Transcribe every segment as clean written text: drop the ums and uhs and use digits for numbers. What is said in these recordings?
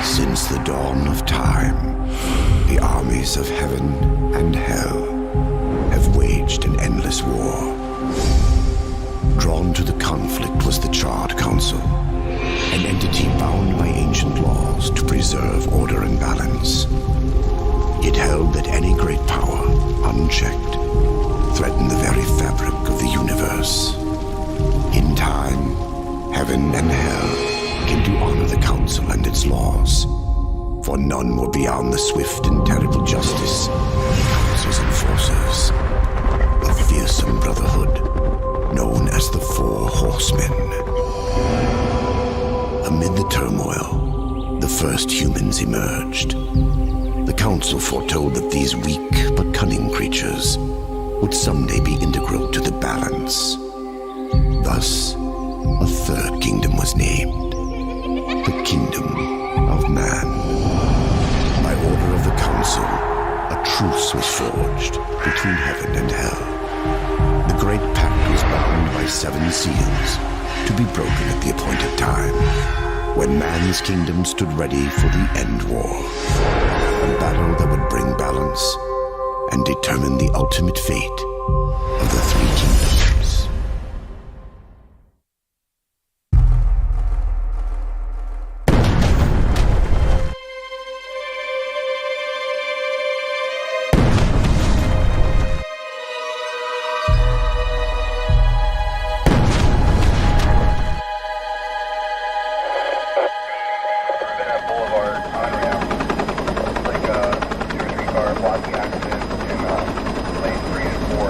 Since the dawn of time, the armies of heaven and hell have waged an endless war. Drawn to the conflict was the Charred Council, an entity bound by ancient laws to preserve order and balance. It held that any great power, unchecked, threatened the very fabric of the universe. In time, heaven and hell came to honor the council and its laws, for none were beyond the swift and terrible justice of the council's enforcers, a fearsome brotherhood known as the Four Horsemen. Amid the turmoil, the first humans emerged. The council foretold that these weak but cunning creatures would someday be integral to the balance. Thus, a third kingdom was named, the Kingdom of Man. By order of the council, a truce was forged between heaven and hell. The great pact was bound by 7 seals to be broken at the appointed time, when man's kingdom stood ready for the end war, a battle that would bring balance and determine the ultimate fate of the 3 kingdoms. Accident in lane 3 and 4.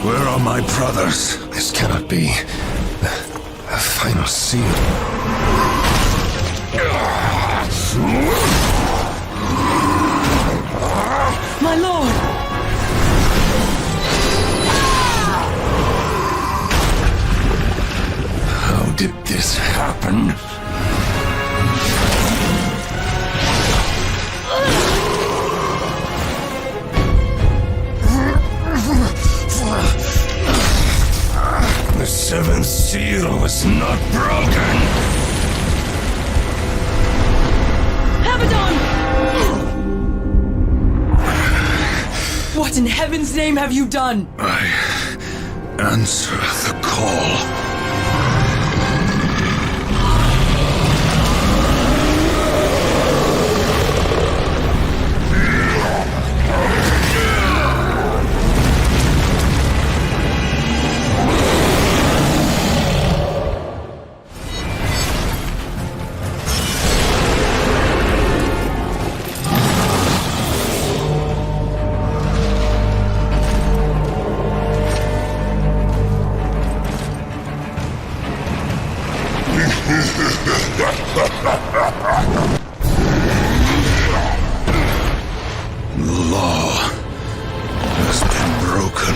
Where are my brothers? This cannot be. The final seal. My lord! How did this happen? The seventh seal was not broken. Abaddon! What in heaven's name have you done? I answer the call. The law has been broken.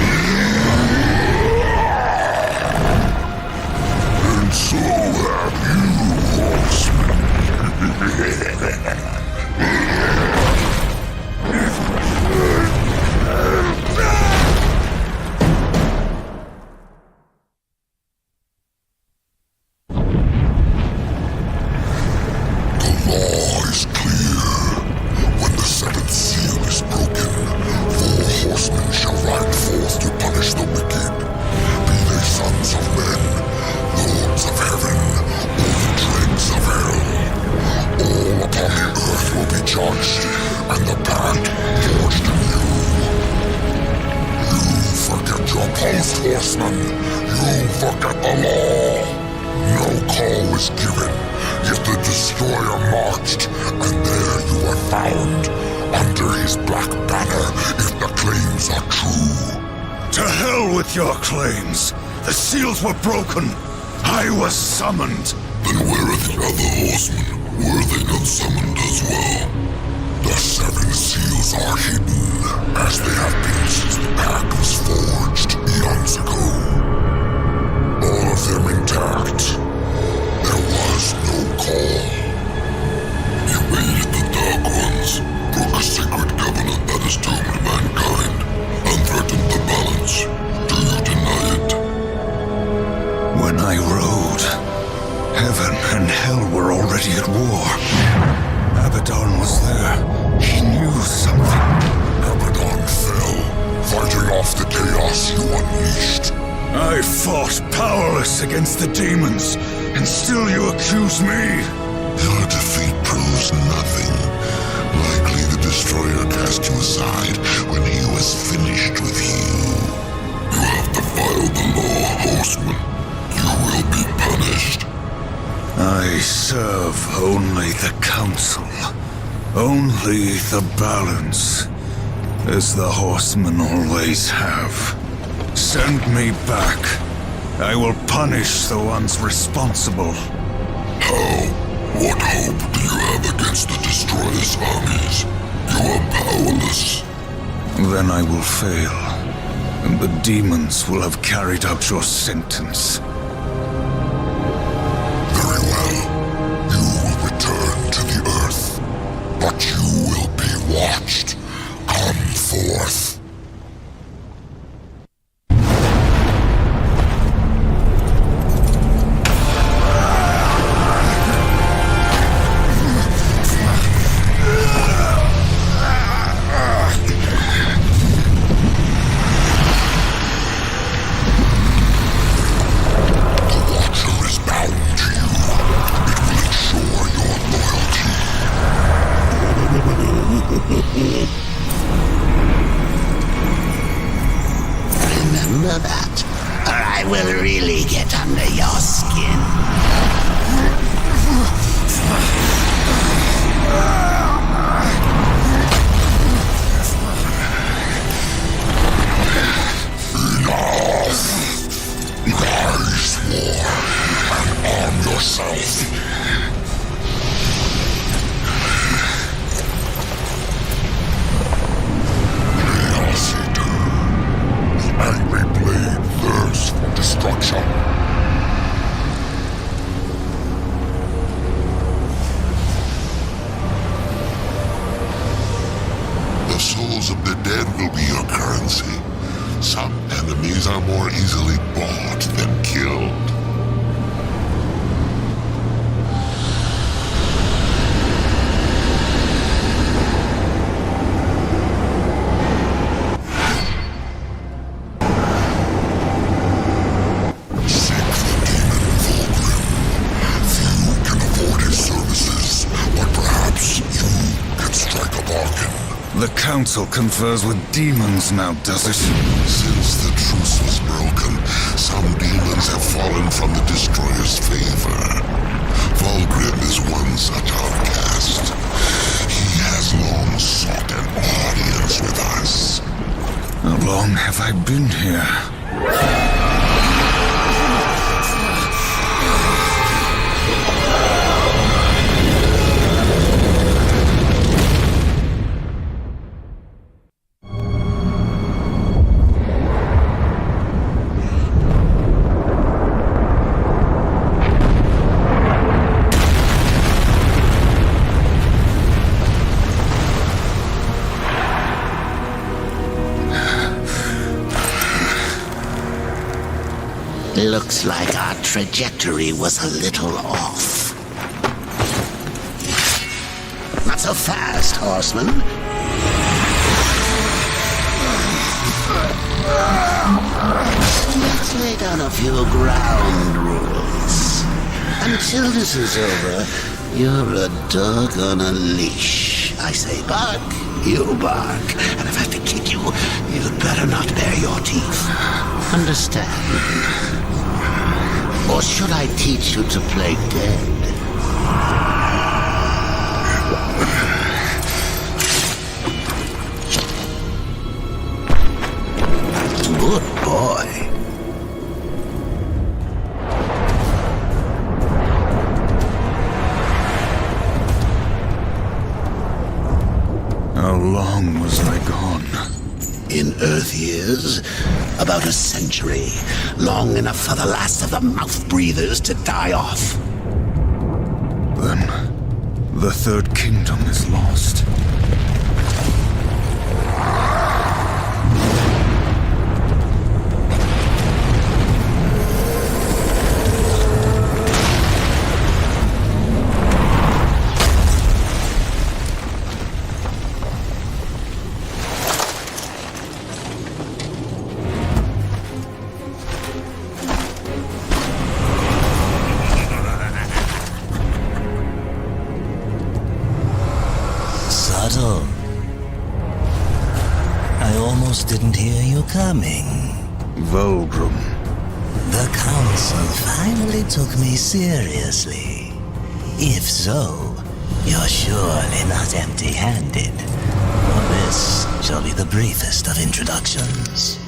And so have you, horseman, you forget the law. No call was given, yet the destroyer marched, and there you were found, under his black banner, if the claims are true. To hell with your claims! The seals were broken! I was summoned! Then where are the other horsemen? Were they not summoned as well? The seven seals are hidden, as they have been since the pact was forged eons ago. All of them intact. There was no call. You aided the Dark Ones, broke a sacred covenant that has doomed mankind, and threatened the balance. Do you deny it? When I rode, heaven and hell were already at war. Abaddon was there. He knew something. Abaddon fell, fighting off the chaos you unleashed. I fought powerless against the demons, and still you accuse me? Your defeat proves nothing. Likely the Destroyer cast you aside when he was finished with you. You have defiled the law, horseman. You will be punished. I serve only the Council. Only the balance, as the horsemen always have. Send me back. I will punish the ones responsible. How? What hope do you have against the Destroyer's armies? You are powerless. Then I will fail, and the demons will have carried out your sentence. Very well. You will return to the Earth. But you will be watched. Come forth. The Watcher is bound to you. It will ensure your loyalty. Remember that, or I will really get under your skin. Enough! The Council confers with demons now, does it? Since the truce was broken, some demons have fallen from the Destroyer's favor. Vulgrim is one such outcast. He has long sought an audience with us. How long have I been here? Looks like our trajectory was a little off. Not so fast, horseman. Let's lay down a few ground rules. Until this is over, you're a dog on a leash. I say bark, you bark. And if I have to kick you, you'd better not bare your teeth. Understand? Or should I teach you to play dead? Good boy. How long was I gone? In Earth years, about a century. Long enough for the last of the mouth-breathers to die off. Then, the Third Kingdom is lost. I almost didn't hear you coming. Vulgrim. The Council finally took me seriously. If so, you're surely not empty-handed. For this shall be the briefest of introductions.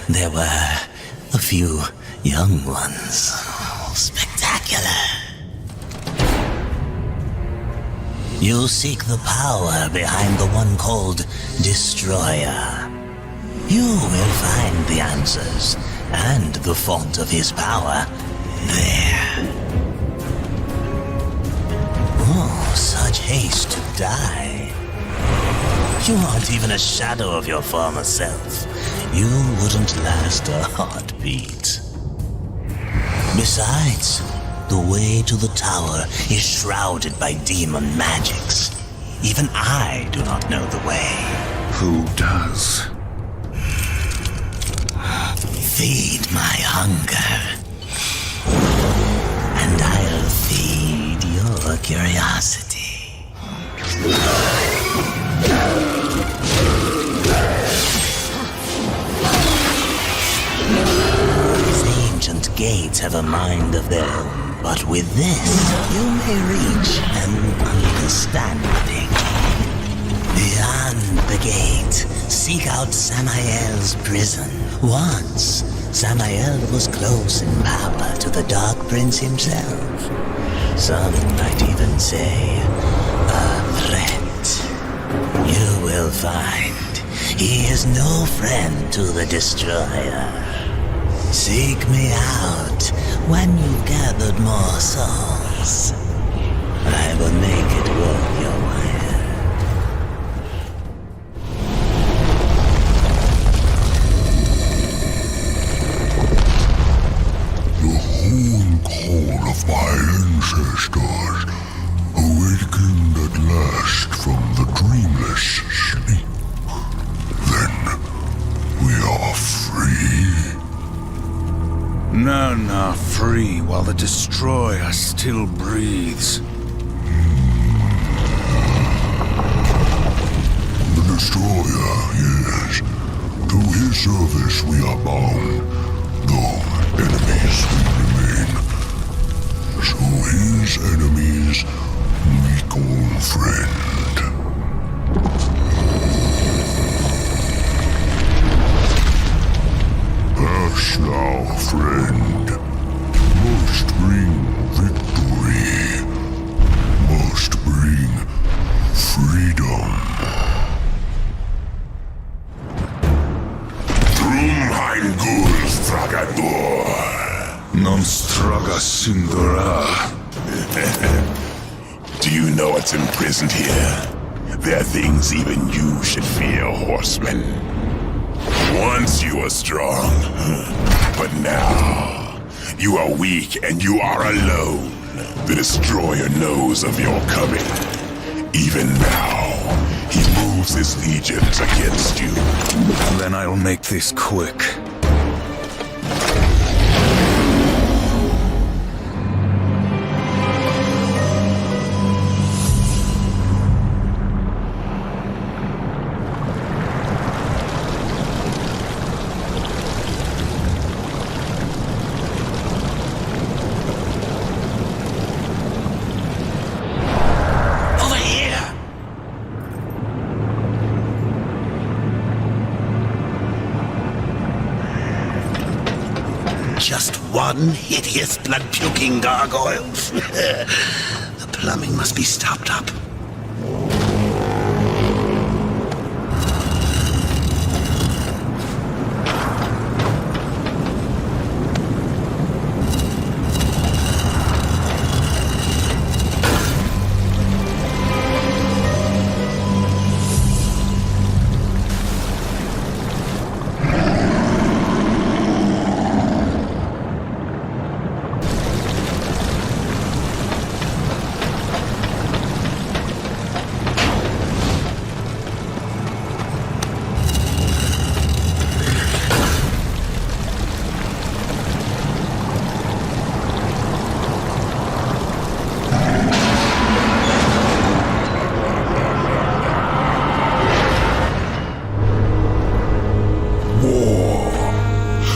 There were a few young ones. Spectacular. You seek the power behind the one called Destroyer. You will find the answers and the font of his power there. Oh, such haste to die. You aren't even a shadow of your former self. You wouldn't last a heartbeat. Besides, the way to the tower is shrouded by demon magics. Even I do not know the way. Who does? Feed my hunger, and I'll feed your curiosity. These ancient gates have a mind of their own, but with this, you may reach an understanding. Beyond the gate, seek out Samael's prison. Once, Samael was close in power to the Dark Prince himself. Some might even say, a threat. You will find he is no friend to the Destroyer. Seek me out when you've gathered more souls. I will make it worth your while. The whole call of my ancestors, who Awakened at last from the dreamless sleep. Then we are free. No, free while the Destroyer still breathes. The Destroyer, yes. To his service we are bound, though enemies we remain. So his enemies we call friend. Pass now, friend. Must bring victory. Must bring freedom. Drumheimgul Fragador. Non straga sindura. Do you know what's imprisoned here? There are things even you should fear, horseman. Once you were strong, but now you are weak and you are alone. The Destroyer knows of your coming. Even now, he moves his legions against you. Then I'll make this quick. Just one hideous blood-puking gargoyle. The plumbing must be stopped up.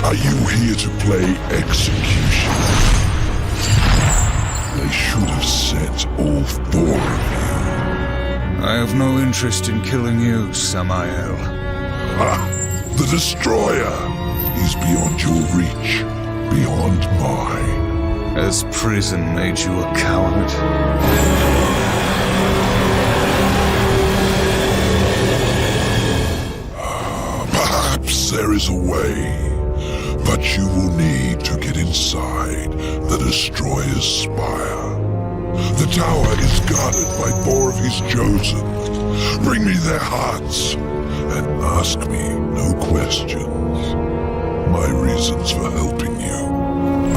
Are you here to play execution? They should have sent all four of you. I have no interest in killing you, Samael. The Destroyer is beyond your reach, beyond mine. Has prison made you a coward? Perhaps there is a way, but you will need to get inside the Destroyer's spire. The tower is guarded by four of his chosen. Bring me their hearts, and ask me no questions. My reasons for helping you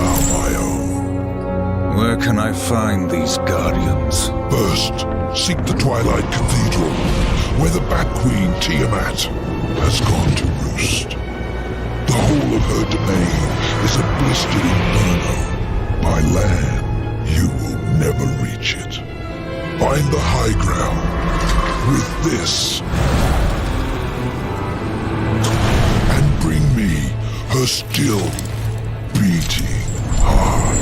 are my own. Where can I find these guardians? First, seek the Twilight Cathedral, where the Bat Queen Tiamat has gone to roost. The whole of her domain is a blistered inferno. By land, you will never reach it. Find the high ground with this, and bring me her still beating heart.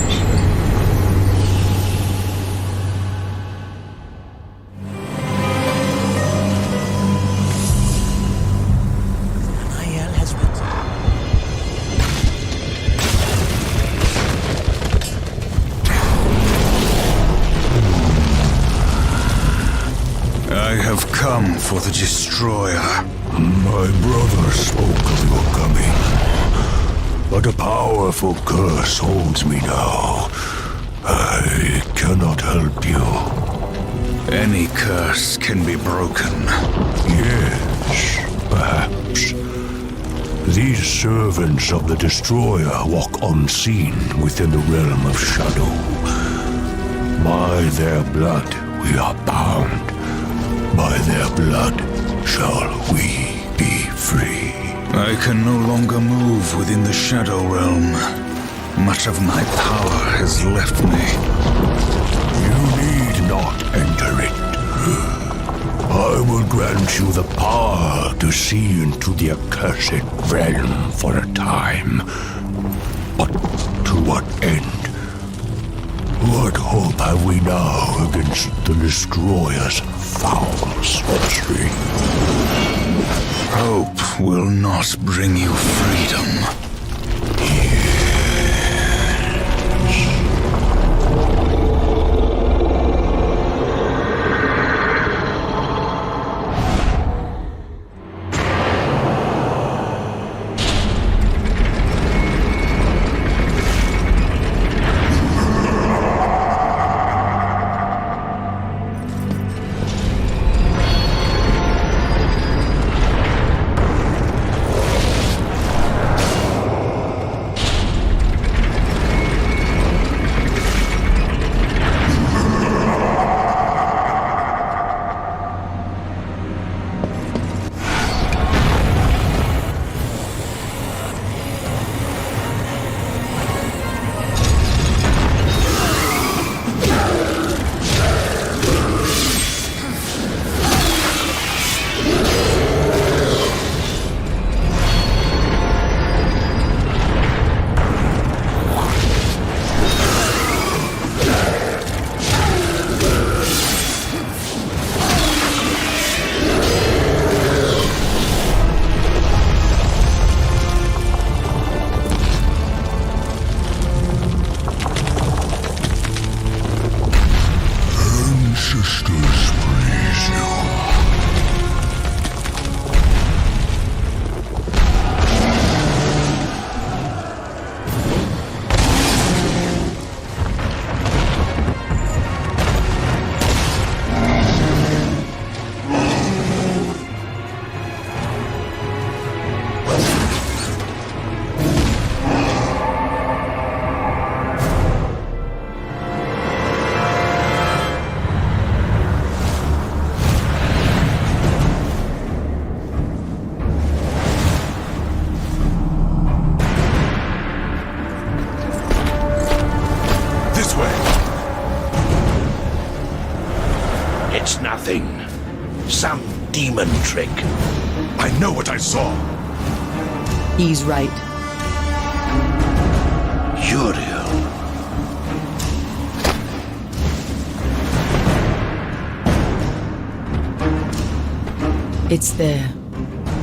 I have come for the Destroyer. My brother spoke of your coming, but a powerful curse holds me now. I cannot help you. Any curse can be broken. Yes, perhaps. These servants of the Destroyer walk unseen within the realm of shadow. By their blood we are bound. By their blood shall we be free. I can no longer move within the Shadow Realm. Much of my power has left me. You need not enter it. I will grant you the power to see into the accursed realm for a time. But to what end? What hope have we now against the Destroyer's foul sorcery? Hope will not bring you freedom. It's nothing. Some demon trick. I know what I saw. He's right. Uriel. It's there,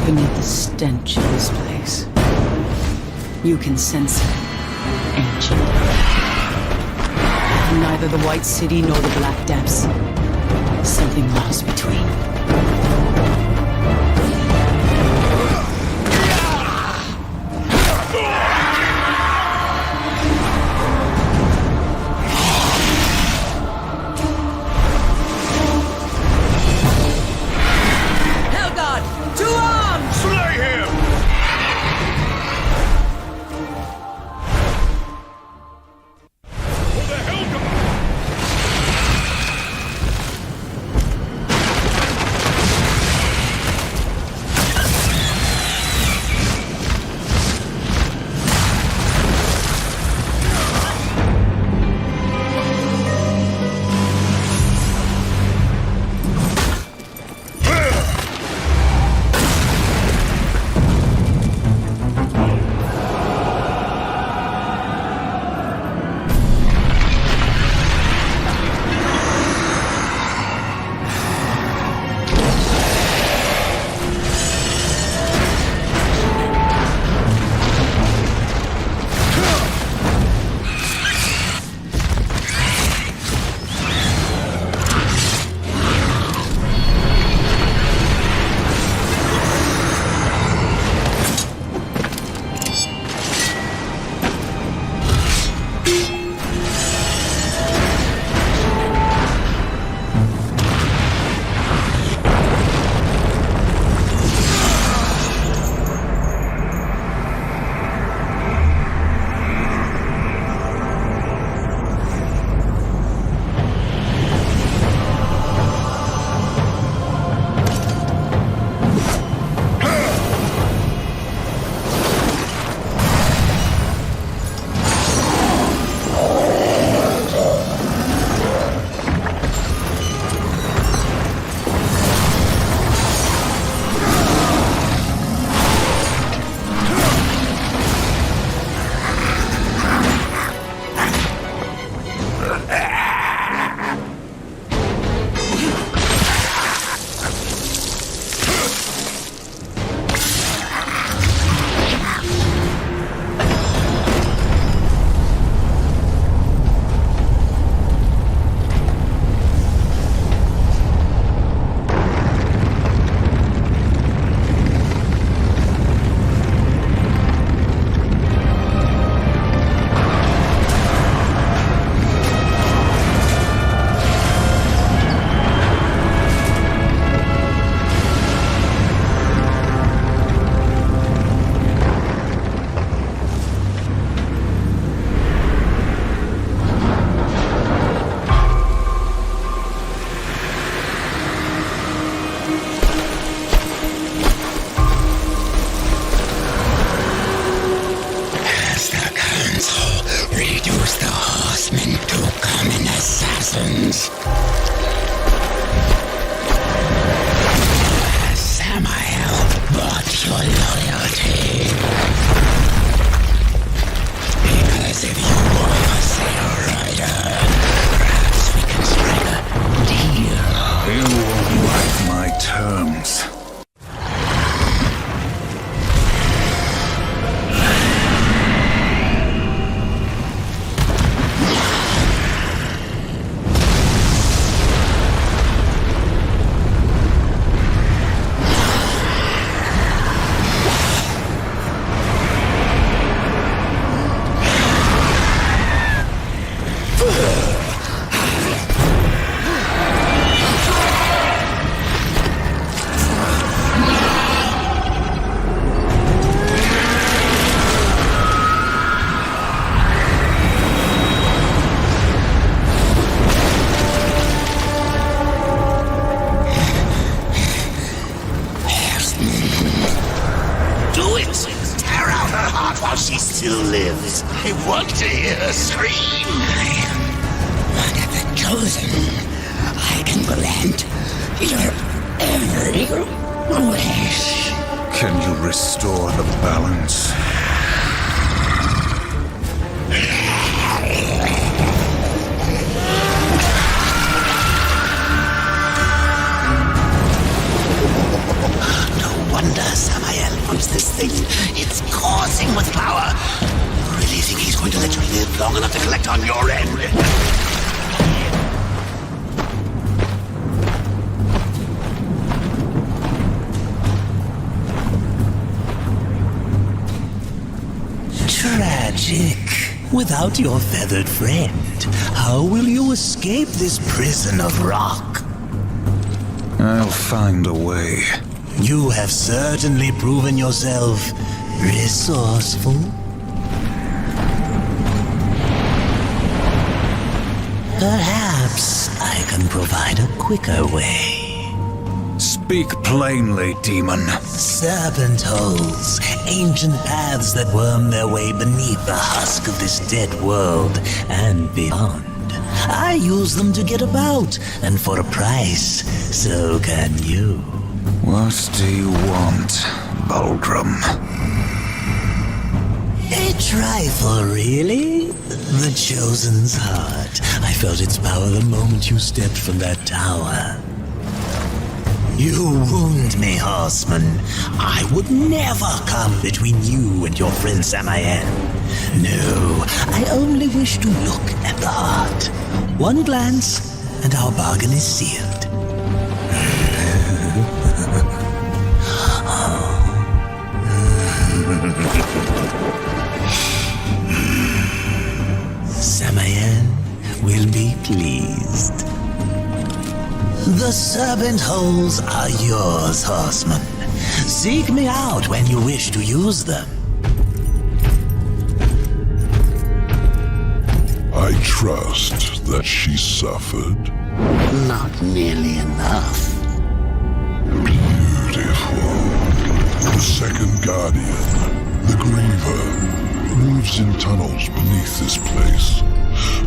beneath the stench of this place. You can sense it, ancient. Neither the White City nor the Black Depths. Something lies between. Hellgod, to arms! Slay him! For the Hellgod! to hear her scream. One of the chosen. I can grant your every wish. Can you restore the balance? No wonder Samael wants this thing. It's coursing with power. You really think he's going to let you live long enough to collect on your end? Tragic. Without your feathered friend, how will you escape this prison of rock? I'll find a way. You have certainly proven yourself resourceful. Perhaps I can provide a quicker way. Speak plainly, demon. Serpent holes, ancient paths that worm their way beneath the husk of this dead world and beyond. I use them to get about, and for a price, so can you. What do you want, Baldrum? A trifle, really? The Chosen's heart. I felt its power the moment you stepped from that tower. You wound me, horseman. I would never come between you and your friend Samael. No, I only wish to look at the heart. One glance, and our bargain is sealed. Samael will be pleased. The serpent holes are yours, horseman. Seek me out when you wish to use them. I trust that she suffered. Not nearly enough. Beautiful. The second guardian, the Griever, moves in tunnels beneath this place.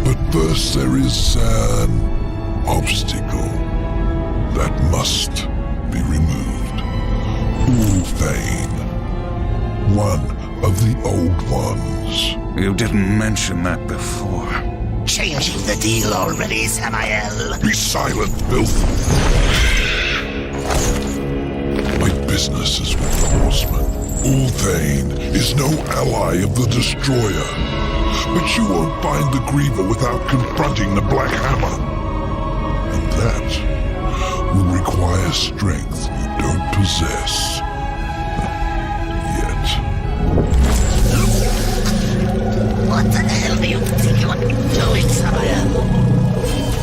But first there is an obstacle that must be removed. Ulthane, one of the old ones. You didn't mention that before. Changing the deal already, Samael. Be silent, filth. My business is with the horseman. Ulthane is no ally of the Destroyer. But you won't find the Griever without confronting the Black Hammer. And that will require strength you don't possess. Yet. What the hell do you think you're doing, Samael?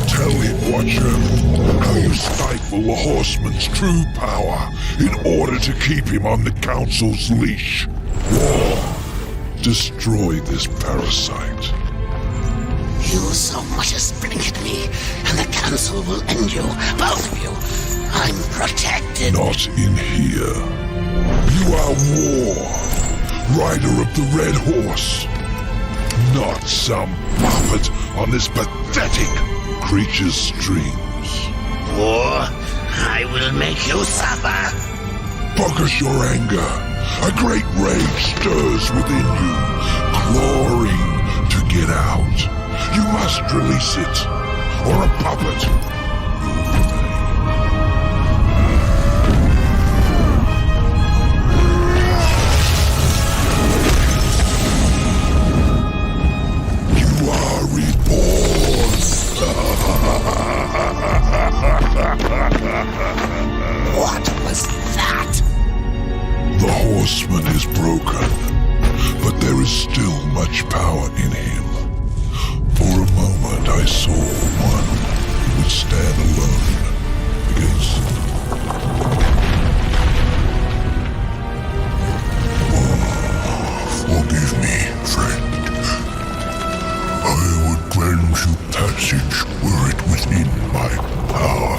Tell it, Watcher, how you stifle the horseman's true power in order to keep him on the Council's leash. War. Destroy this parasite. You so much as blink at me, and the Council will end you, both of you. I'm protected. Not in here. You are War, rider of the Red Horse. Not some puppet on this pathetic creature's strings. War, I will make you suffer. Focus your anger. A great rage stirs within you, clawing to get out. You must release it, or a puppet. You are reborn. What was that? The horseman is broken, but there is still much power in him. For a moment I saw one who would stand alone against... Forgive me, friend. I would grant you passage were it within my power.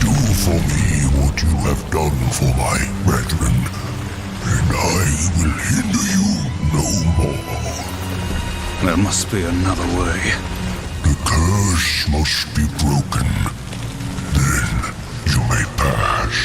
Do for me what you have done for my brethren, and I will hinder you no more. There must be another way. The curse must be broken. Then you may pass.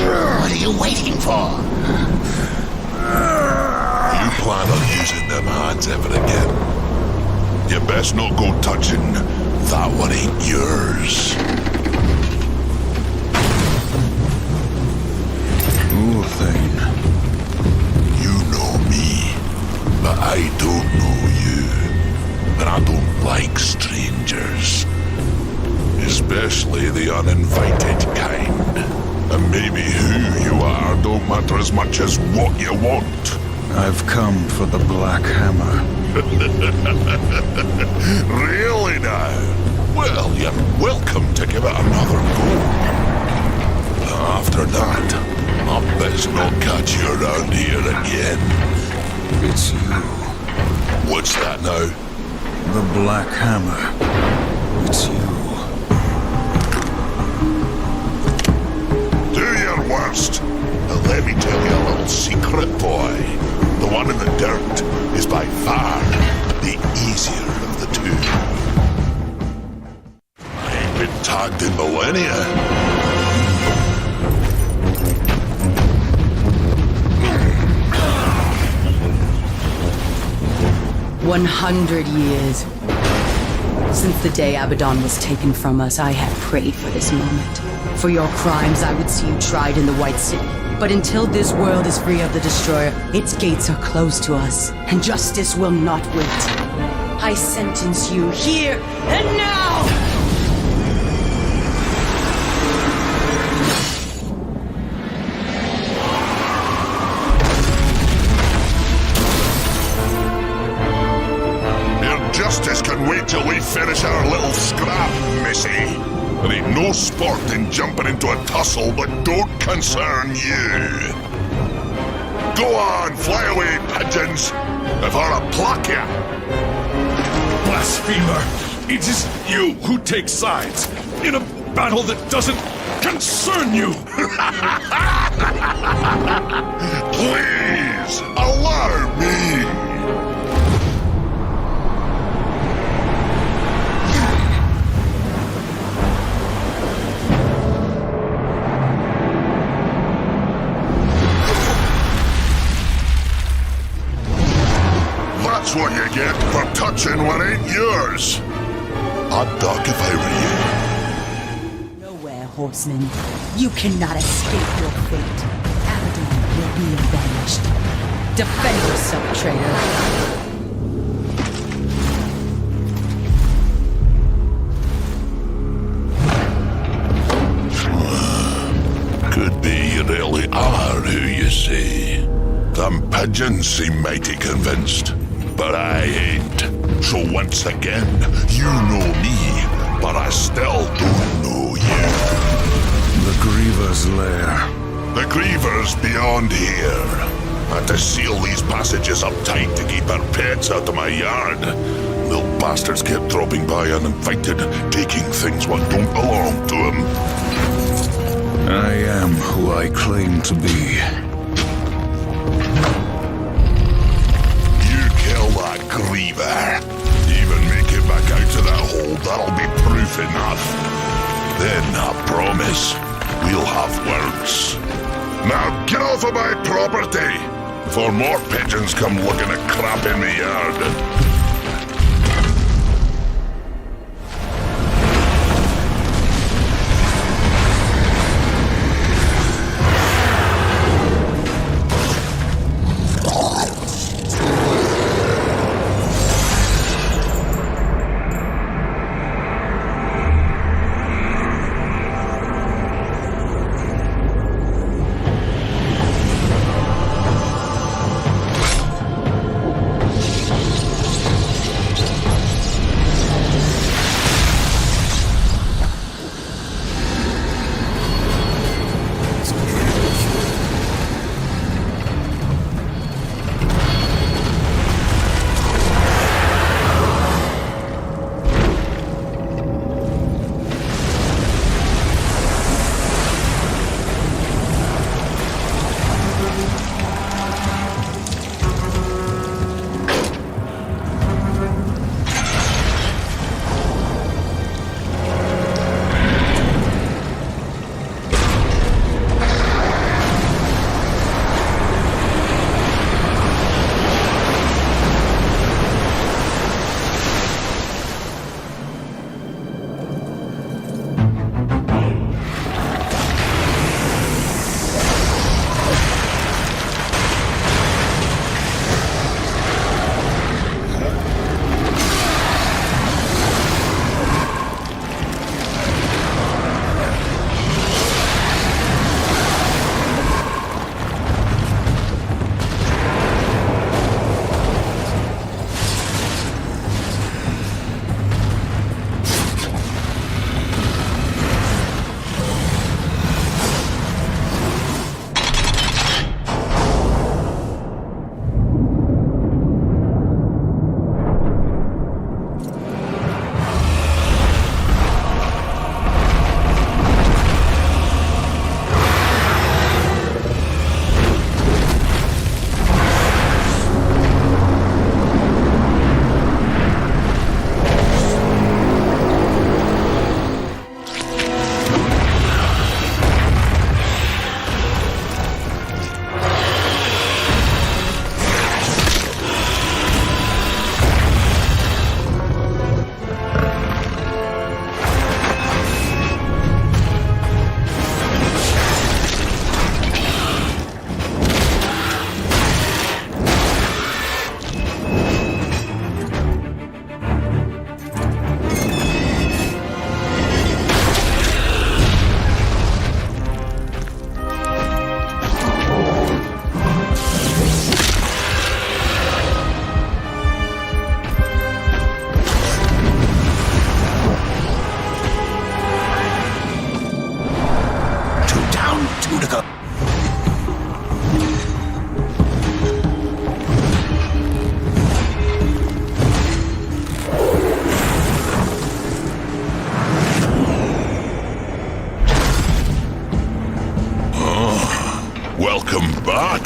What are you waiting for? You plan on using them hands ever again? You best not go touching that one. Ain't yours. Thane. You know me, but I don't know you. And I don't like strangers. Especially the uninvited kind. And maybe who you are don't matter as much as what you want. I've come for the Black Hammer. Really now? Well, you're welcome to give it another go. After that, I best not catch you around here again. It's you. What's that now? The Black Hammer. It's you. Worst. But let me tell you a little secret, boy. The one in the dirt is by far the easier of the two. I ain't been tagged in millennia. 100 years. Since the day Abaddon was taken from us, I have prayed for this moment. For your crimes, I would see you tried in the White City. But until this world is free of the Destroyer, its gates are closed to us, and justice will not wait. I sentence you here and now! Justice can wait till we finish our little scrap, missy. There ain't no sport in jumping into a tussle that don't concern you. Go on, fly away, pigeons, if I'll pluck ya. Blasphemer! It is you who take sides in a battle that doesn't concern you! Please, allow me! That's what you get for touching what ain't yours. I'd duck if I were you. Nowhere, horseman. You cannot escape your fate. Abaddon will be avenged. Defend yourself, traitor. Could be you really are who you say. Them pigeons seem mighty convinced. But I ain't. So once again, you know me, but I still don't know you. The Griever's lair. The Griever's beyond here. Had to seal these passages up tight to keep our pets out of my yard. Little bastards kept dropping by uninvited, taking things what don't belong to them. I am who I claim to be. That Griever. Even make it back out to that hole, that'll be proof enough. Then, I promise, we'll have words. Now get off of my property, before more pigeons come looking at crap in the yard.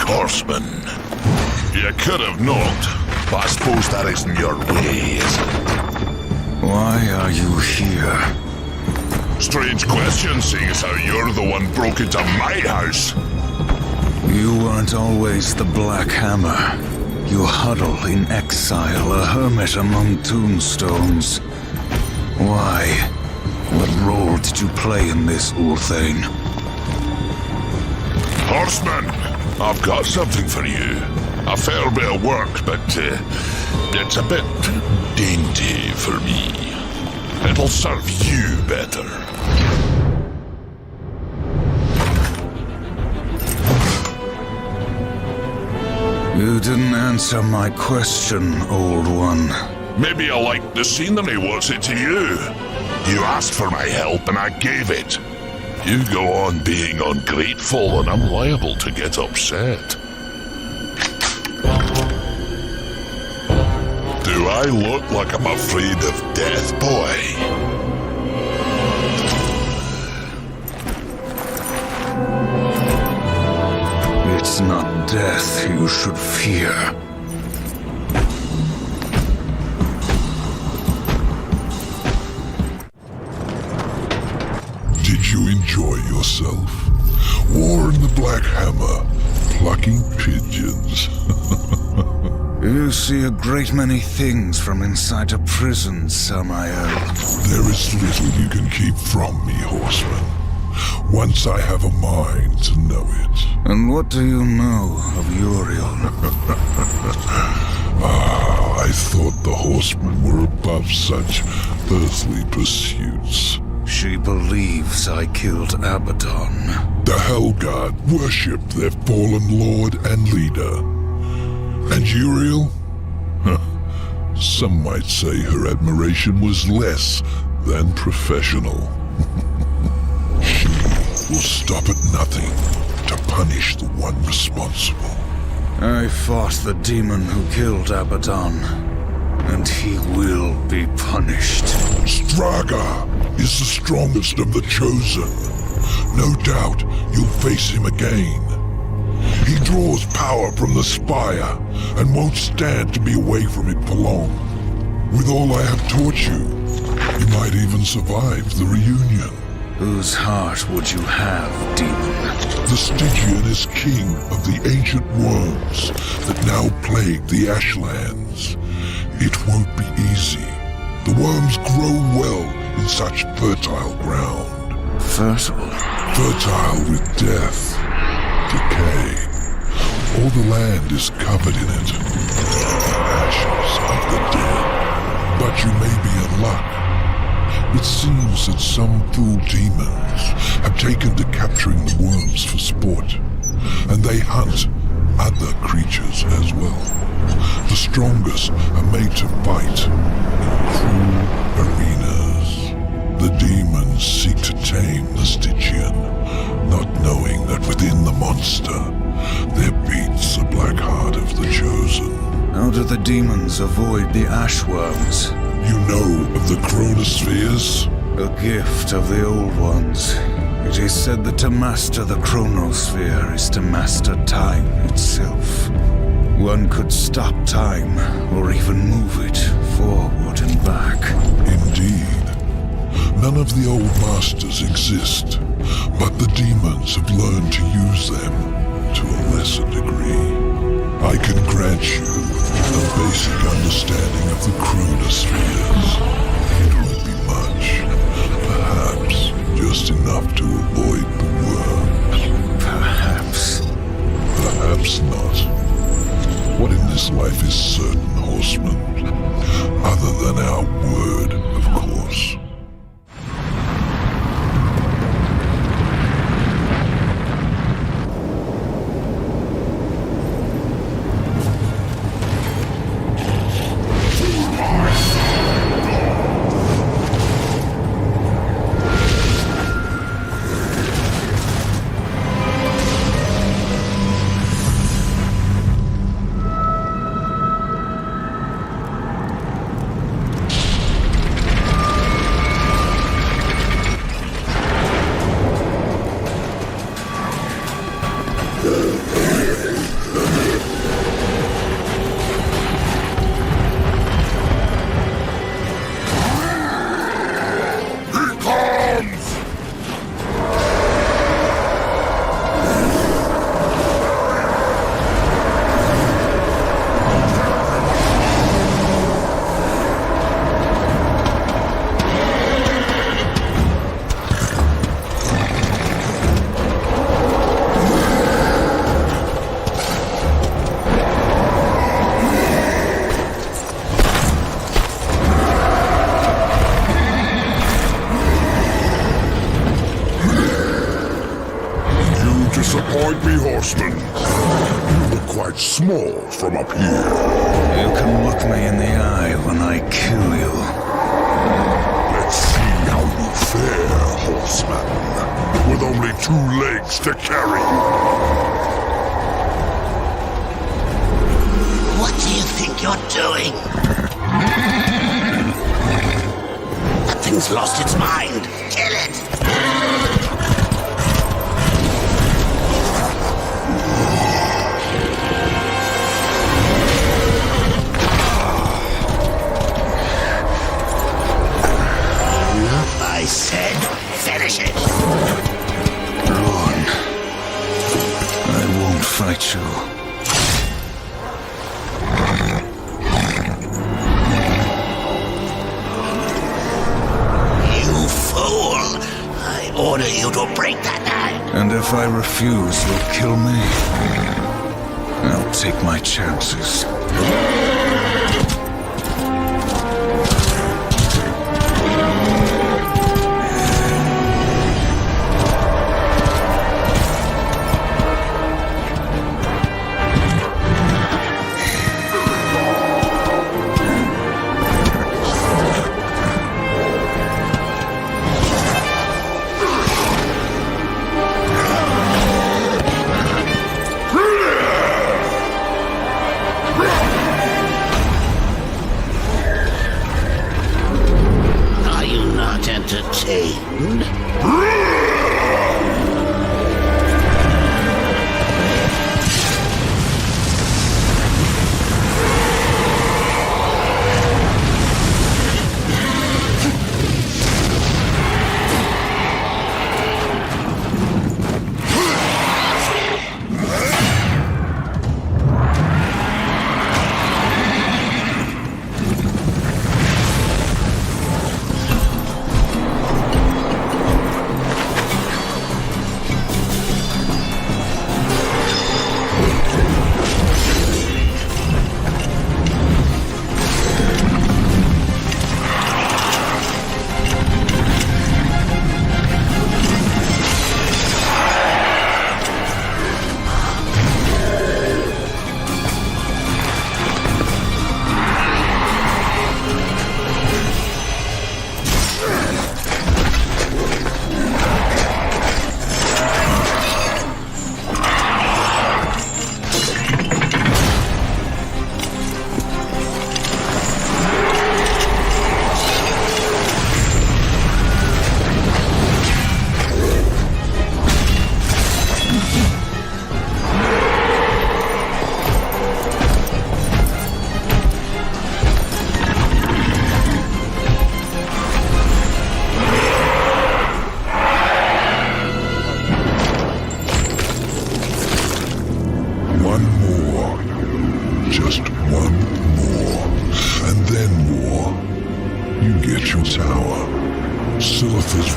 horseman. You could have knocked, But I suppose that isn't your way, is it? Why are you here? Strange question, seeing as how you're the one broke into my house. You weren't always the Black Hammer. You huddle in exile, a hermit among tombstones. Why? What role did you play in this, Ulthane? Horseman, I've got something for you. A fair bit of work, but it's a bit dainty for me. It'll serve you better. You didn't answer my question, old one. Maybe you like the scenery, what's it to you? You asked for my help and I gave it. You go on being ungrateful and I'm liable to get upset. Do I look like I'm afraid of death, boy? It's not death you should fear. Did you enjoy yourself? War in the Black Hammer, plucking pigeons. You see a great many things from inside a prison, Samael. There is little you can keep from me, horseman. Once I have a mind to know it. And what do you know of Uriel? I thought the horsemen were above such earthly pursuits. She believes I killed Abaddon. The Hellguard worshipped their fallen lord and leader. And Uriel? Some might say her admiration was less than professional. She will stop at nothing to punish the one responsible. I fought the demon who killed Abaddon, and he will be punished. Straga is the strongest of the Chosen. No doubt you'll face him again. He draws power from the spire and won't stand to be away from it for long. With all I have taught you, you might even survive the reunion. Whose heart would you have, demon? The Stygian is king of the ancient worms that now plague the Ashlands. It won't be easy. The worms grow well in such fertile ground. Fertile? Fertile with death, decay. All the land is covered in it. The ashes of the dead. But you may be in luck. It seems that some fool demons have taken to capturing the worms for sport, and they hunt other creatures as well. The strongest are made to fight in cruel arenas. The demons seek to tame the Stygian, not knowing that within the monster there beats the black heart of the Chosen. How do the demons avoid the ashworms? You know of the chronospheres? A gift of the old ones. It is said that to master the chronosphere is to master time itself. One could stop time, or even move it forward and back. Indeed. None of the old masters exist, but the demons have learned to use them to a lesser degree. I can grant you a basic understanding of the chronospheres. It won't be much. Perhaps just enough to avoid the worms. Perhaps. Perhaps not. What in this life is certain, horseman? Other than our word, of course. more from up here. You can look me in the eye when I kill you. Let's see how you fare, horseman, with only 2 legs to carry. What do you think you're doing? That thing's lost its mind. Kill it! I said, finish it! Run. I won't fight you. You fool! I order you to break that knife! And if I refuse, you'll kill me. I'll take my chances. Entertained?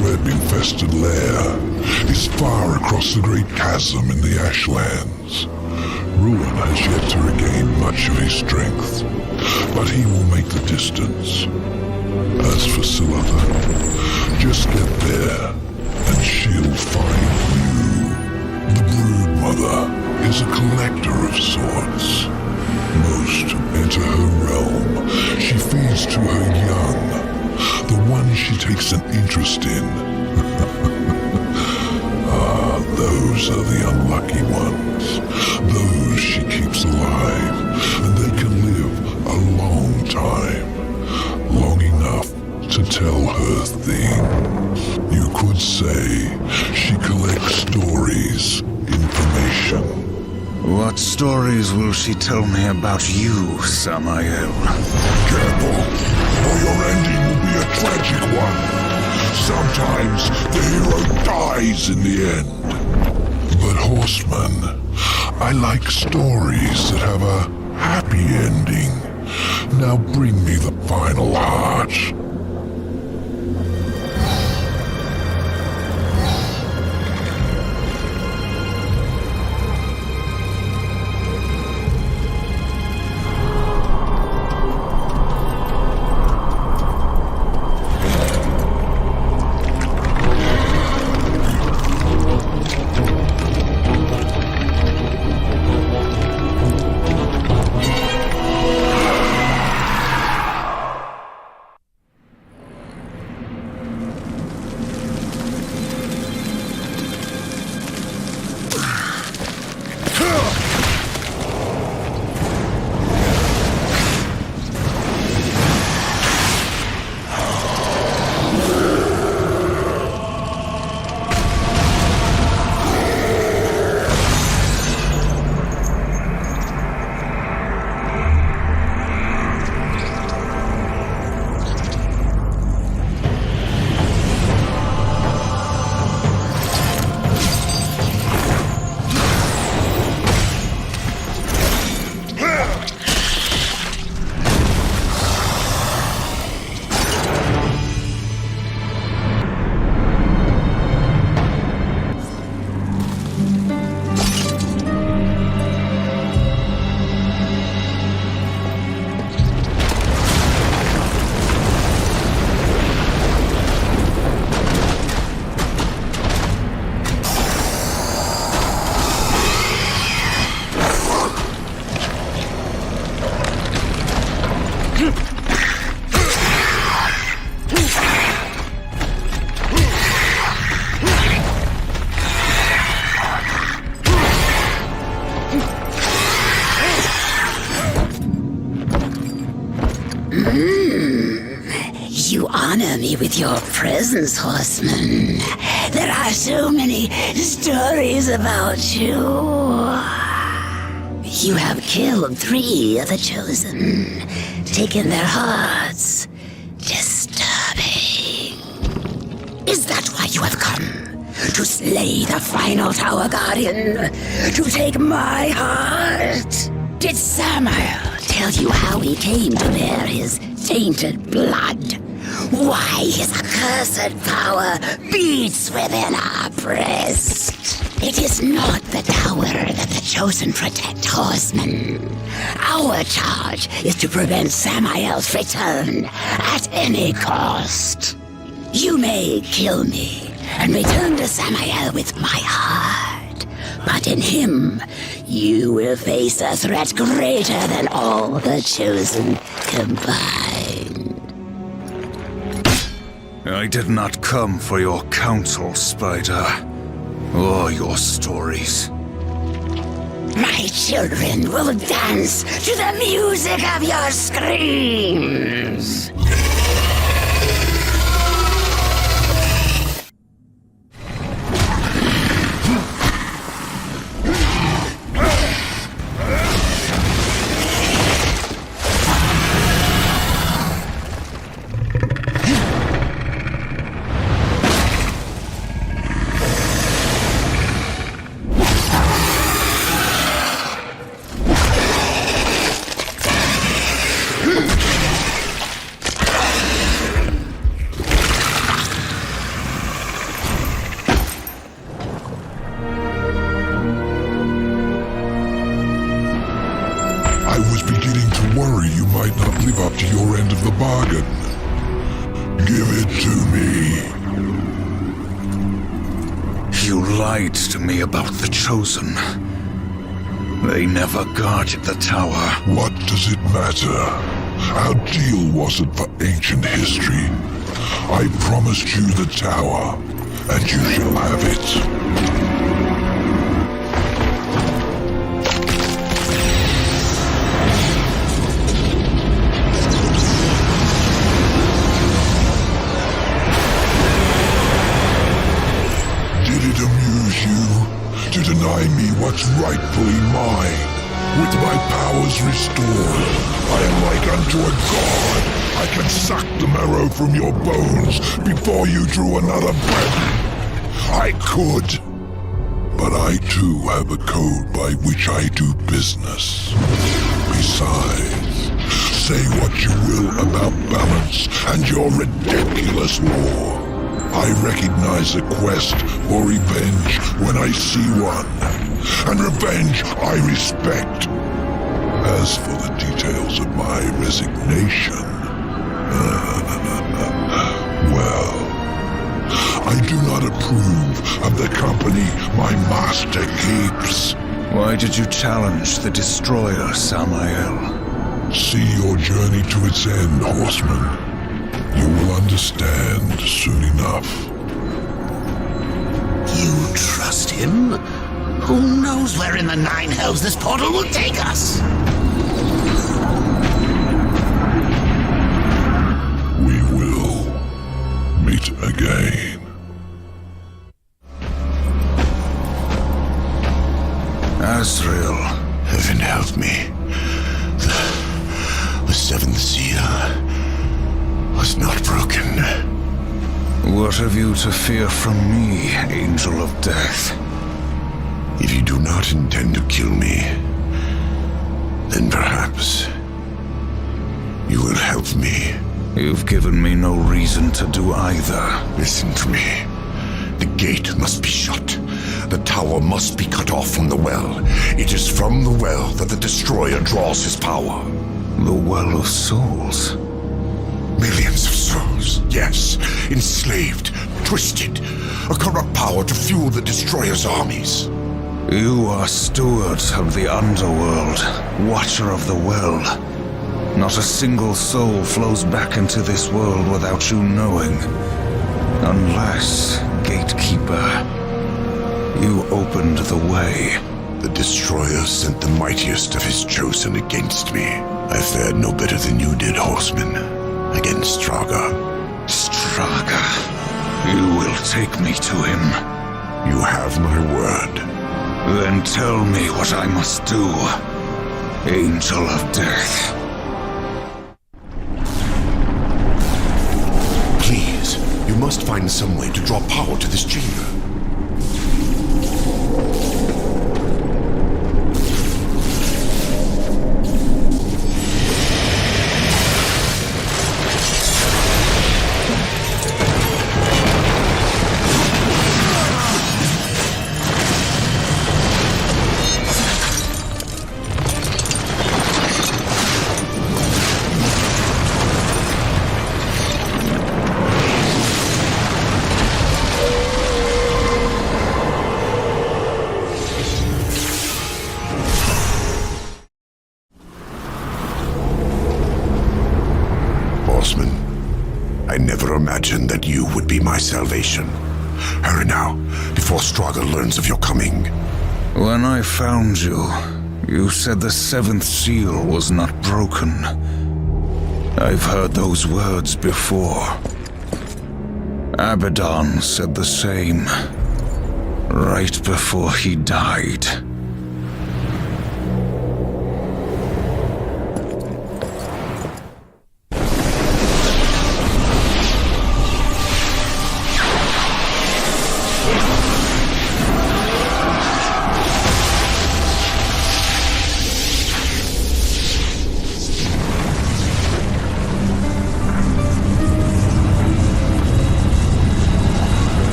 Red-infested lair is far across the great chasm in the Ashlands. Ruin has yet to regain much of his strength, but he will make the distance. As for Silitha, just get there, and she'll find you. The Brood Mother is a collector of sorts. Most enter her realm. She feeds to her young, the one she takes an interest in. Those are the unlucky ones. Those she keeps alive, and they can live a long time. Long enough to tell her things. You could say she collects stories, information. What stories will she tell me about you, Samael? Careful, or your ending will be a tragic one. Sometimes the hero dies in the end. But horseman, I like stories that have a happy ending. Now bring me the final heart. You honor me with your presence, horseman. There are so many stories about you. You have killed 3 of the Chosen, taken their hearts. Disturbing. Is that why you have come? To slay the final Tower Guardian? To take my heart? Did Samael tell you how he came to bear his tainted blood? Why his accursed power beats within our breast? It is not the tower that the Chosen protect, horsemen. Our charge is to prevent Samael's return at any cost. You may kill me and return to Samael with my heart, but in him, you will face a threat greater than all the Chosen combined. I did not come for your counsel, Spider, or your stories. My children will dance to the music of your screams. I was beginning to worry you might not live up to your end of the bargain. Give it to me. You lied to me about the Chosen. They never guarded the tower. What does it matter? Our deal wasn't for ancient history. I promised you the tower, and you shall have it. To deny me what's rightfully mine. With my powers restored, I am like unto a god. I can suck the marrow from your bones before you drew another breath. I could, but I too have a code by which I do business. Besides, say what you will about balance and your ridiculous war. I recognize a quest for revenge when I see one, and revenge I respect. As for the details of my resignation, well, I do not approve of the company my master keeps. Why did you challenge the Destroyer, Samael? See your journey to its end, horseman. You will understand soon enough. You trust him? Who knows where in the 9 hells this portal will take us? We will meet again. Azrael. Heaven help me. The 7th seal was not broken. What have you to fear from me, Angel of Death? If you do not intend to kill me, then perhaps you will help me. You've given me no reason to do either. Listen to me. The gate must be shut. The tower must be cut off from the well. It is from the well that the Destroyer draws his power. The Well of Souls? Millions of souls, yes. Enslaved, twisted. A corrupt power to fuel the Destroyer's armies. You are steward of the underworld, watcher of the well. Not a single soul flows back into this world without you knowing. Unless, Gatekeeper, you opened the way. The Destroyer sent the mightiest of his chosen against me. I fared no better than you did, Horseman, against Straga. Straga, you will take me to him. You have my word. Then tell me what I must do, Angel of Death. Please, you must find some way to draw power to this chamber. I never imagined that you would be my salvation. Hurry now, before Straga learns of your coming. When I found you, you said the seventh seal was not broken. I've heard those words before. Abaddon said the same, right before he died.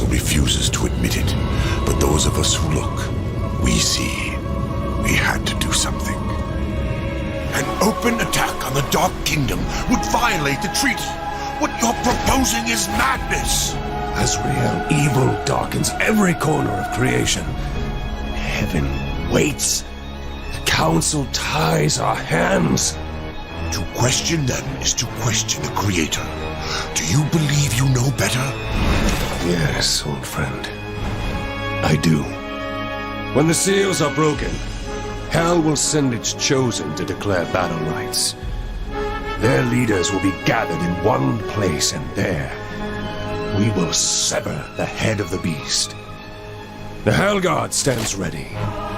Refuses to admit it, but those of us who look, we see. We had to do something. An open attack on the Dark Kingdom would violate the treaty. What you're proposing is madness. Azrael, evil darkens every corner of creation. Heaven waits. The Council ties our hands. To question them is to question the Creator. Do you believe you know better? Yes, old friend. I do. When the seals are broken, Hell will send its chosen to declare battle rights. Their leaders will be gathered in one place, and there we will sever the head of the beast. The Hellguard stands ready.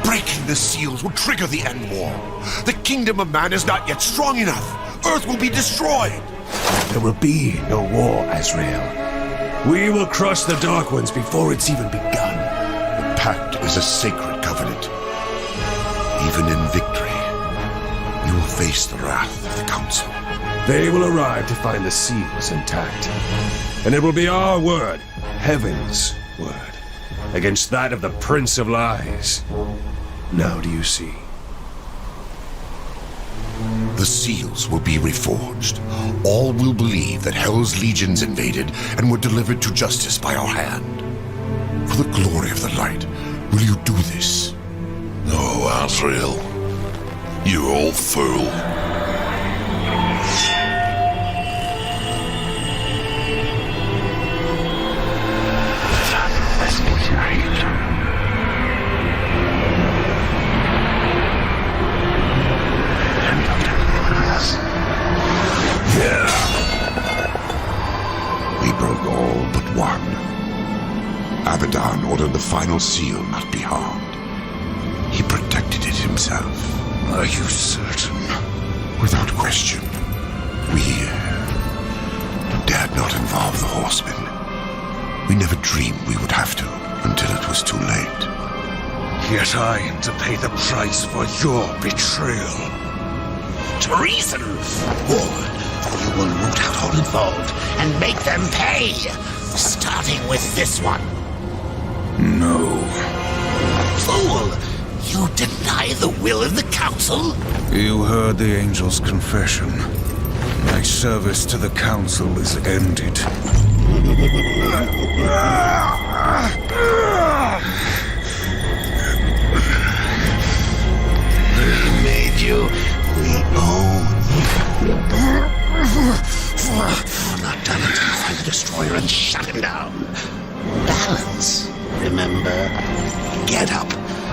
Breaking the seals will trigger the end war. The kingdom of man is not yet strong enough. Earth will be destroyed. There will be no war, Azrael. We will crush the Dark Ones before it's even begun. The pact is a sacred covenant. Even in victory, you will face the wrath of the Council. They will arrive to find the seals intact. And it will be our word, Heaven's word, against that of the Prince of Lies. Now do you see? The seals will be reforged. All will believe that Hell's legions invaded and were delivered to justice by our hand. For the glory of the light, will you do this? No, Azrael. You old fool. We broke all but one. Abaddon ordered the final seal not be harmed. He protected it himself. Are you certain? Without question. We dared not involve the Horsemen. We never dreamed we would have to until it was too late. Yet I am to pay the price for your betrayal. Treason! War! For you will root out all involved and make them pay. Starting with this one. No. Fool! You deny the will of the Council? You heard the Angel's confession. My service to the Council is ended. We made you. We own you. We're not done until you find the Destroyer and shut him down. Balance, remember? Get up.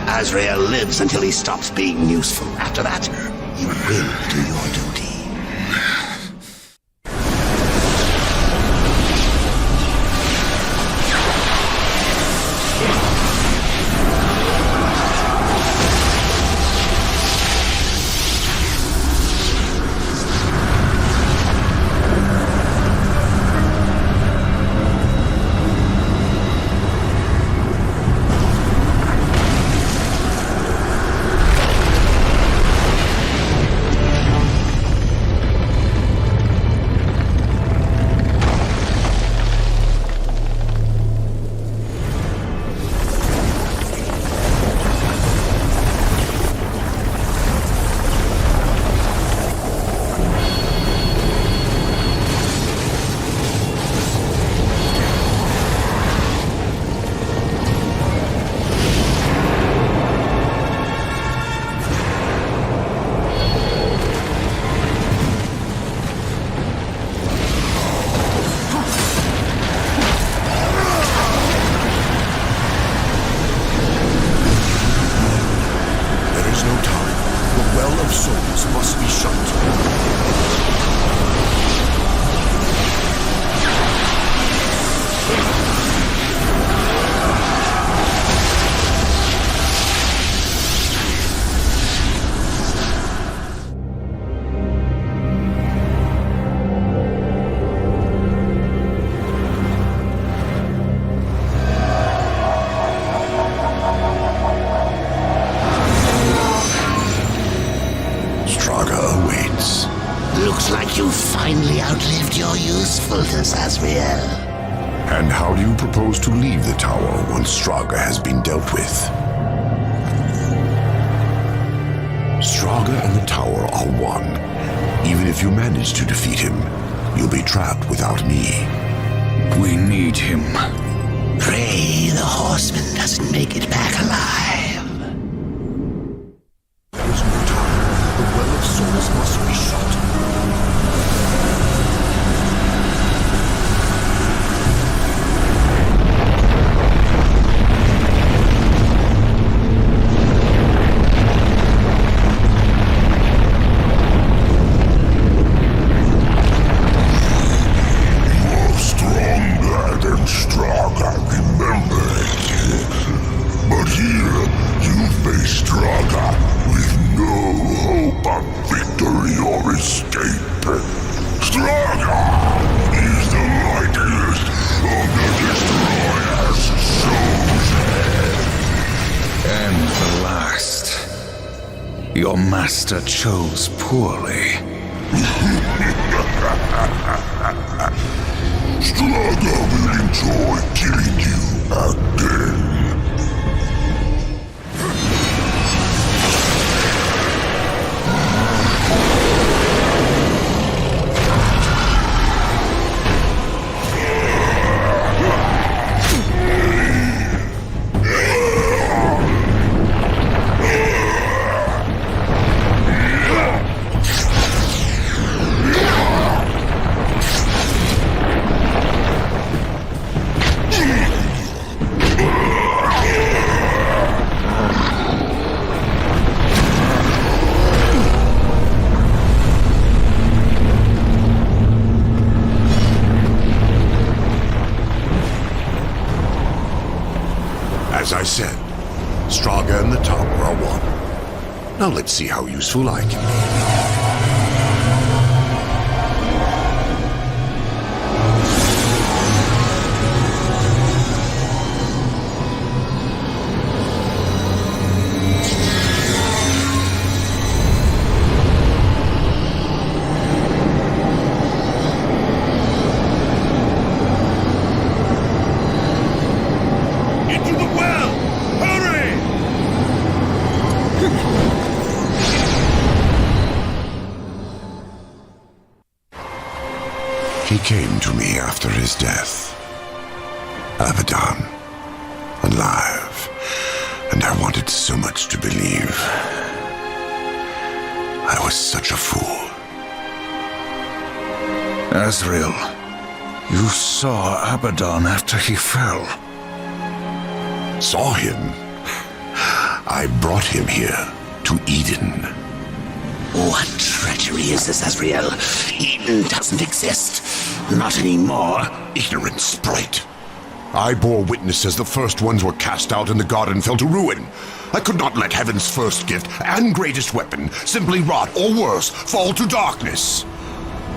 Azrael lives until he stops being useful. After that, you will do your duty. Azrael. And how do you propose to leave the tower once Straga has been dealt with? Straga and the tower are one. Even if you manage to defeat him, you'll be trapped without me. We need him. Pray the horseman doesn't make it back alive. There's no time. The Well of Souls must be shut. Your master chose poorly. Straga will enjoy killing you again. As I said, Straga and the tower are one. Now let's see how useful I can be. came to me after his death. Abaddon, alive, and I wanted so much to believe. I was such a fool. Azrael, you saw Abaddon after he fell. Saw him? I brought him here to Eden. What treachery is this, Azrael? Eden doesn't exist. Not anymore. Ignorant sprite. I bore witness as the first ones were cast out and the garden fell to ruin. I could not let heaven's first gift and greatest weapon simply rot, or worse, fall to darkness.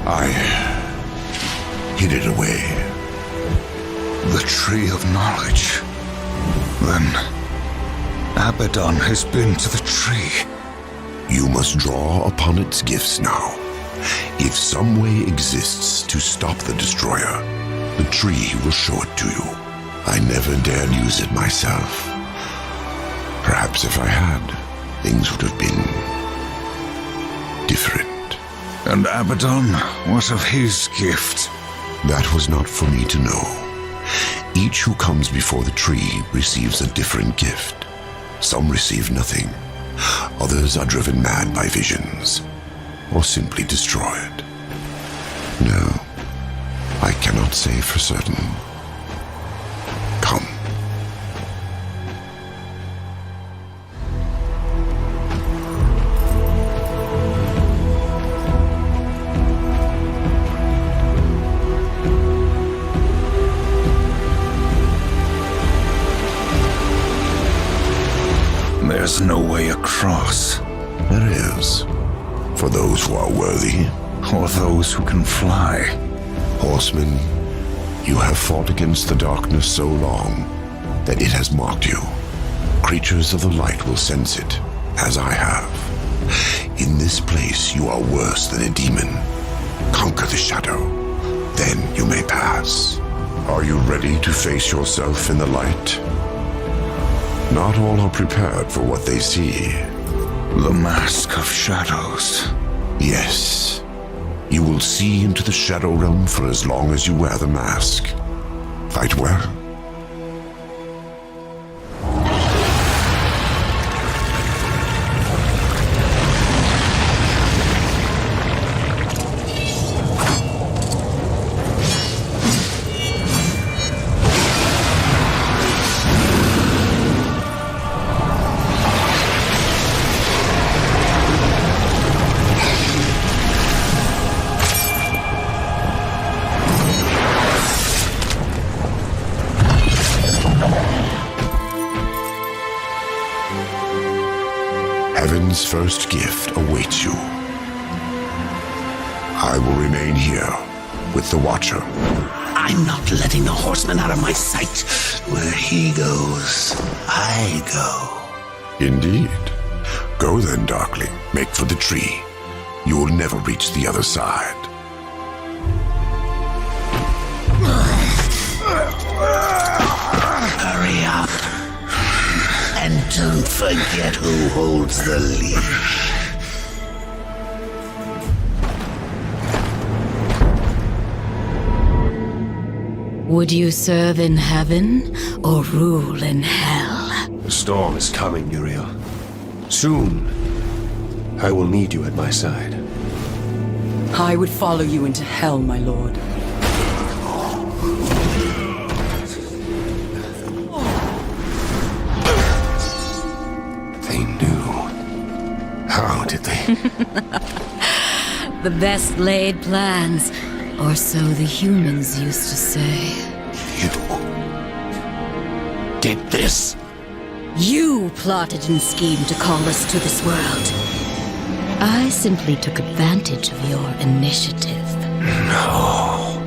I hid it away. The Tree of Knowledge. Then, Abaddon has been to the tree. You must draw upon its gifts now. If some way exists to stop the destroyer, the tree will show it to you. I never dared use it myself. Perhaps if I had, things would have been different. And Abaddon, what of his gift? That was not for me to know. Each who comes before the tree receives a different gift. Some receive nothing. Others are driven mad by visions, or simply destroyed. No, I cannot say for certain. Come. There's no way across. There is, for those who are worthy. Or those who can fly. Horsemen, you have fought against the darkness so long that it has mocked you. Creatures of the light will sense it, as I have. In this place, you are worse than a demon. Conquer the shadow, then you may pass. Are you ready to face yourself in the light? Not all are prepared for what they see. The mask of shadows. Yes. You will see into the shadow realm for as long as you wear the mask. Fight well. Heaven's first gift awaits you. I will remain here with the Watcher. I'm not letting the horseman out of my sight. Where he goes, I go. Indeed. Go then, Darkling. Make for the tree. You will never reach the other side. Hurry up. And don't forget who holds the leash. Would you serve in heaven or rule in hell? The storm is coming, Uriel. Soon, I will need you at my side. I would follow you into hell, my lord. They knew. How did they? The best laid plans, or so the humans used to say. You did this? You plotted and schemed to call us to this world. I simply took advantage of your initiative. No.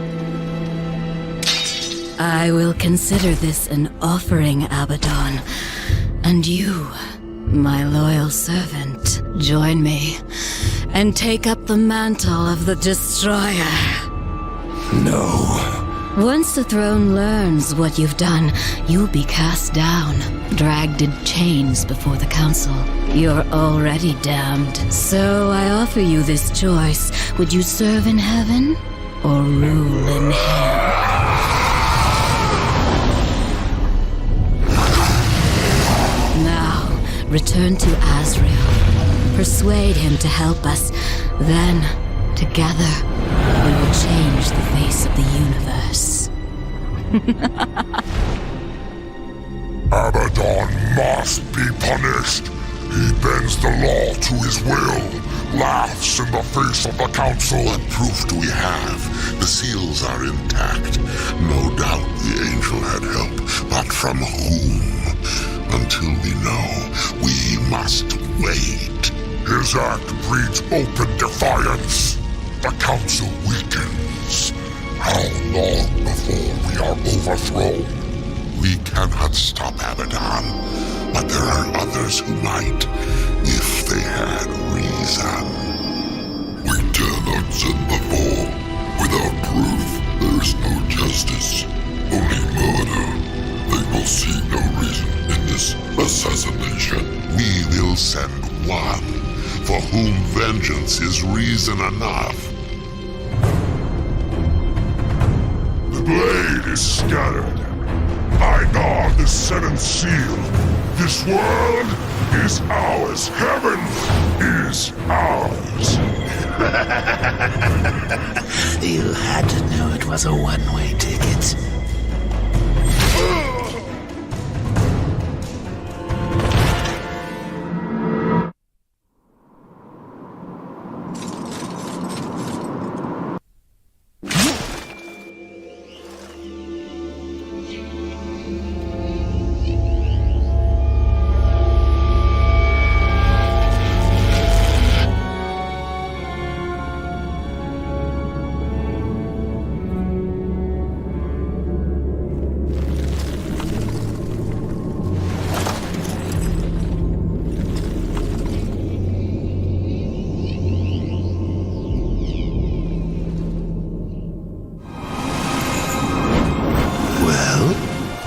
I will consider this an offering, Abaddon. And you, my loyal servant, join me and take up the mantle of the Destroyer. No. Once the throne learns what you've done, you'll be cast down, dragged in chains before the council. You're already damned. So I offer you this choice. Would you serve in heaven or rule in hell. Now, return to Azrael. Persuade him to help us. Then, together, we will change the face of the universe. Abaddon must be punished. He bends the law to his will, laughs in the face of the council. What proof do we have? The seals are intact. No doubt the angel had help, but from whom? Until we know, we must wait. His act breeds open defiance. The council weakens. How long before we are overthrown? We cannot stop Abaddon, but there are others who might, if they had reason. We dare not send before. Without proof, there is no justice. Only murder. They will see no reason in this assassination. We will send one, for whom vengeance is reason enough. The blade is scattered. I guard the seventh seal. This world is ours. Heaven is ours. You had to know it was a one-way ticket.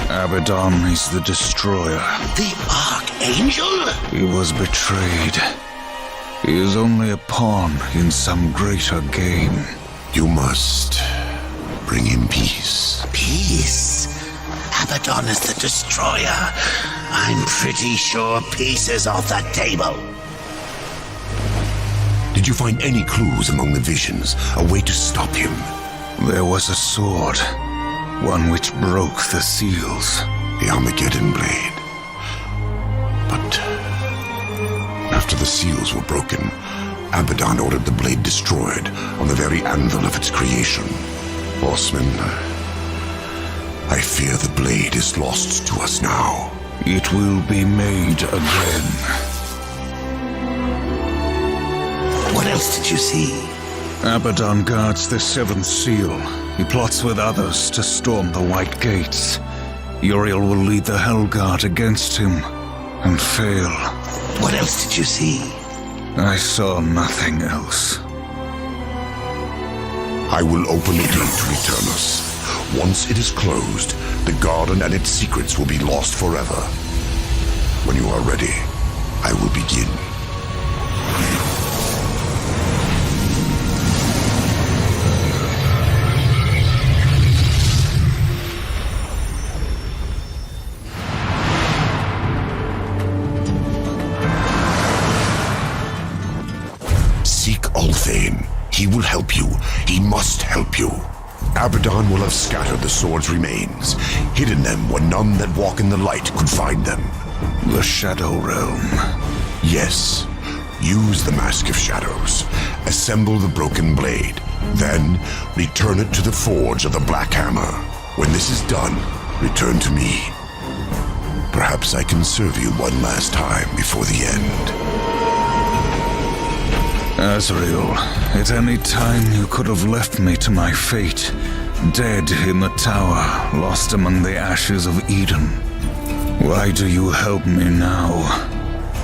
Abaddon is the destroyer. The Archangel? He was betrayed. He is only a pawn in some greater game. You must bring him peace. Peace? Abaddon is the destroyer. I'm pretty sure peace is off the table. Did you find any clues among the visions? A way to stop him? There was a sword. One which broke the seals. The Armageddon blade. But after the seals were broken, Abaddon ordered the blade destroyed on the very anvil of its creation. Horseman, I fear the blade is lost to us now. It will be made again. What else did you see? Abaddon guards the seventh seal. He plots with others to storm the White Gates. Uriel will lead the Hellguard against him and fail. What else did you see? I saw nothing else. I will open the gate to Eternus. Once it is closed, the garden and its secrets will be lost forever. When you are ready, I will begin. He will help you. He must help you. Abaddon will have scattered the sword's remains, hidden them where none that walk in the light could find them. The Shadow Realm. Yes. Use the Mask of Shadows. Assemble the broken blade. Then, return it to the forge of the Black Hammer. When this is done, return to me. Perhaps I can serve you one last time before the end. Azrael, at any time you could have left me to my fate, dead in the tower, lost among the ashes of Eden. Why do you help me now?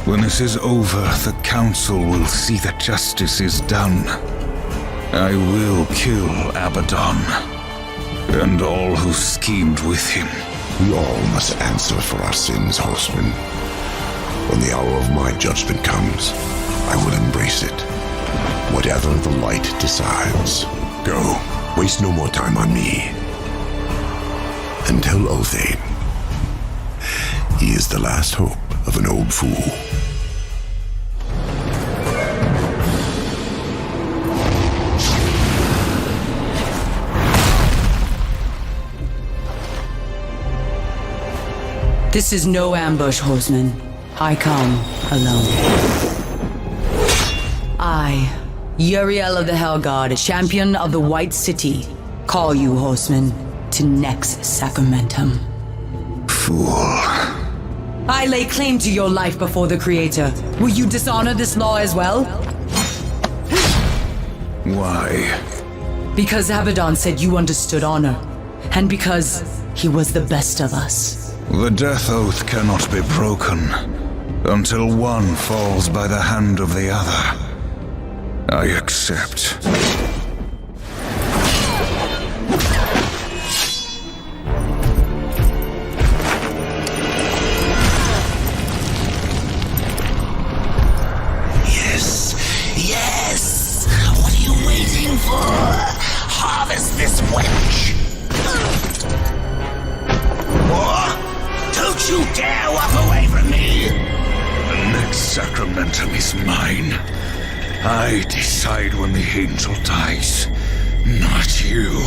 When this is over, the Council will see that justice is done. I will kill Abaddon, and all who schemed with him. We all must answer for our sins, Horseman. When the hour of my judgment comes, I will embrace it. Whatever the light decides. Go, Waste no more time on me. And tell Othane he is the last hope of an old fool. This is no ambush, horseman. I come alone. I, Uriel of the Hellguard, champion of the White City, call you, horseman, to Nex Sacramentum. Fool. I lay claim to your life before the Creator. Will you dishonor this law as well? Why? Because Abaddon said you understood honor, and because he was the best of us. The death oath cannot be broken until one falls by the hand of the other. I accept. Yes, yes! What are you waiting for? Harvest this wench! Or don't you dare walk away from me! The next sacramentum is mine. I decide when the angel dies, not you.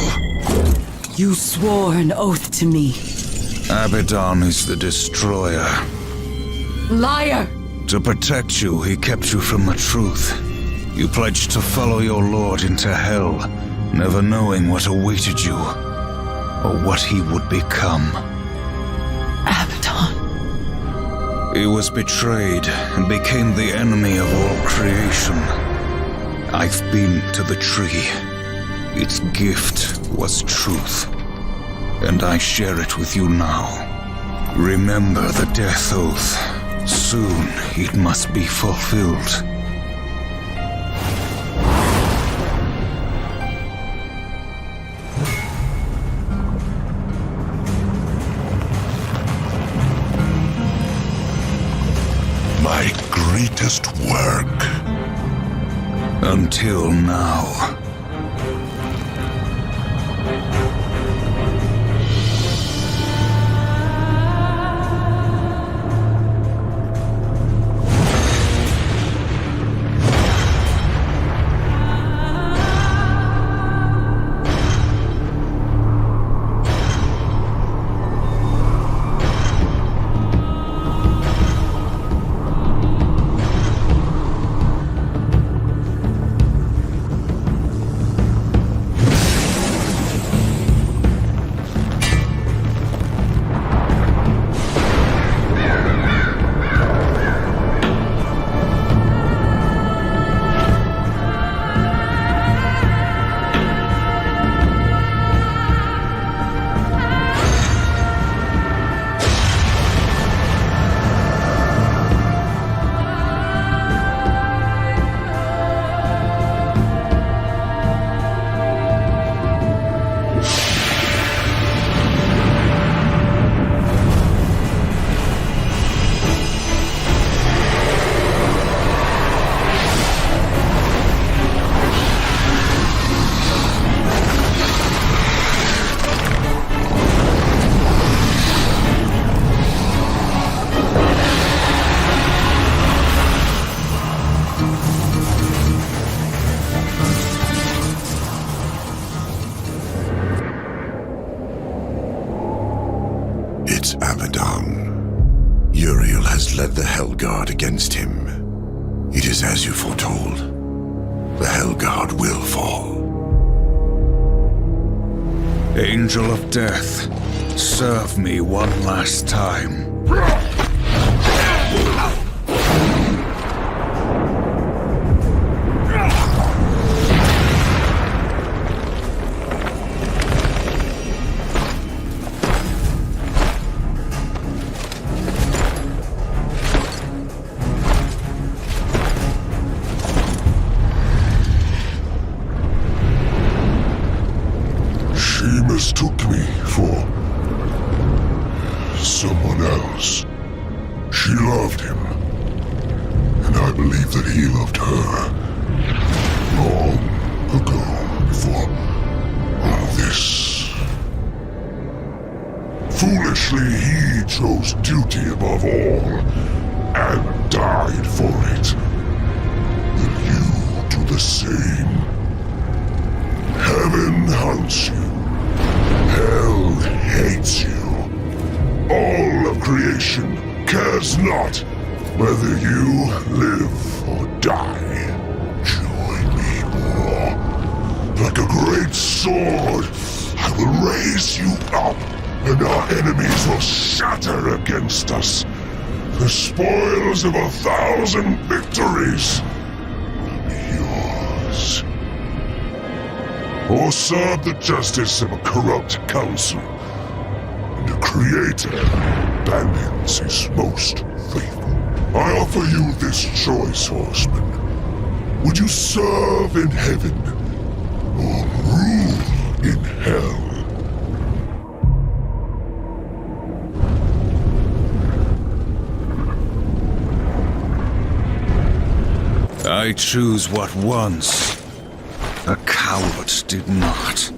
You swore an oath to me. Abaddon is the destroyer. Liar! To protect you, he kept you from the truth. You pledged to follow your lord into hell, never knowing what awaited you, or what he would become. Abaddon. He was betrayed and became the enemy of all creation. I've been to the tree. Its gift was truth, and I share it with you now. Remember the death oath. Soon it must be fulfilled. My greatest work. Until now. It's Abaddon. Uriel has led the Hellguard against him. It is as you foretold. The Hellguard will fall. Angel of Death, serve me one last time. She mistook me for someone else. She loved him, and I believe that he loved her long ago, before this. Foolishly, he chose duty above all, and died for it. Will you do the same? Heaven hunts you. Hell hates you. All of creation cares not whether you live or die. Join me, more. Like a great sword, I will raise you up, and our enemies will shatter against us. The spoils of 1,000 victories will be yours. Or serve the justice of a corrupt council. And a creator abandons his most faithful. I offer you this choice, horseman. Would you serve in heaven or rule in hell? I choose what once a coward did not.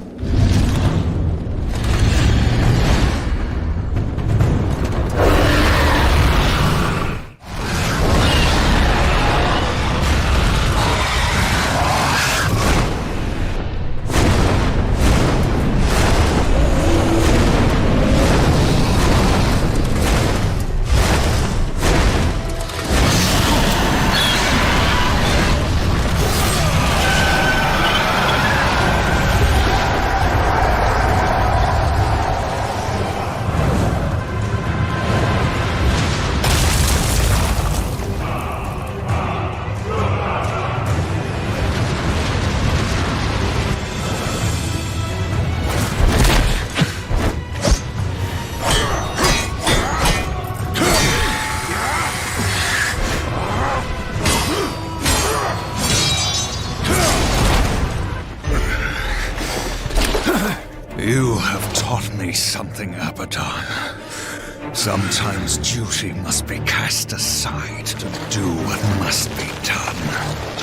You have taught me something, Abaddon. Sometimes duty must be cast aside to do what must be done.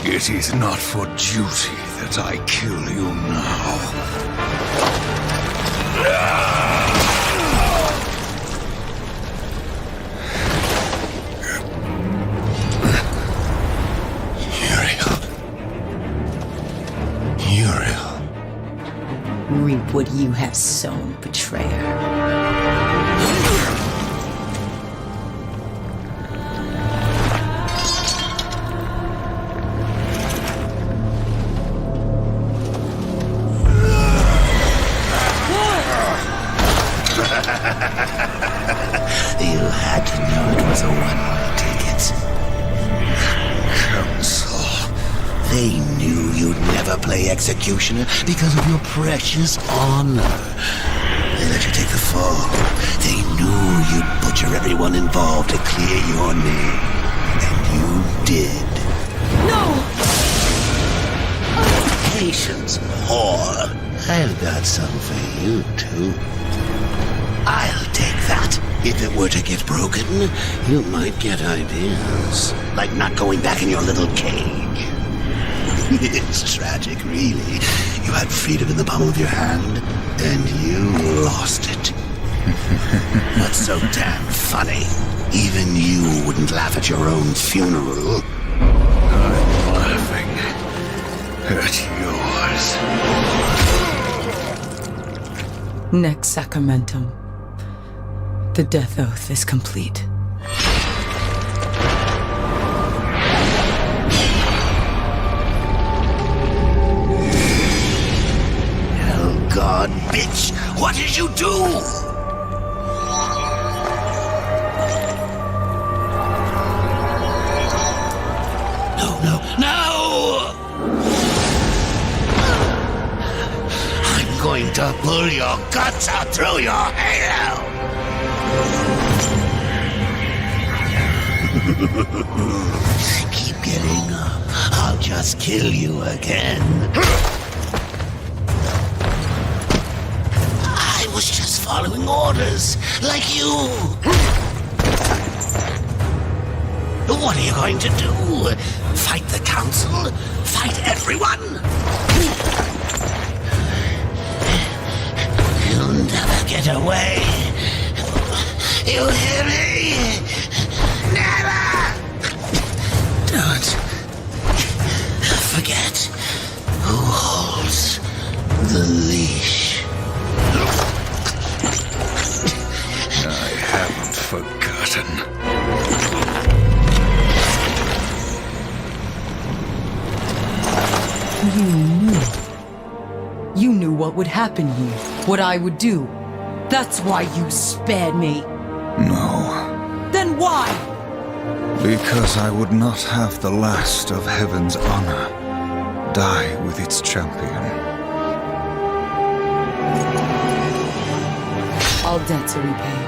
It is not for duty that I kill you now. Reap what you have sown, betrayer. You had to know it was a one-way ticket. Council. They knew you'd never play executioner because of your precious honor. They let you take the fall. They knew you'd butcher everyone involved to clear your name. And you did. No! Patience, whore. I've got some for you, too. I'll take that. If it were to get broken, you might get ideas. Like not going back in your little cage. It's tragic, really. You had freedom in the palm of your hand, and you lost it. What's so damn funny? Even you wouldn't laugh at your own funeral. I'm laughing at yours. Next sacramentum. The death oath is complete. God, bitch! What did you do? No! I'm going to pull your guts out through your halo! Keep getting up. I'll just kill you again. I was just following orders, like you. What are you going to do? Fight the council? Fight everyone? never get away. You hear me? Never! Don't forget who holds the leash. I haven't forgotten. You knew what would happen here, what I would do. That's why you spared me. No. Then why? Because I would not have the last of heaven's honor die with its champion. All debts are repaid.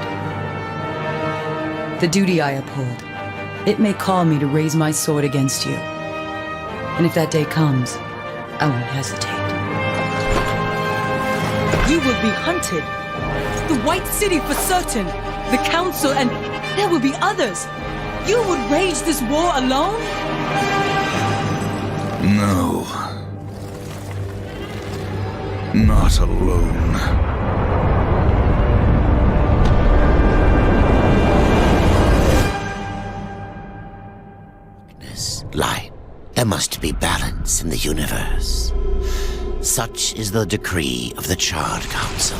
The duty I uphold, it may call me to raise my sword against you. And if that day comes, I won't hesitate. You will be hunted. The White City for certain. The Council, and there will be others. You would wage this war alone? No. Not alone. Light. There must be balance in the universe. Such is the decree of the Charred Council,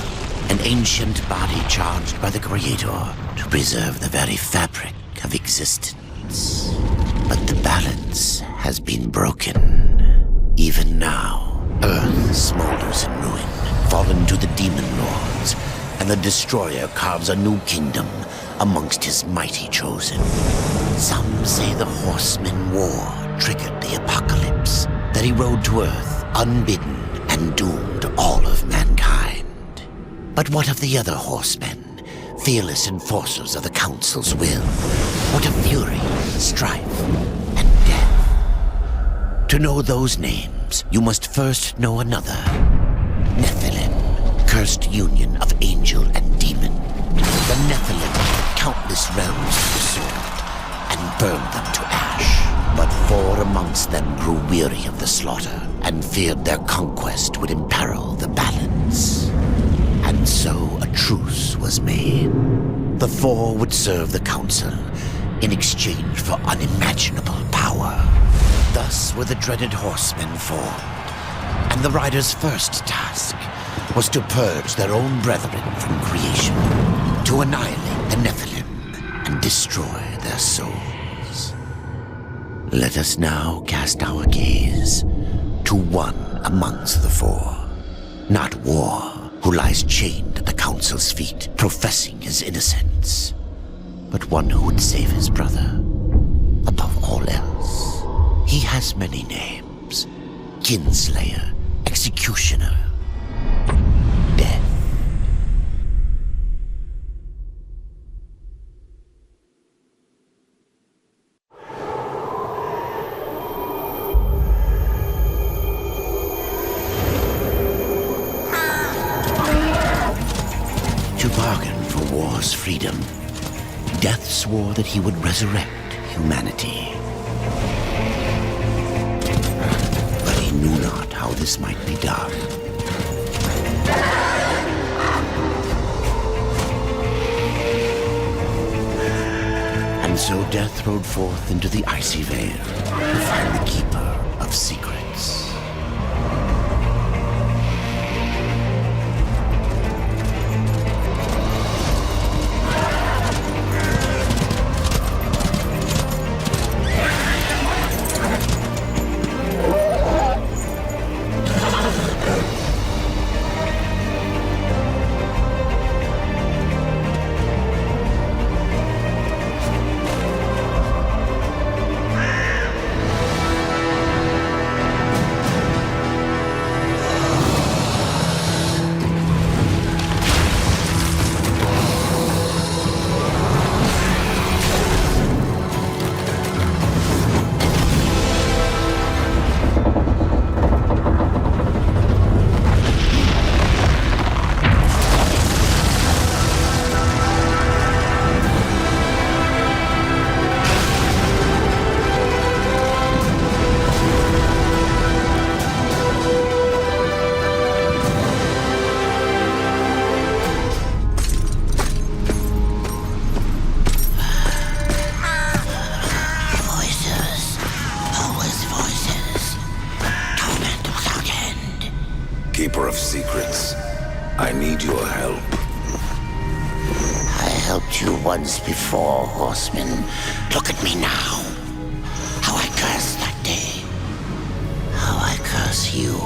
an ancient body charged by the Creator to preserve the very fabric of existence. But the balance has been broken. Even now, Earth smolders in ruin, fallen to the Demon Lords, and the Destroyer carves a new kingdom amongst his mighty chosen. Some say the Horseman War triggered the apocalypse, that he rode to Earth unbidden and doomed all of mankind. But what of the other horsemen, fearless enforcers of the Council's will? What of fury, strife, and death? To know those names, you must first know another. Nephilim, cursed union of angel and demon. The Nephilim countless realms to the sword, and burned them to ash. But 4 amongst them grew weary of the slaughter, and feared their conquest would imperil the balance. And so a truce was made. The 4 would serve the Council in exchange for unimaginable power. Thus were the dreaded horsemen formed, and the riders' first task was to purge their own brethren from creation, to annihilate the Nephilim and destroy their souls. Let us now cast our gaze to one amongst the 4, not War, who lies chained at the Council's feet, professing his innocence, but one who would save his brother above all else. He has many names: Kinslayer, Executioner, Death. To bargain for war's freedom, Death swore that he would resurrect humanity. But he knew not how this might be done. And so Death rode forth into the icy veil to find the Keeper of Secrets. secrets. I need your help. I helped you once before, Horseman. Look at me now. How I cursed that day. How I curse you.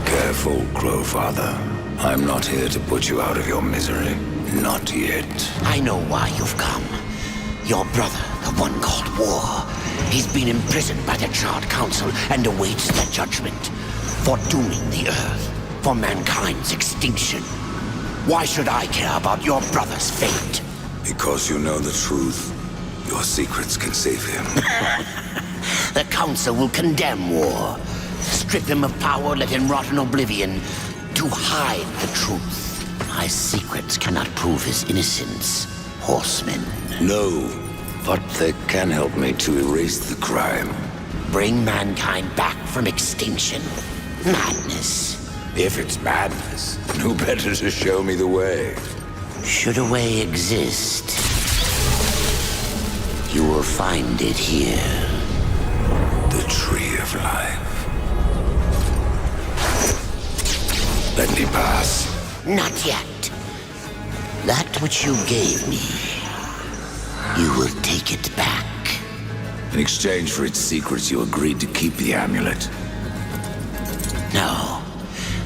Careful, Crowfather. I'm not here to put you out of your misery. Not yet. I know why you've come. Your brother, the one called War. He's been imprisoned by the Charred Council and awaits their judgment. For dooming the Earth. For mankind's extinction. Why should I care about your brother's fate? Because you know the truth. Your secrets can save him. The Council will condemn War. Strip him of power, let him rot in oblivion. To hide the truth. My secrets cannot prove his innocence, Horseman. No, but they can help me to erase the crime. Bring mankind back from extinction. Madness. If it's madness, who better to show me the way? Should a way exist, you will find it here. The Tree of Life. Let me pass. Not yet. That which you gave me, you will take it back. In exchange for its secrets, you agreed to keep the amulet. No.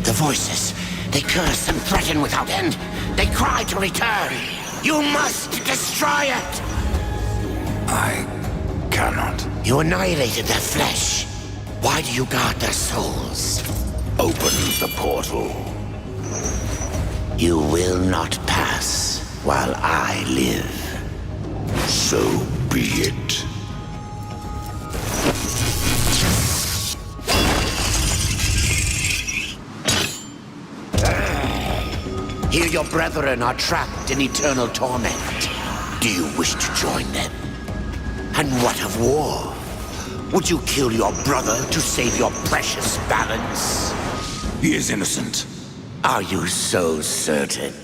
The voices, they curse and threaten without end. They cry to return. You must destroy it. I cannot. You annihilated their flesh. Why do you guard their souls? Open the portal. You will not pass while I live. So be it. Here your brethren are trapped in eternal torment. Do you wish to join them? And what of War? Would you kill your brother to save your precious balance? He is innocent. Are you so certain?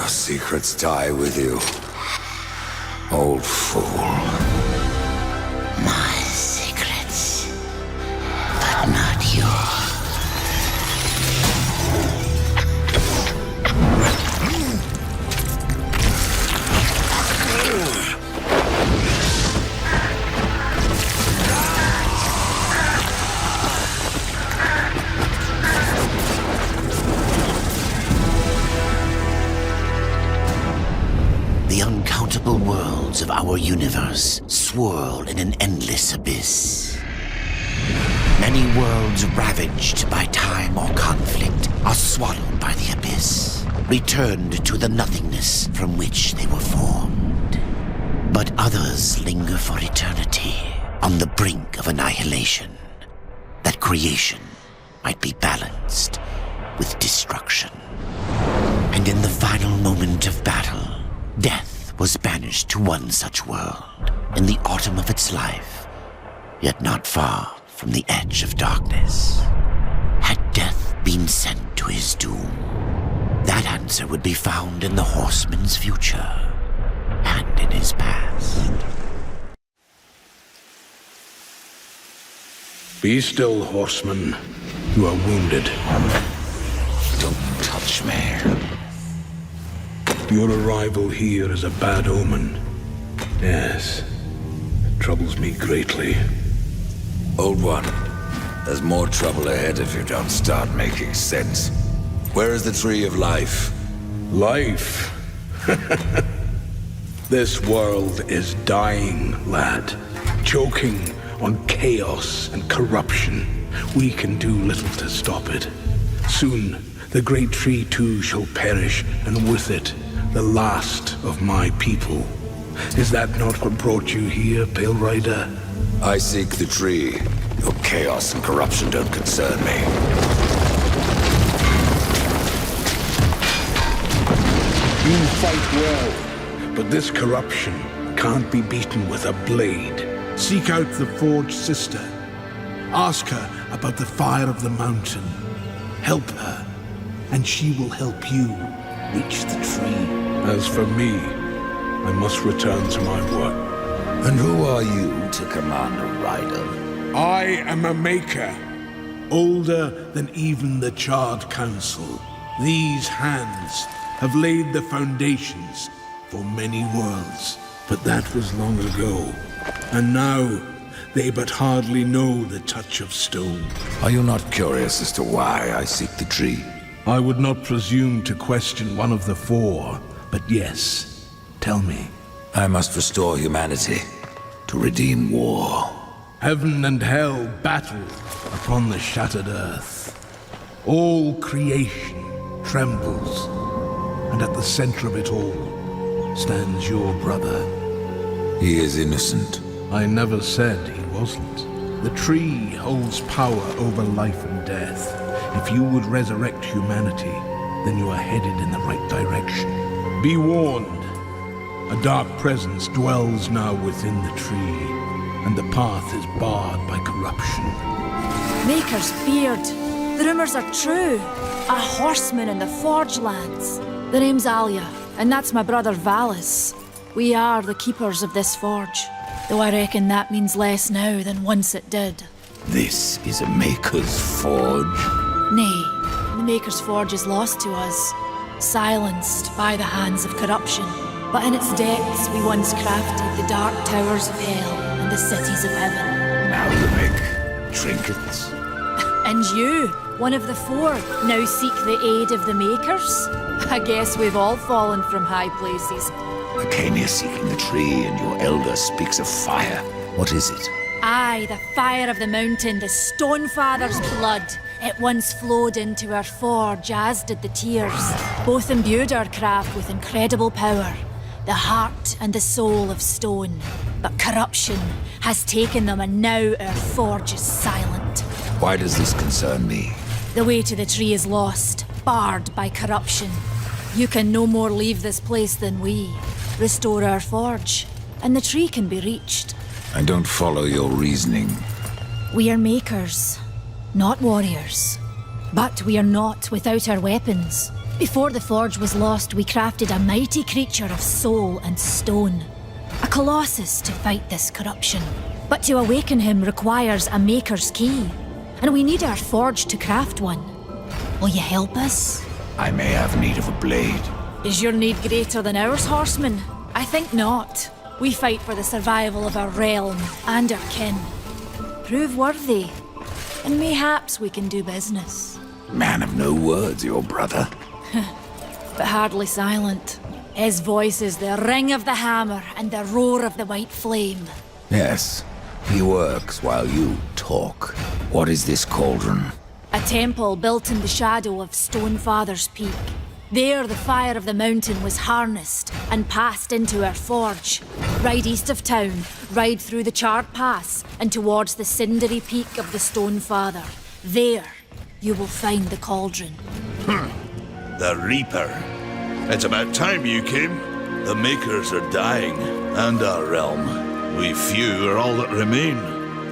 Secrets die with you, old fool. My secrets, but not yours. Uncountable worlds of our universe swirl in an endless abyss. Many worlds ravaged by time or conflict are swallowed by the abyss, returned to the nothingness from which they were formed. But others linger for eternity on the brink of annihilation, that creation might be balanced with destruction. And in the final moment of battle, death was banished to one such world in the autumn of its life, yet not far from the edge of darkness. Had death been sent to his doom, that answer would be found in the horseman's future and in his past. Be still, horseman. You are wounded. Don't touch me. Your arrival here is a bad omen. Yes. It troubles me greatly. Old one, there's more trouble ahead if you don't start making sense. Where is the Tree of Life? Life? This world is dying, lad. Choking on chaos and corruption. We can do little to stop it. Soon, the great tree too shall perish, and with it, the last of my people. Is that not what brought you here, Pale Rider? I seek the tree. Your chaos and corruption don't concern me. You fight well, but this corruption can't be beaten with a blade. Seek out the Forge Sister. Ask her about the fire of the mountain. Help her, and she will help you reach the tree. As for me, I must return to my work. And who are you to command a rider? I am a maker, older than even the Charred Council. These hands have laid the foundations for many worlds, but that was long ago. And now, they but hardly know the touch of stone. Are you not curious as to why I seek the tree? I would not presume to question one of the four, but yes, tell me. I must restore humanity, to redeem war. Heaven and hell battle upon the shattered earth. All creation trembles, and at the center of it all stands your brother. He is innocent. I never said he wasn't. The tree holds power over life and death. If you would resurrect humanity, then you are headed in the right direction. Be warned. A dark presence dwells now within the tree, and the path is barred by corruption. Maker's beard. The rumors are true. A horseman in the Forge lands. The name's Alia, and that's my brother Valis. We are the keepers of this forge, though I reckon that means less now than once it did. This is a Maker's Forge? Nay, the Maker's Forge is lost to us, silenced by the hands of corruption. But in its depths we once crafted the dark towers of hell and the cities of heaven. Now you make trinkets? And you, one of the four, now seek the aid of the Makers? I guess we've all fallen from high places. I came here seeking the tree, and your elder speaks of fire. What is it? Aye, the fire of the mountain, the Stonefather's blood. It once flowed into our forge, as did the tears. Both imbued our craft with incredible power, the heart and the soul of stone. But corruption has taken them, and now our forge is silent. Why does this concern me? The way to the tree is lost, barred by corruption. You can no more leave this place than we. Restore our forge, and the tree can be reached. I don't follow your reasoning. We are makers, not warriors. But we are not without our weapons. Before the forge was lost, we crafted a mighty creature of soul and stone. A colossus to fight this corruption. But to awaken him requires a maker's key. And we need our forge to craft one. Will you help us? I may have need of a blade. Is your need greater than ours, horseman? I think not. We fight for the survival of our realm and our kin. Prove worthy, and mayhaps we can do business. Man of no words, your brother. But hardly silent. His voice is the ring of the hammer and the roar of the white flame. Yes, he works while you talk. What is this cauldron? A temple built in the shadow of Stonefather's Peak. There, the fire of the mountain was harnessed and passed into our forge. Ride east of town, ride through the Charred Pass, and towards the cindery peak of the Stonefather. There, you will find the cauldron. The Reaper. It's about time you came. The Makers are dying, and our realm. We few are all that remain.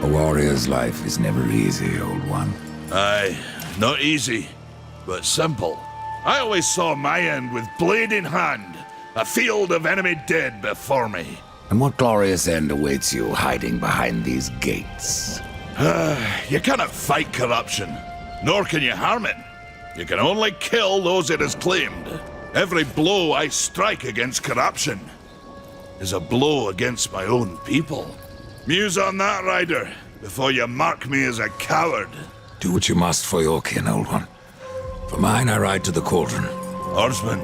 A warrior's life is never easy, old one. Aye, not easy, but simple. I always saw my end with blade in hand, a field of enemy dead before me. And what glorious end awaits you hiding behind these gates? You cannot fight corruption, nor can you harm it. You can only kill those it has claimed. Every blow I strike against corruption is a blow against my own people. Muse on that, Ryder, before you mark me as a coward. Do what you must for your kin, old one. For mine, I ride to the cauldron. Horseman,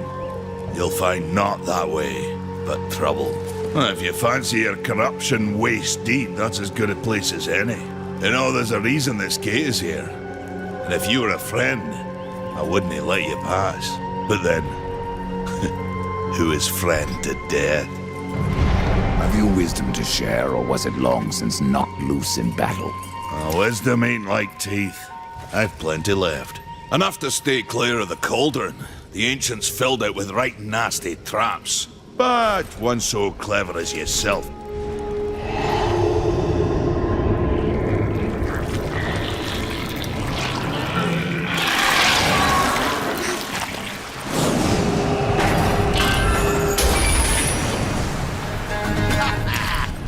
you'll find not that way, but trouble. If you fancy your corruption waist deep, that's as good a place as any. You know, there's a reason this gate is here. And if you were a friend, I wouldn't let you pass. But then, who is friend to death? Have you wisdom to share, or was it long since knocked loose in battle? Wisdom ain't like teeth. I've plenty left. Enough to stay clear of the cauldron. The ancients filled it with right nasty traps. But one so clever as yourself.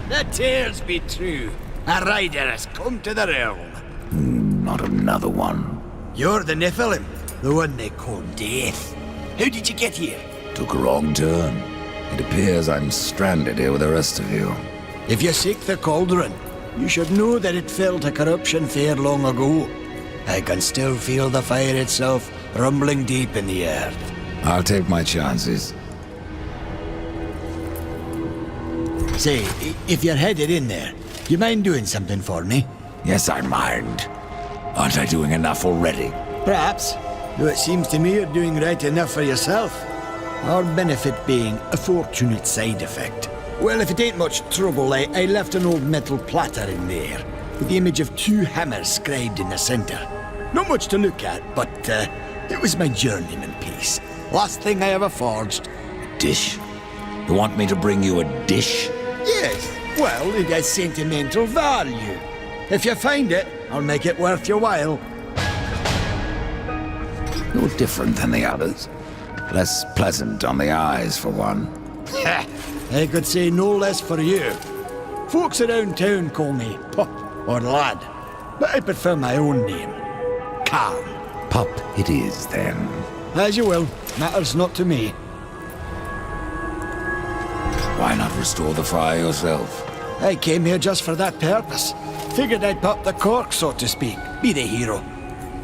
The tales be true. A rider has come to the realm. Not another one. You're the Nephilim, the one they call Death. How did you get here? Took a wrong turn. It appears I'm stranded here with the rest of you. If you seek the cauldron, you should know that it fell to corruption fair long ago. I can still feel the fire itself rumbling deep in the earth. I'll take my chances. Say, if you're headed in there, you mind doing something for me? Yes, I mind. Aren't I doing enough already? Perhaps, though it seems to me you're doing right enough for yourself. Our benefit being a fortunate side effect. Well, if it ain't much trouble, I left an old metal platter in there, with the image of 2 hammers scribed in the center. Not much to look at, but it was my journeyman piece. Last thing I ever forged. A dish? You want me to bring you a dish? Yes, well, it has sentimental value. If you find it, I'll make it worth your while. You're different than the others. Less pleasant on the eyes, for one. I could say no less for you. Folks around town call me Pup or Lad, but I prefer my own name. Calm. Pup it is, then. As you will. Matters not to me. Why not restore the fire yourself? I came here just for that purpose. Figured I'd pop the cork, so to speak. Be the hero.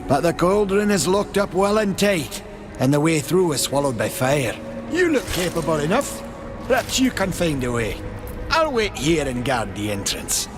But the cauldron is locked up well and tight, and the way through is swallowed by fire. You look capable enough. Perhaps you can find a way. I'll wait here and guard the entrance.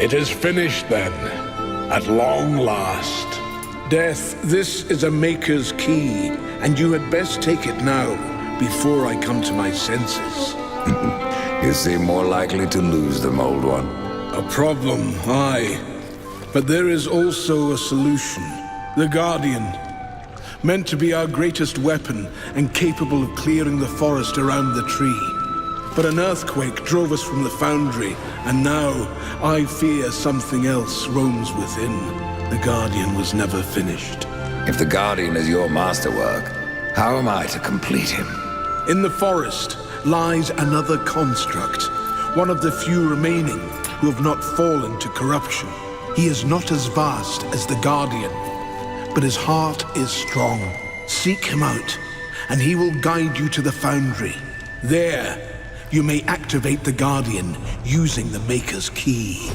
It is finished then, at long last. Death, this is a Maker's key, and you had best take it now, before I come to my senses. You seem more likely to lose them, old one. A problem, aye. But there is also a solution. The Guardian. Meant to be our greatest weapon, and capable of clearing the forest around the tree. But an earthquake drove us from the foundry, and now I fear something else roams within. The Guardian was never finished. If the Guardian is your masterwork, how am I to complete him? In the forest lies another construct, one of the few remaining who have not fallen to corruption. He is not as vast as the Guardian, but his heart is strong. Seek him out, and he will guide you to the foundry. There, you may activate the Guardian using the Maker's key.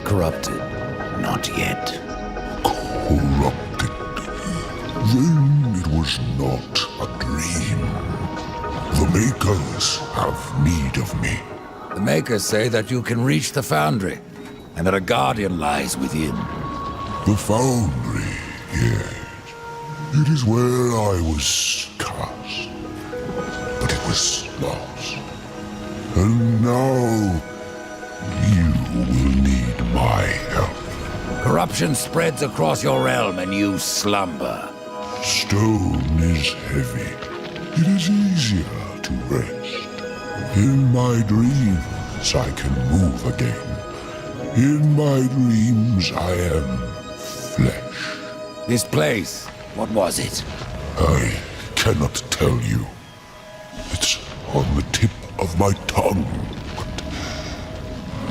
Corrupted. Not yet. Corrupted. Then it was not a dream. The Makers have need of me. The Makers say that you can reach the Foundry, and that a Guardian lies within. The Foundry, yes. It is where I was cast. But it was lost. And now you will need my help. Corruption spreads across your realm and you slumber. Stone is heavy. It is easier to rest. In my dreams, I can move again. In my dreams, I am flesh. This place, what was it? I cannot tell you. It's on the tip of my tongue.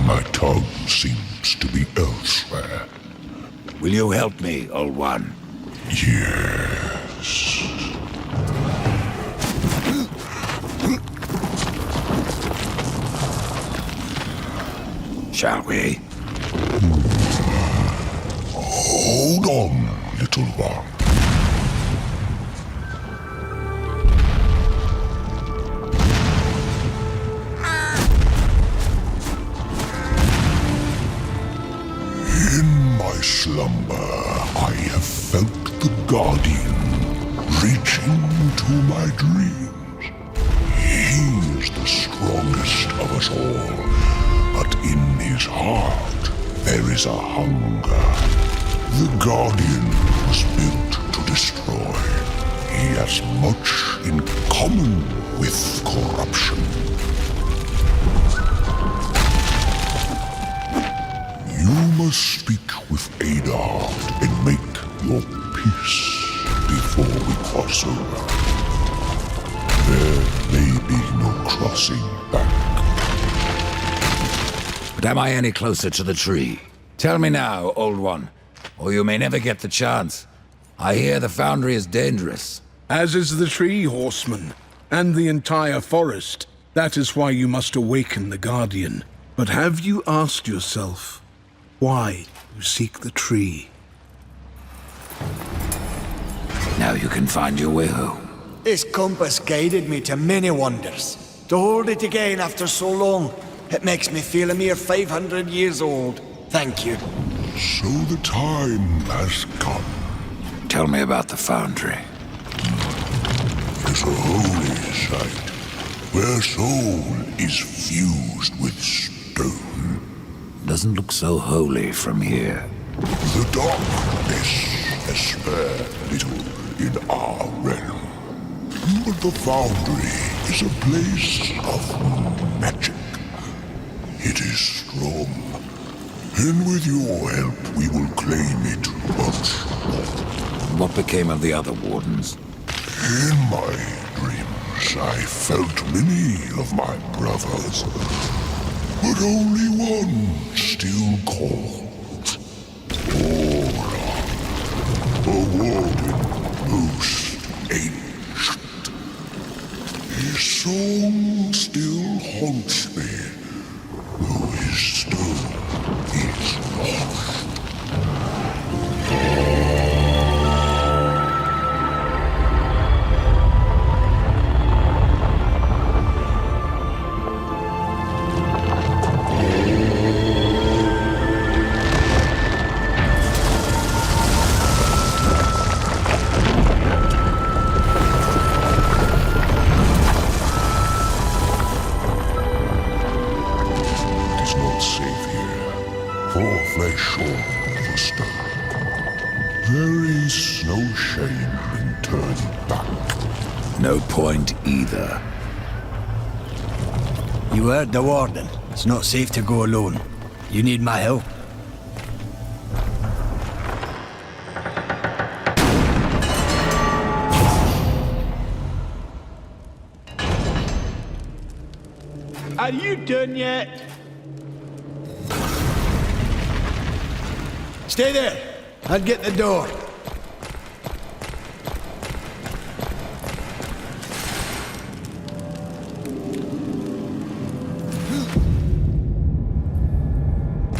My tongue seems to be elsewhere. Will you help me, old one? Yes. Shall we? Hold on, little one. In my slumber, I have felt the Guardian reaching to my dreams. He is the strongest strongest of us all. But in his heart, there is a hunger. The Guardian was built to destroy. He has much in common with corruption. You must speak with Adard and make your peace before we cross over. There may be no crossing back. But am I any closer to the tree? Tell me now, old one, or you may never get the chance. I hear the foundry is dangerous. As is the tree, horseman, and the entire forest. That is why you must awaken the Guardian. But have you asked yourself why you seek the tree? Now you can find your way home. This compass guided me to many wonders. To hold it again after so long, it makes me feel a mere 500 years old. Thank you. So the time has come. Tell me about the foundry. It is a holy site, where soul is fused with stone. Doesn't look so holy from here. The darkness has spared little in our realm. But the foundry is a place of magic. It is strong, and with your help we will claim it once more. What became of the other wardens? In my dreams, I felt many of my brothers, but only one still called Aura, a warden most ancient. His song still haunts me, though his stone is lost. No point either. You heard the warden. It's not safe to go alone. You need my help. Are you done yet? Stay there. I'll get the door.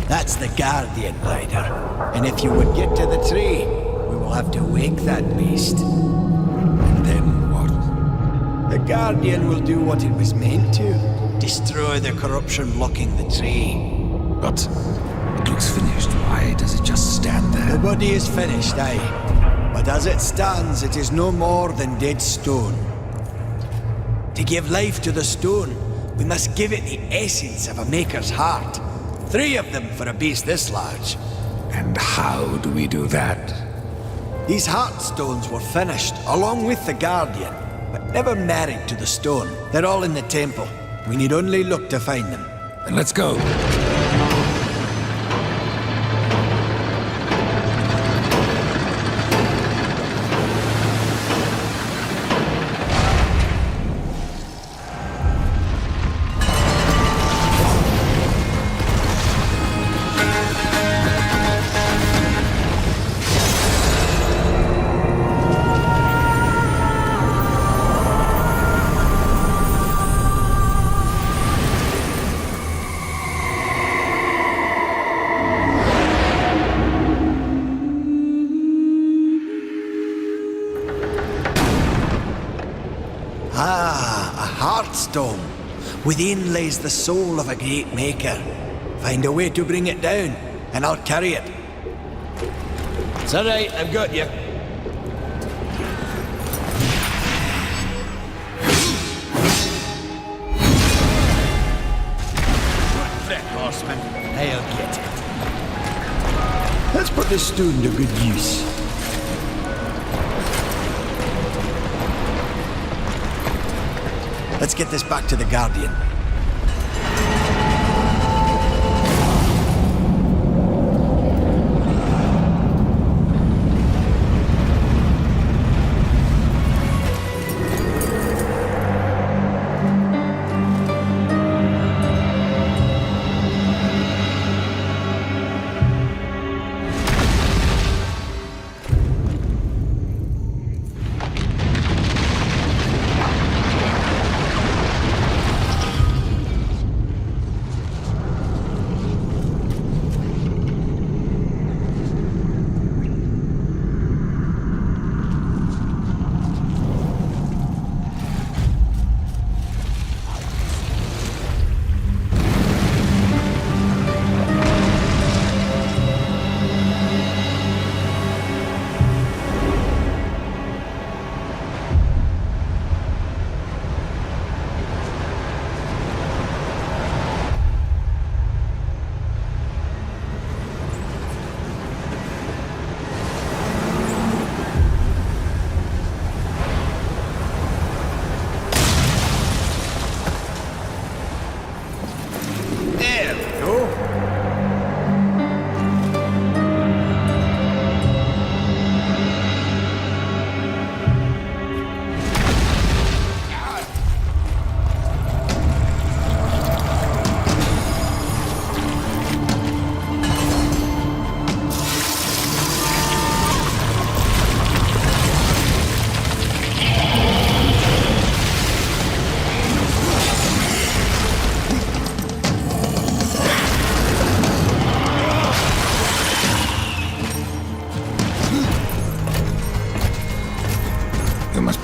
That's the Guardian, Rider. And if you would get to the tree, we will have to wake that beast. And then what? The Guardian will do what it was meant to. Destroy the corruption blocking the tree. But it looks finished. Why does it just stand there? The body is finished, aye. But as it stands, it is no more than dead stone. To give life to the stone, we must give it the essence of a maker's heart. 3 of them for a beast this large. And how do we do that? These heart stones were finished, along with the Guardian, but never married to the stone. They're all in the temple. We need only look to find them. Then let's go. Stone. Within lays the soul of a great maker. Find a way to bring it down, and I'll carry it. It's all right, I've got you. this stone to good use. Let's get this back to the Guardian.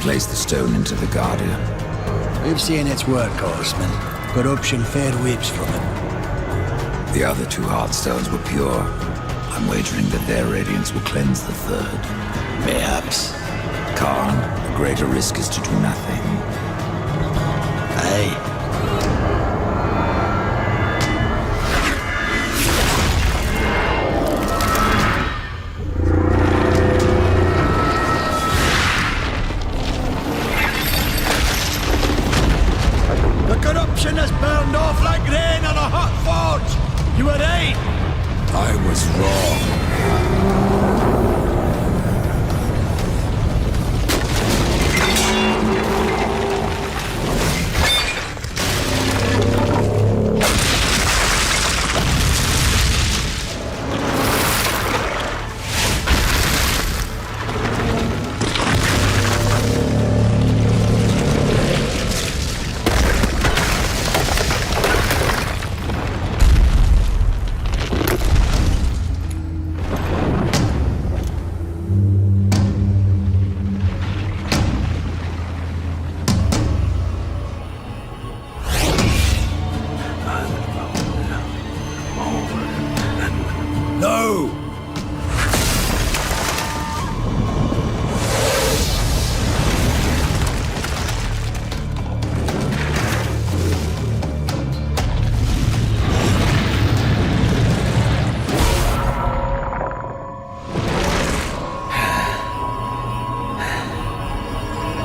Place the stone into the Guardian. We've seen its work, Horseman. Corruption fair weeps from it. The other two Heartstones were pure. I'm wagering that their radiance will cleanse the third. Perhaps. Khan, the greater risk is to do nothing. Aye. Has burned off like rain on a hot forge. You were right. I was wrong.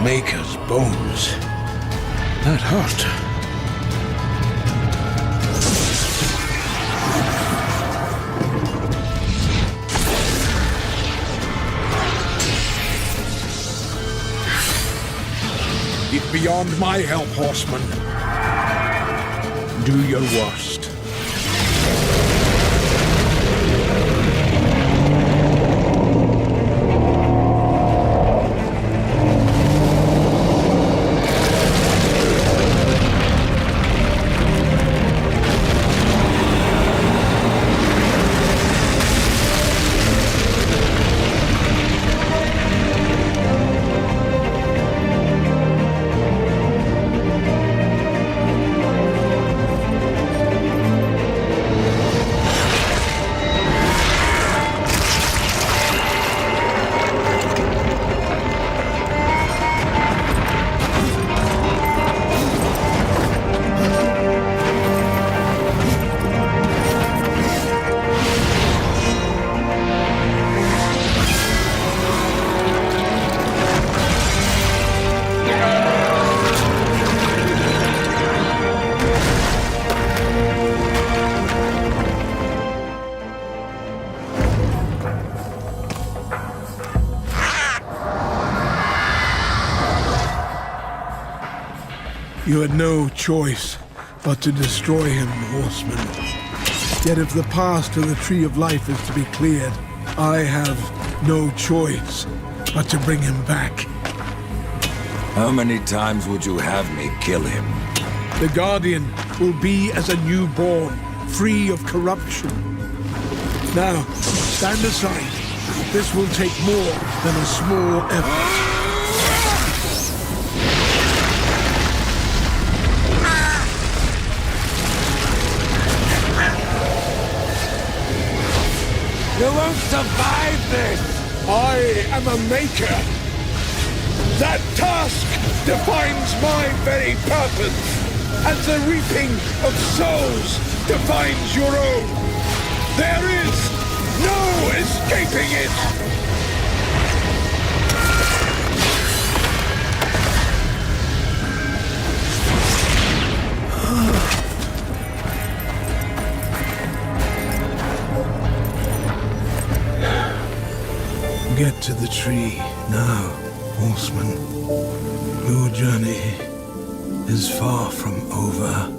Maker's bones. That hurt. It's beyond my help, Horseman. Do your worst. You had no choice but to destroy him, horseman. Yet if the path to the Tree of Life is to be cleared, I have no choice but to bring him back. How many times would you have me kill him? The Guardian will be as a newborn, free of corruption. Now, stand aside. This will take more than a small effort. You won't survive this! I am a maker. That task defines my very purpose, and the reaping of souls defines your own. There is no escaping it! Get to the tree now, horseman. Your journey is far from over.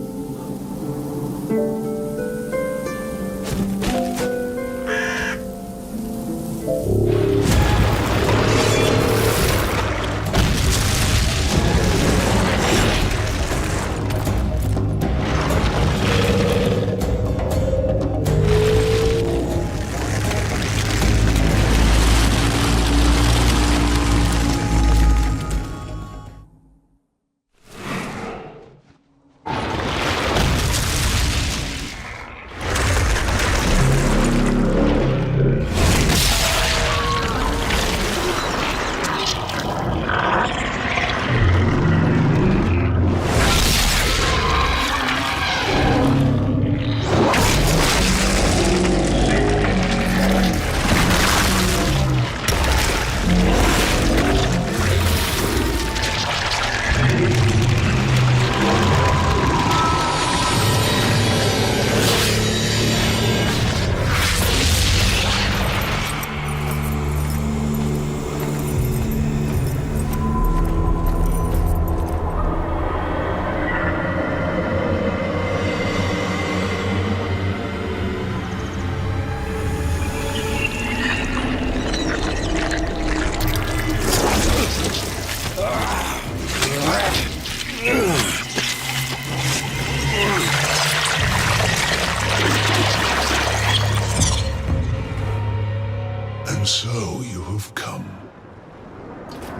And so you have come,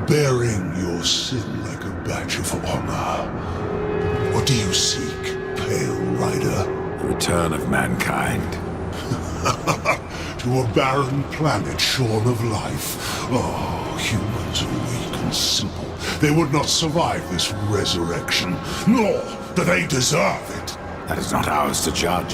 bearing your sin like a badge of honor. What do you seek, Pale Rider? The return of mankind. To a barren planet shorn of life. Oh, humans are weak and simple. They would not survive this resurrection, nor do they deserve it. That is not ours to judge.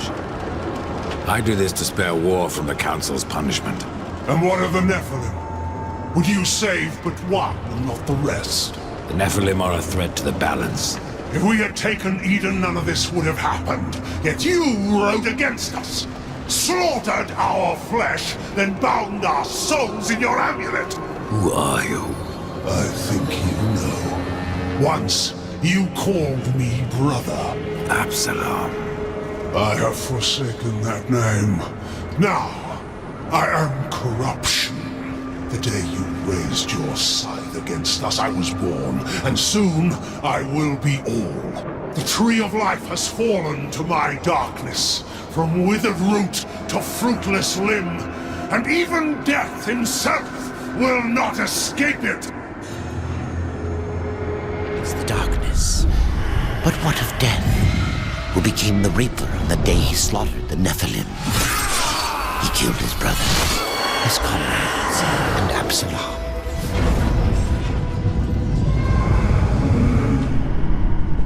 I do this to spare war from the Council's punishment. And what of the Nephilim? Would you save but one and not the rest? The Nephilim are a threat to the balance. If we had taken Eden, none of this would have happened. Yet you rode against us, slaughtered our flesh, then bound our souls in your amulet. Who are you? I think you know. Once, you called me brother. Absalom. I have forsaken that name. Now, I am corruption. The day you raised your scythe against us, I was born, and soon I will be all. The Tree of Life has fallen to my darkness, from withered root to fruitless limb, and even death himself will not escape it. It's the darkness. But what of death? Who became the Reaper on the day he slaughtered the Nephilim? He killed his brother, his comrades, and Absalom.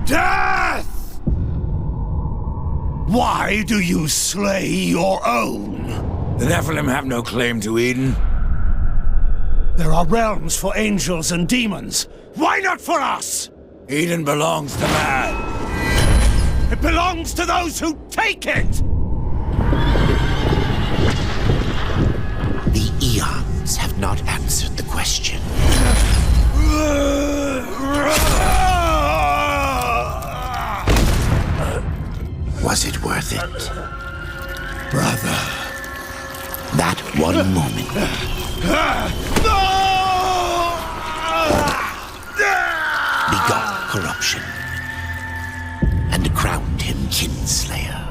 Death! Why do you slay your own? The Nephilim have no claim to Eden. There are realms for angels and demons. Why not for us? Eden belongs to man. It belongs to those who take it! The eons have not answered the question. Was it worth it? Brother. That one moment. Begot corruption and crowned him Kinslayer.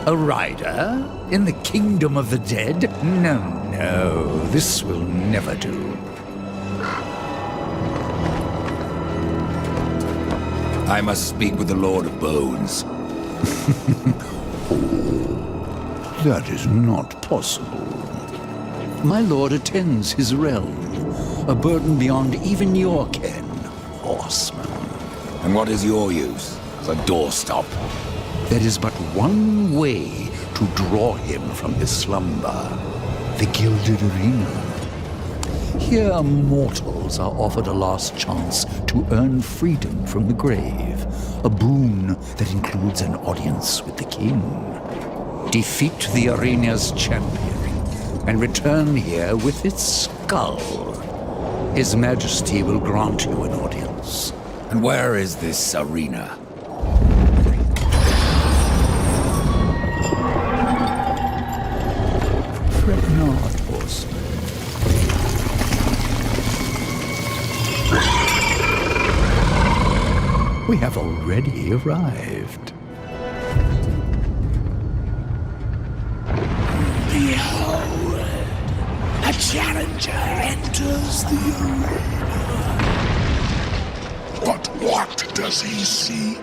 A rider? In the kingdom of the dead? No, no, this will never do. I must speak with the Lord of Bones. Oh, that is not possible. My lord attends his realm, a burden beyond even your ken, horseman. And what is your use? As a doorstop? There is but one way to draw him from his slumber, the Gilded Arena. Here mortals are offered a last chance to earn freedom from the grave, a boon that includes an audience with the king. Defeat the arena's champion and return here with its skull. His Majesty will grant you an audience. And where is this arena? Fret not, horseman. We have already arrived. Behold, a challenger enters the arena. But what does he seek?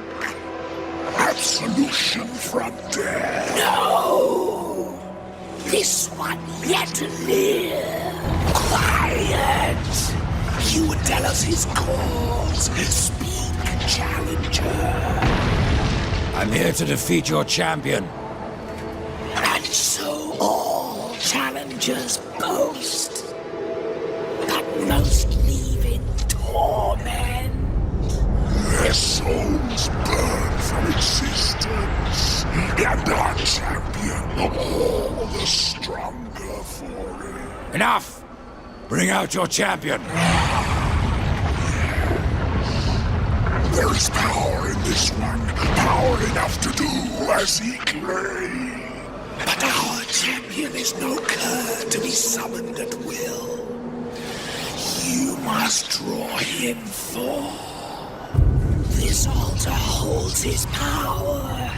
Absolution from death. No! This one yet to live. Quiet! You would tell us his cause. Speak, challenger. I'm here to defeat your champion. And so all challengers boast, but most leave in torment. Their souls burn from existence, and our champion all the stronger for it. Enough! Bring out your champion! There is power in this one, power enough to do as he claims. But our champion is no cur to be summoned at will. You must draw him forth. This altar holds his power.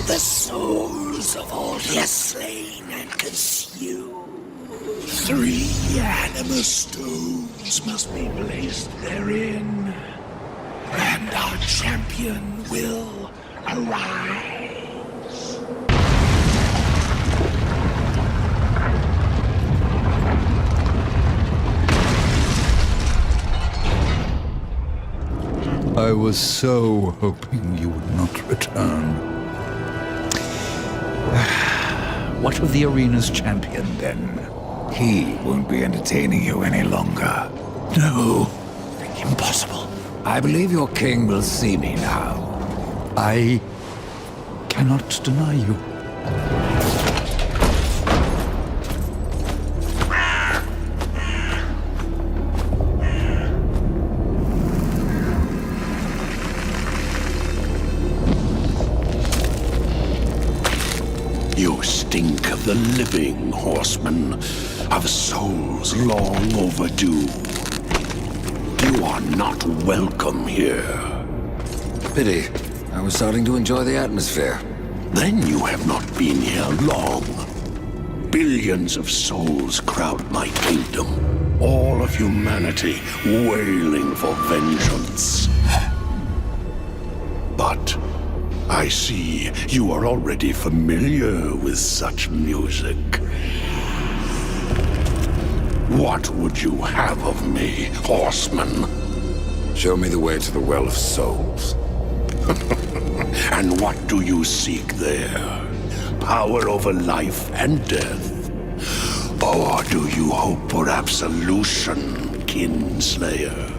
The souls of all he has slain and consumed. 3 anima stones must be placed therein. And our champion will arise. I was so hoping you would not return. What of the arena's champion, then? He won't be entertaining you any longer. No, impossible. I believe your king will see me now. I cannot deny you. You stink of the living, horseman, of souls long overdue. You are not welcome here. Pity. I was starting to enjoy the atmosphere. Then you have not been here long. Billions of souls crowd my kingdom. All of humanity wailing for vengeance. But I see you are already familiar with such music. What would you have of me, horseman? Show me the way to the Well of Souls. And what do you seek there? Power over life and death? Or do you hope for absolution, Kinslayer?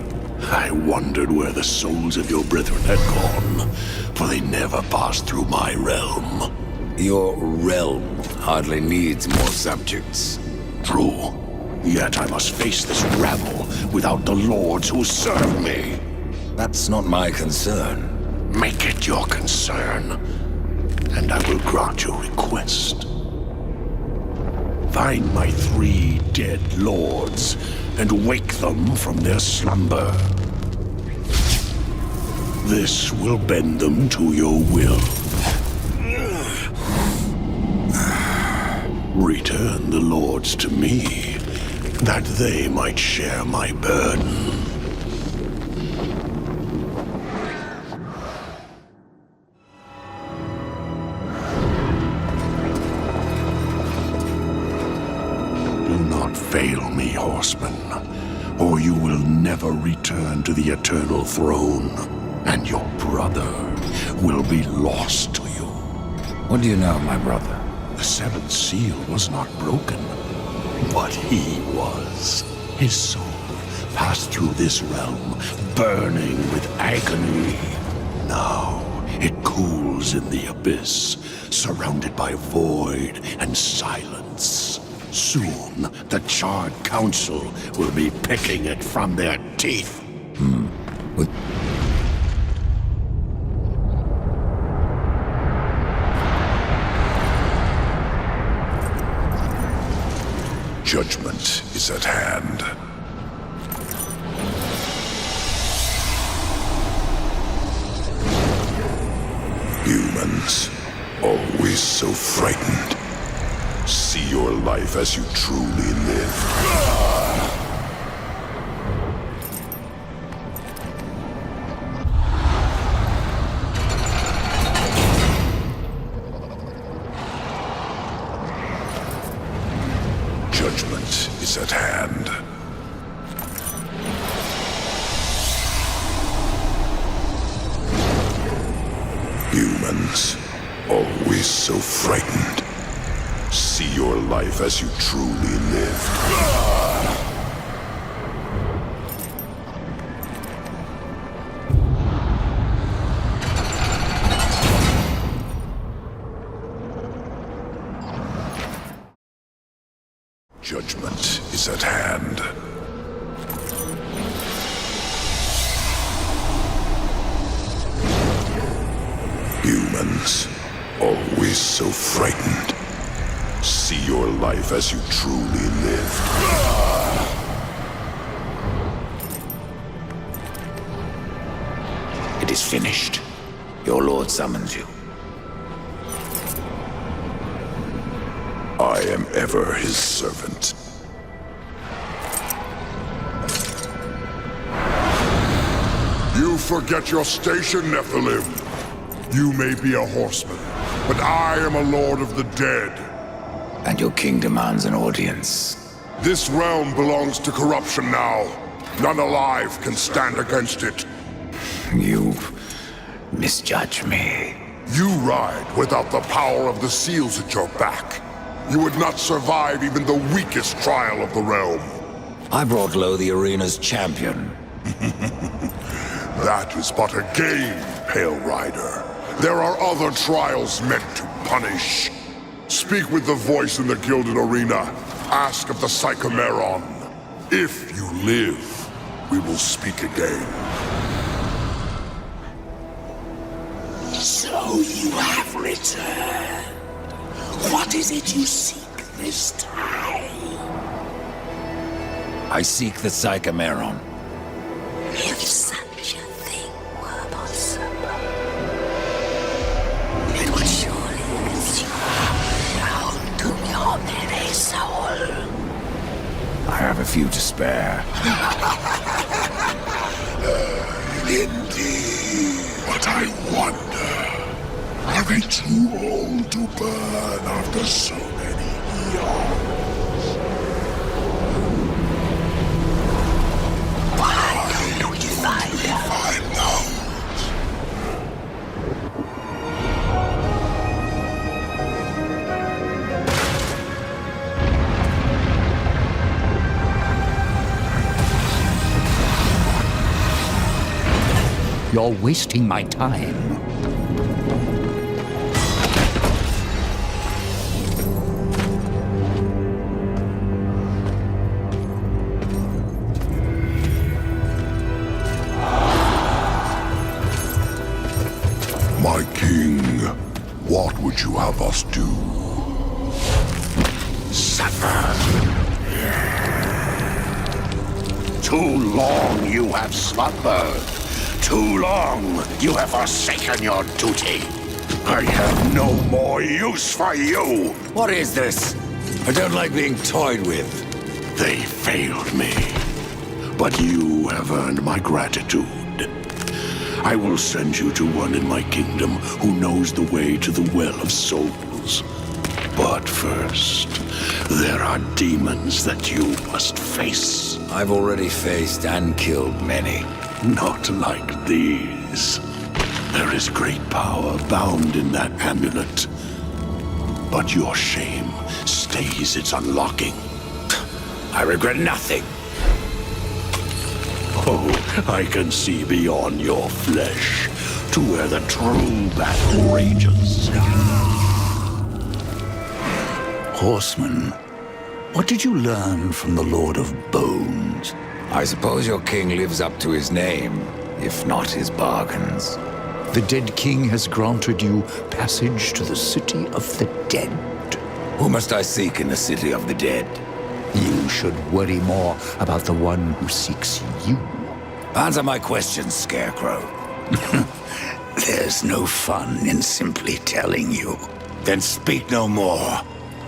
I wondered where the souls of your brethren had gone, for they never passed through my realm. Your realm hardly needs more subjects. True. Yet I must face this rabble without the lords who serve me. That's not my concern. Make it your concern, and I will grant your request. Find my 3 dead lords and wake them from their slumber. This will bend them to your will. Return the lords to me, that they might share my burden. Fail me, horseman, or you will never return to the eternal throne, and your brother will be lost to you. What do you know of my brother? The 7th seal was not broken, but he was. His soul passed through this realm, burning with agony. Now it cools in the abyss, surrounded by void and silence. Soon, the Charred Council will be picking it from their teeth. Judgment is at hand. Humans, always so frightened. See your life as you truly live. Judgment is at hand. Humans, always so frightened. See your life as you truly lived. Judgment is at hand. Humans, always so frightened. See your life as you truly lived. It is finished. Your lord summons you. I am ever his servant. You forget your station, Nephilim. You may be a horseman, but I am a lord of the dead. And your king demands an audience. This realm belongs to corruption now. None alive can stand against it. You misjudge me. You ride without the power of the seals at your back. You would not survive even the weakest trial of the realm. I brought low the arena's champion. That is but a game, Pale Rider. There are other trials meant to punish. Speak with the voice in the Gilded Arena. Ask of the Psychomeron. If you live, we will speak again. So you have returned. What is it you seek this time? I seek the Psychomeron. If such a thing were possible, it would surely consume down to your very soul. I have a few to spare. Indeed. But I wonder, are they too old to burn after so many eons? Why don't we find out? You're wasting my time. My king, what would you have us do? Suffer. Too long you have slumbered. Too long you have forsaken your duty. I have no more use for you. What is this? I don't like being toyed with. They failed me. But you have earned my gratitude. I will send you to one in my kingdom who knows the way to the Well of Souls. But first, there are demons that you must face. I've already faced and killed many. Not like these. There is great power bound in that amulet. But your shame stays its unlocking. I regret nothing. Oh, I can see beyond your flesh to where the true battle rages. Horseman, what did you learn from the Lord of Bones? I suppose your king lives up to his name, if not his bargains. The dead king has granted you passage to the city of the dead. Who must I seek in the city of the dead? You should worry more about the one who seeks you. Answer my questions, Scarecrow. There's no fun in simply telling you. Then speak no more.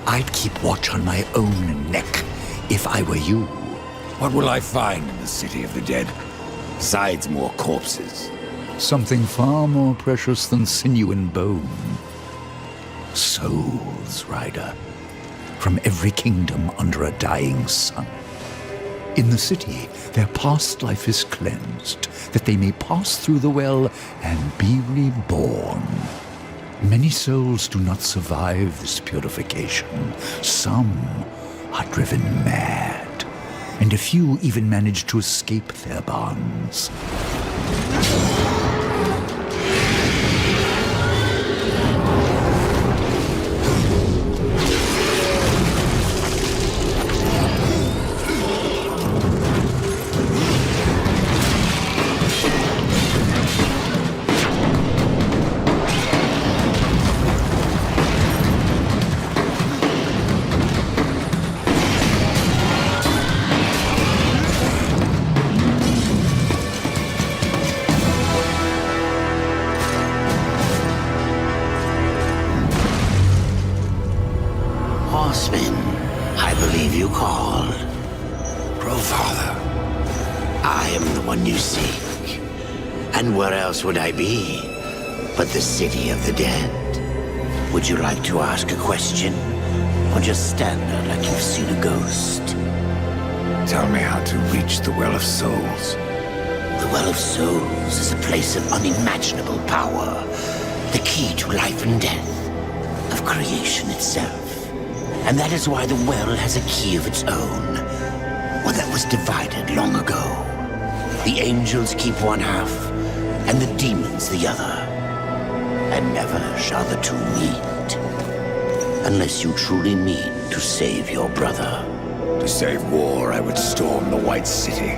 I'd keep watch on my own neck if I were you. What will I find in the city of the dead, besides more corpses? Something far more precious than sinew and bone. Souls, Rider, from every kingdom under a dying sun. In the city, their past life is cleansed, that they may pass through the well and be reborn. Many souls do not survive this purification. Some are driven mad, and a few even manage to escape their bonds. Horseman, I believe you called. Father, I am the one you seek. And where else would I be but the city of the dead? Would you like to ask a question? Or just stand there like you've seen a ghost? Tell me how to reach the Well of Souls. The Well of Souls is a place of unimaginable power. The key to life and death, of creation itself. And that is why the well has a key of its own. One that was divided long ago. The angels keep one half, and the demons the other. And never shall the two meet. Unless you truly mean to save your brother. To save war, I would storm the White City.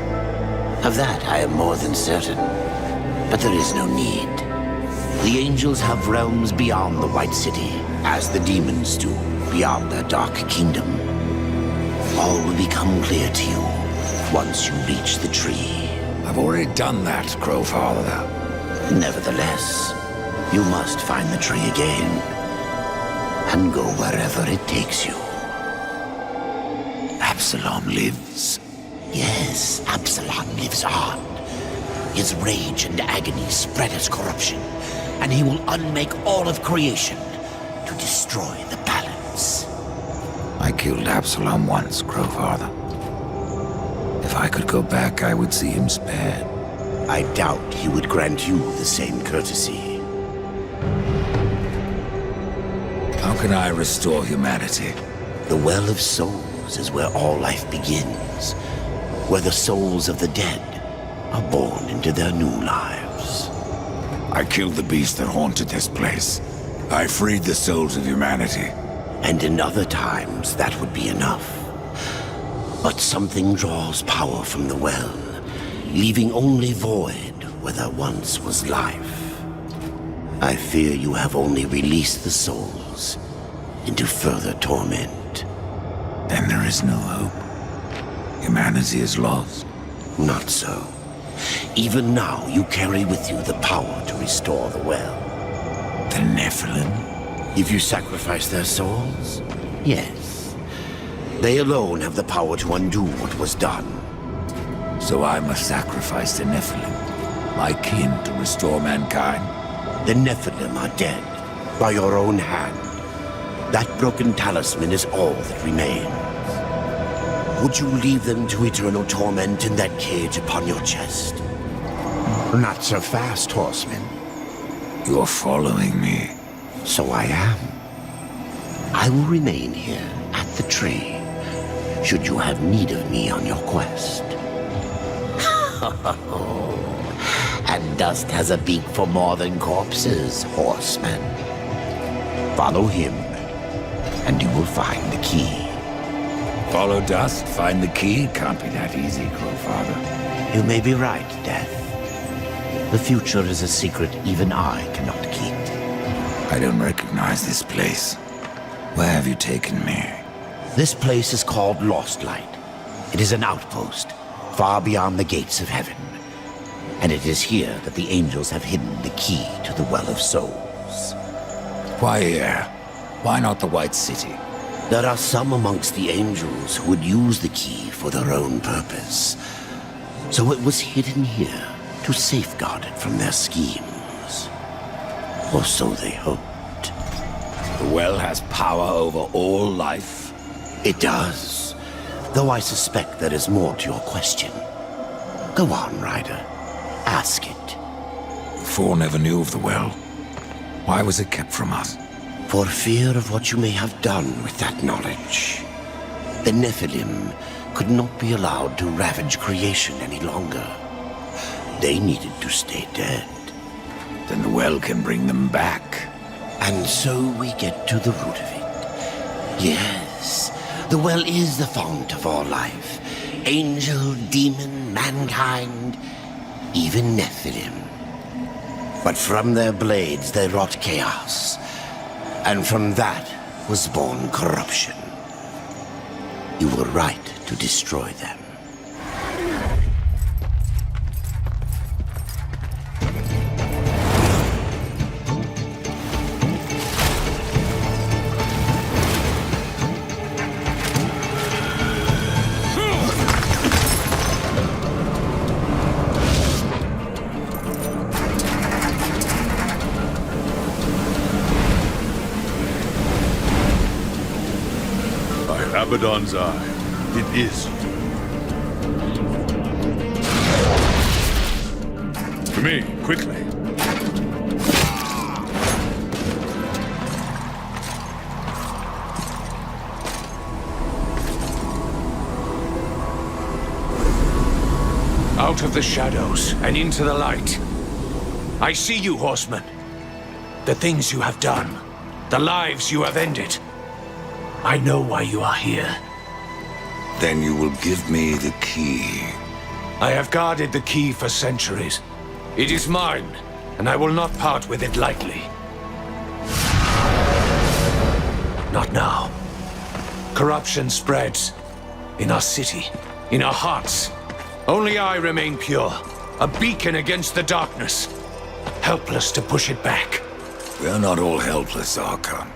Of that I am more than certain. But there is no need. The angels have realms beyond the White City, as the demons do beyond their dark kingdom. All will become clear to you once you reach the tree. I've already done that, Crowfather. Nevertheless, you must find the tree again, and go wherever it takes you. Absalom lives. Yes, Absalom lives on. His rage and agony spread as corruption, and he will unmake all of creation to destroy the balance. I killed Absalom once, Crowfather. If I could go back, I would see him spared. I doubt he would grant you the same courtesy. How can I restore humanity? The Well of Souls is where all life begins, where the souls of the dead are born into their new lives. I killed the beast that haunted this place. I freed the souls of humanity. And in other times, that would be enough. But something draws power from the well, leaving only void where there once was life. I fear you have only released the souls into further torment. Then there is no hope. Humanity is lost. Not so. Even now, you carry with you the power to restore the well. The Nephilim? If you sacrifice their souls, yes. They alone have the power to undo what was done. So I must sacrifice the Nephilim, my kin, to restore mankind? The Nephilim are dead, by your own hand. That broken talisman is all that remains. Would you leave them to eternal torment in that cage upon your chest? Not so fast, horseman. You're following me. So I am. I will remain here at the tree, should you have need of me on your quest. And dust has a beak for more than corpses, horseman. Follow him, and you will find the key. Follow dust, find the key? Can't be that easy, Crowfather. You may be right, Death. The future is a secret even I cannot keep. I don't recognize this place. Where have you taken me? This place is called Lost Light. It is an outpost, far beyond the gates of heaven. And it is here that the angels have hidden the key to the Well of Souls. Why here? Why not the White City? There are some amongst the angels who would use the key for their own purpose. So it was hidden here to safeguard it from their schemes. Or so they hoped. The well has power over all life? It does. Though I suspect there is more to your question. Go on, Ryder. Ask it. The Four never knew of the well. Why was it kept from us? For fear of what you may have done with that knowledge. The Nephilim could not be allowed to ravage creation any longer. They needed to stay dead. Then the well can bring them back. And so we get to the root of it. Yes, the well is the fount of all life. Angel, demon, mankind, even Nephilim. But from their blades they wrought chaos. And from that was born corruption. You were right to destroy them. Abaddon's eye. It is. To me, quickly. Out of the shadows and into the light. I see you, horsemen. The things you have done. The lives you have ended. I know why you are here. Then you will give me the key. I have guarded the key for centuries. It is mine, and I will not part with it lightly. Not now. Corruption spreads. In our city. In our hearts. Only I remain pure. A beacon against the darkness. Helpless to push it back. We are not all helpless, Archon.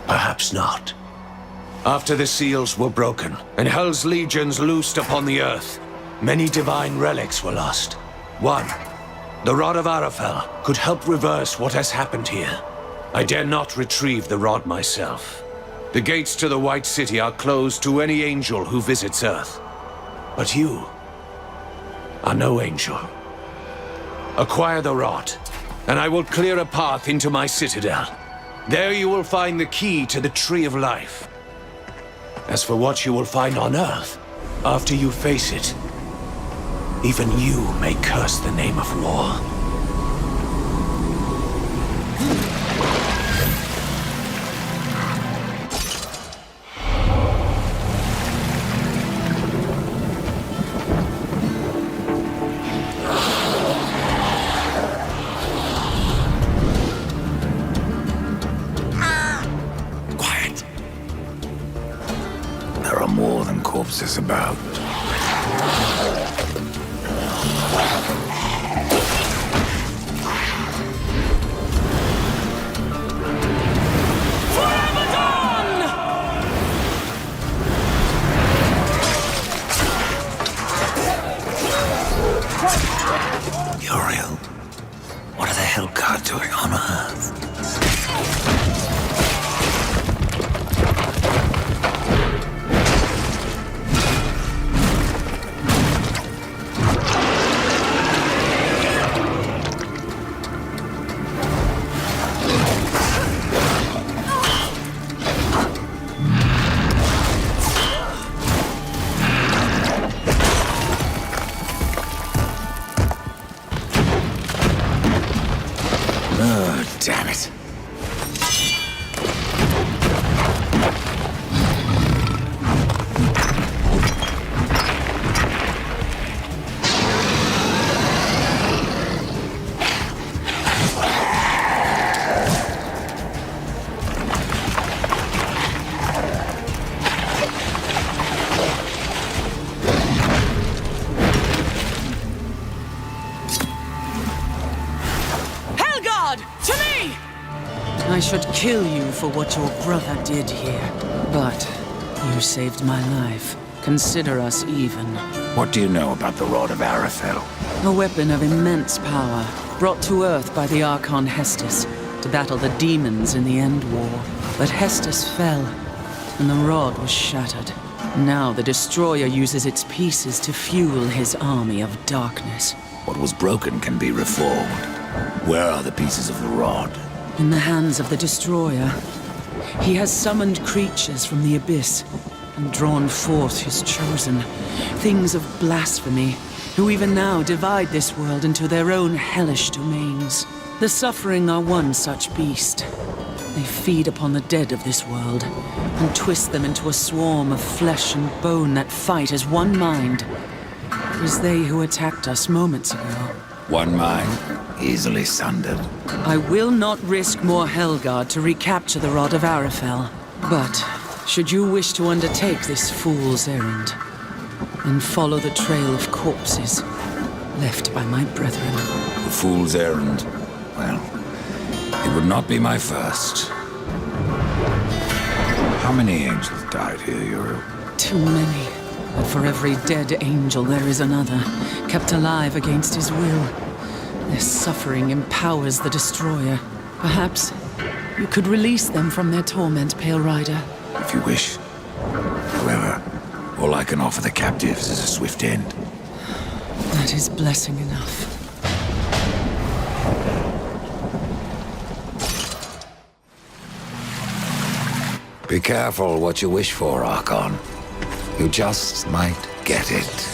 Perhaps not. After the seals were broken, and Hell's legions loosed upon the earth, many divine relics were lost. One, the Rod of Arafel, could help reverse what has happened here. I dare not retrieve the rod myself. The gates to the White City are closed to any angel who visits Earth. But you are no angel. Acquire the rod, and I will clear a path into my citadel. There you will find the key to the Tree of Life. As for what you will find on Earth, after you face it, even you may curse the name of war. Corpses about. Uriel, what are the Hellguard doing on Earth? Damn it. I should kill you for what your brother did here. But you saved my life. Consider us even. What do you know about the Rod of Arafel? A weapon of immense power, brought to Earth by the Archon Hestus to battle the demons in the End War. But Hestus fell, and the rod was shattered. Now the Destroyer uses its pieces to fuel his army of darkness. What was broken can be reformed. Where are the pieces of the rod? In the hands of the Destroyer. He has summoned creatures from the abyss and drawn forth his chosen, things of blasphemy, who even now divide this world into their own hellish domains. The Suffering are one such beast. They feed upon the dead of this world and twist them into a swarm of flesh and bone that fight as one mind. It was they who attacked us moments ago. One mind, easily sundered. I will not risk more Hellguard to recapture the Rod of Arafel. But, should you wish to undertake this fool's errand, then follow the trail of corpses left by my brethren. The fool's errand? Well, it would not be my first. How many angels died here, Uriel? Too many. But for every dead angel there is another, kept alive against his will. Their suffering empowers the Destroyer. Perhaps you could release them from their torment, Pale Rider. If if you wish. However, all I can offer the captives is a swift end. That is blessing enough. Be careful what you wish for, Archon. You just might get it.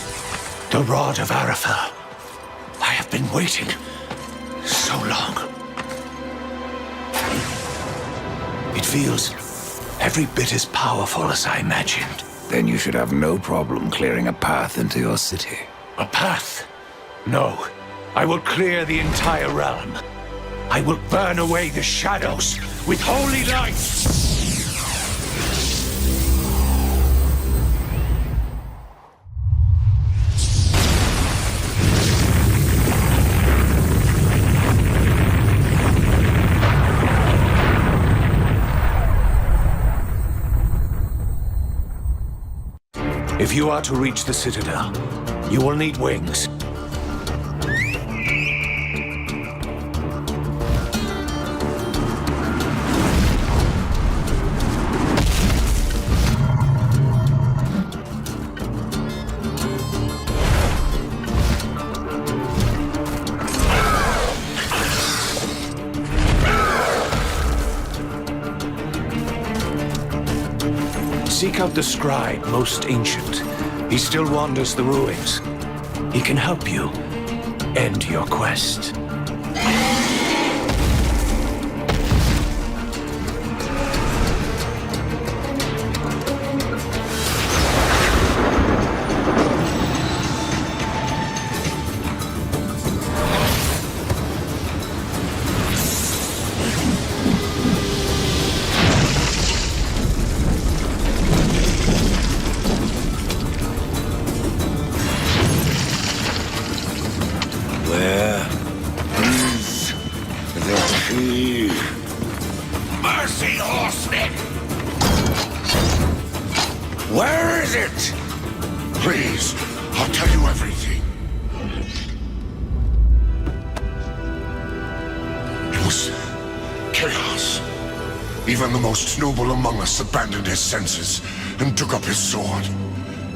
The Rod of Arafel. I have been waiting so long. It feels every bit as powerful as I imagined. Then you should have no problem clearing a path into your city. A path? No. I will clear the entire realm. I will burn away the shadows with holy light. If you are to reach the Citadel, you will need wings. Seek out the scribe, most ancient. He still wanders the ruins. He can help you end your quest. Where is it? Please, I'll tell you everything. It was chaos. Even the most noble among us abandoned his senses and took up his sword.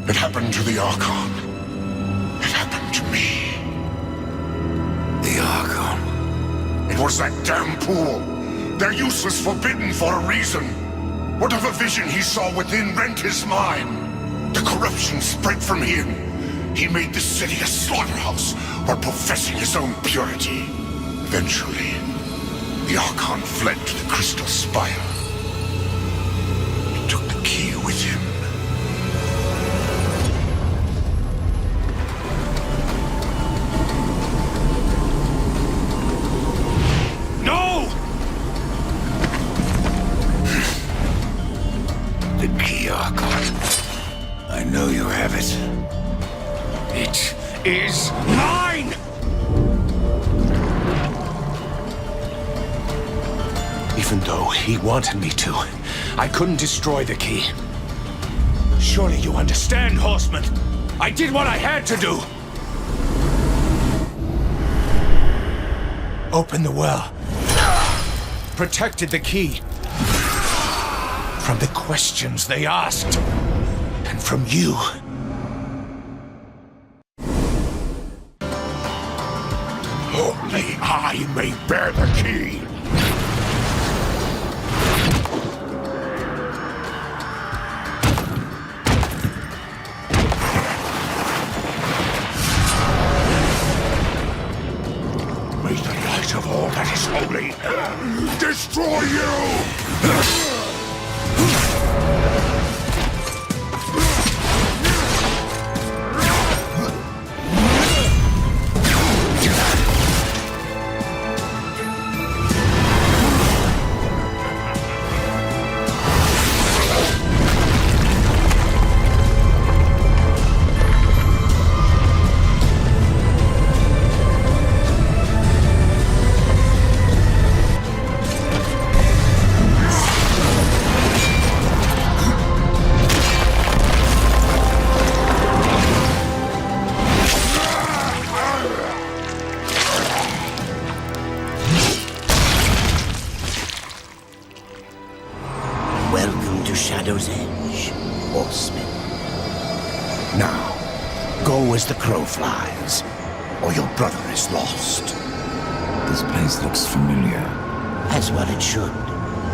It happened to the Archon. It happened to me. The Archon? It was that damn pool. Their use was forbidden for a reason. Whatever vision he saw within rent his mind. The corruption spread from him. He made the city a slaughterhouse while professing his own purity. Eventually, the Archon fled to the Crystal Spire. He took the key with him. No! The key, Archon. I know you have it. It is mine! Even though he wanted me to, I couldn't destroy the key. Surely you understand, Horseman. I did what I had to do. Opened the well. Protected the key. From the questions they asked. And from you. Only I may bear the key. May the light of all that is holy destroy you! Shadow's Edge, horsemen. Now, go as the crow flies, or your brother is lost. This place looks familiar. As well it should.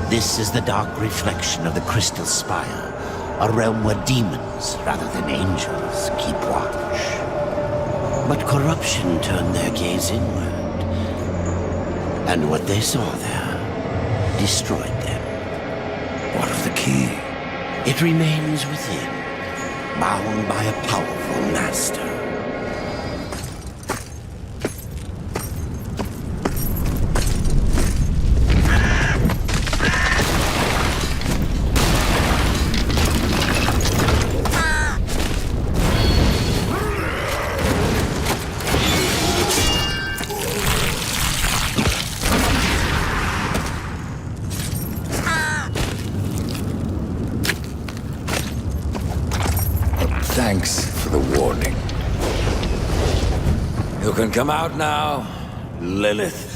This is the dark reflection of the Crystal Spire, a realm where demons, rather than angels, keep watch. But corruption turned their gaze inward, and what they saw there destroyed them. What of the key? It remains within, bound by a powerful master. Thanks for the warning. You can come out now, Lilith.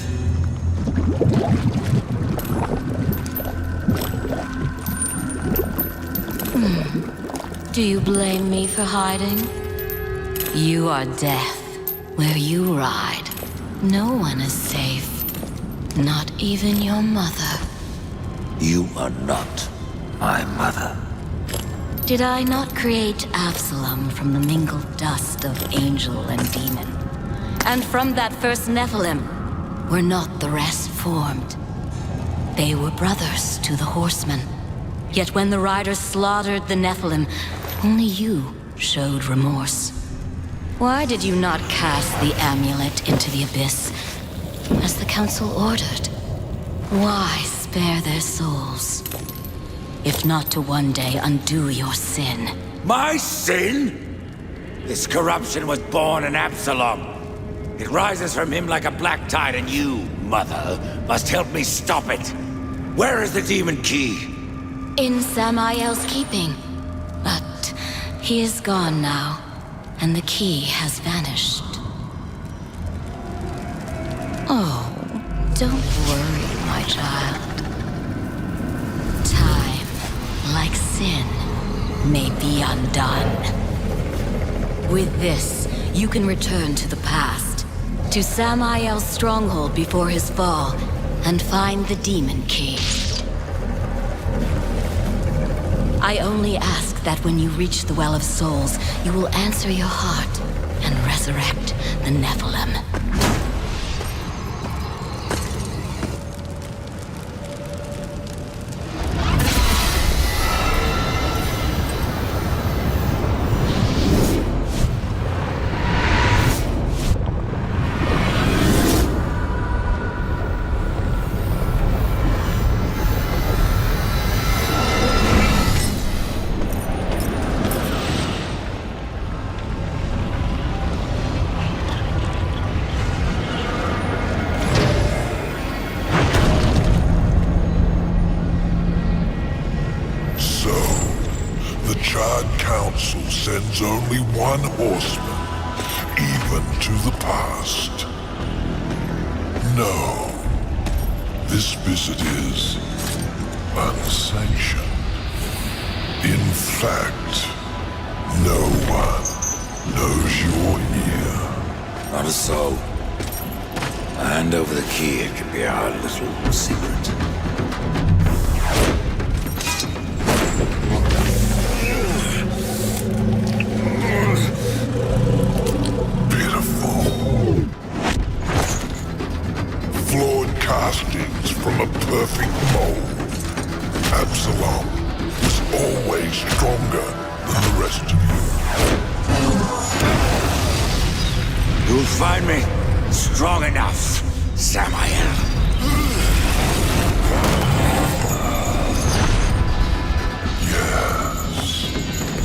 Do you blame me for hiding? You are death. Where you ride, no one is safe. Not even your mother. You are not my mother. Did I not create Absalom from the mingled dust of angel and demon? And from that first Nephilim, were not the rest formed? They were brothers to the horsemen. Yet when the riders slaughtered the Nephilim, only you showed remorse. Why did you not cast the amulet into the abyss, as the council ordered? Why spare their souls? If not to one day undo your sin. My sin? This corruption was born in Absalom. It rises from him like a black tide, and you, Mother, must help me stop it. Where is the demon key? In Samael's keeping. But he is gone now, and the key has vanished. Oh, don't worry, my child. Time, like sin, may be undone. With this, you can return to the past, to Samael's stronghold before his fall, and find the demon key. I only ask that when you reach the Well of Souls, you will answer your heart and resurrect the Nephilim. Sends only one horseman, even to the past. No, this visit is unsanctioned. In fact, no one knows you're here. Not so. Hand over the key, it can be our little secret. Flawed castings from a perfect mold. Absalom was always stronger than the rest of you. You'll find me strong enough, Samael. Yes.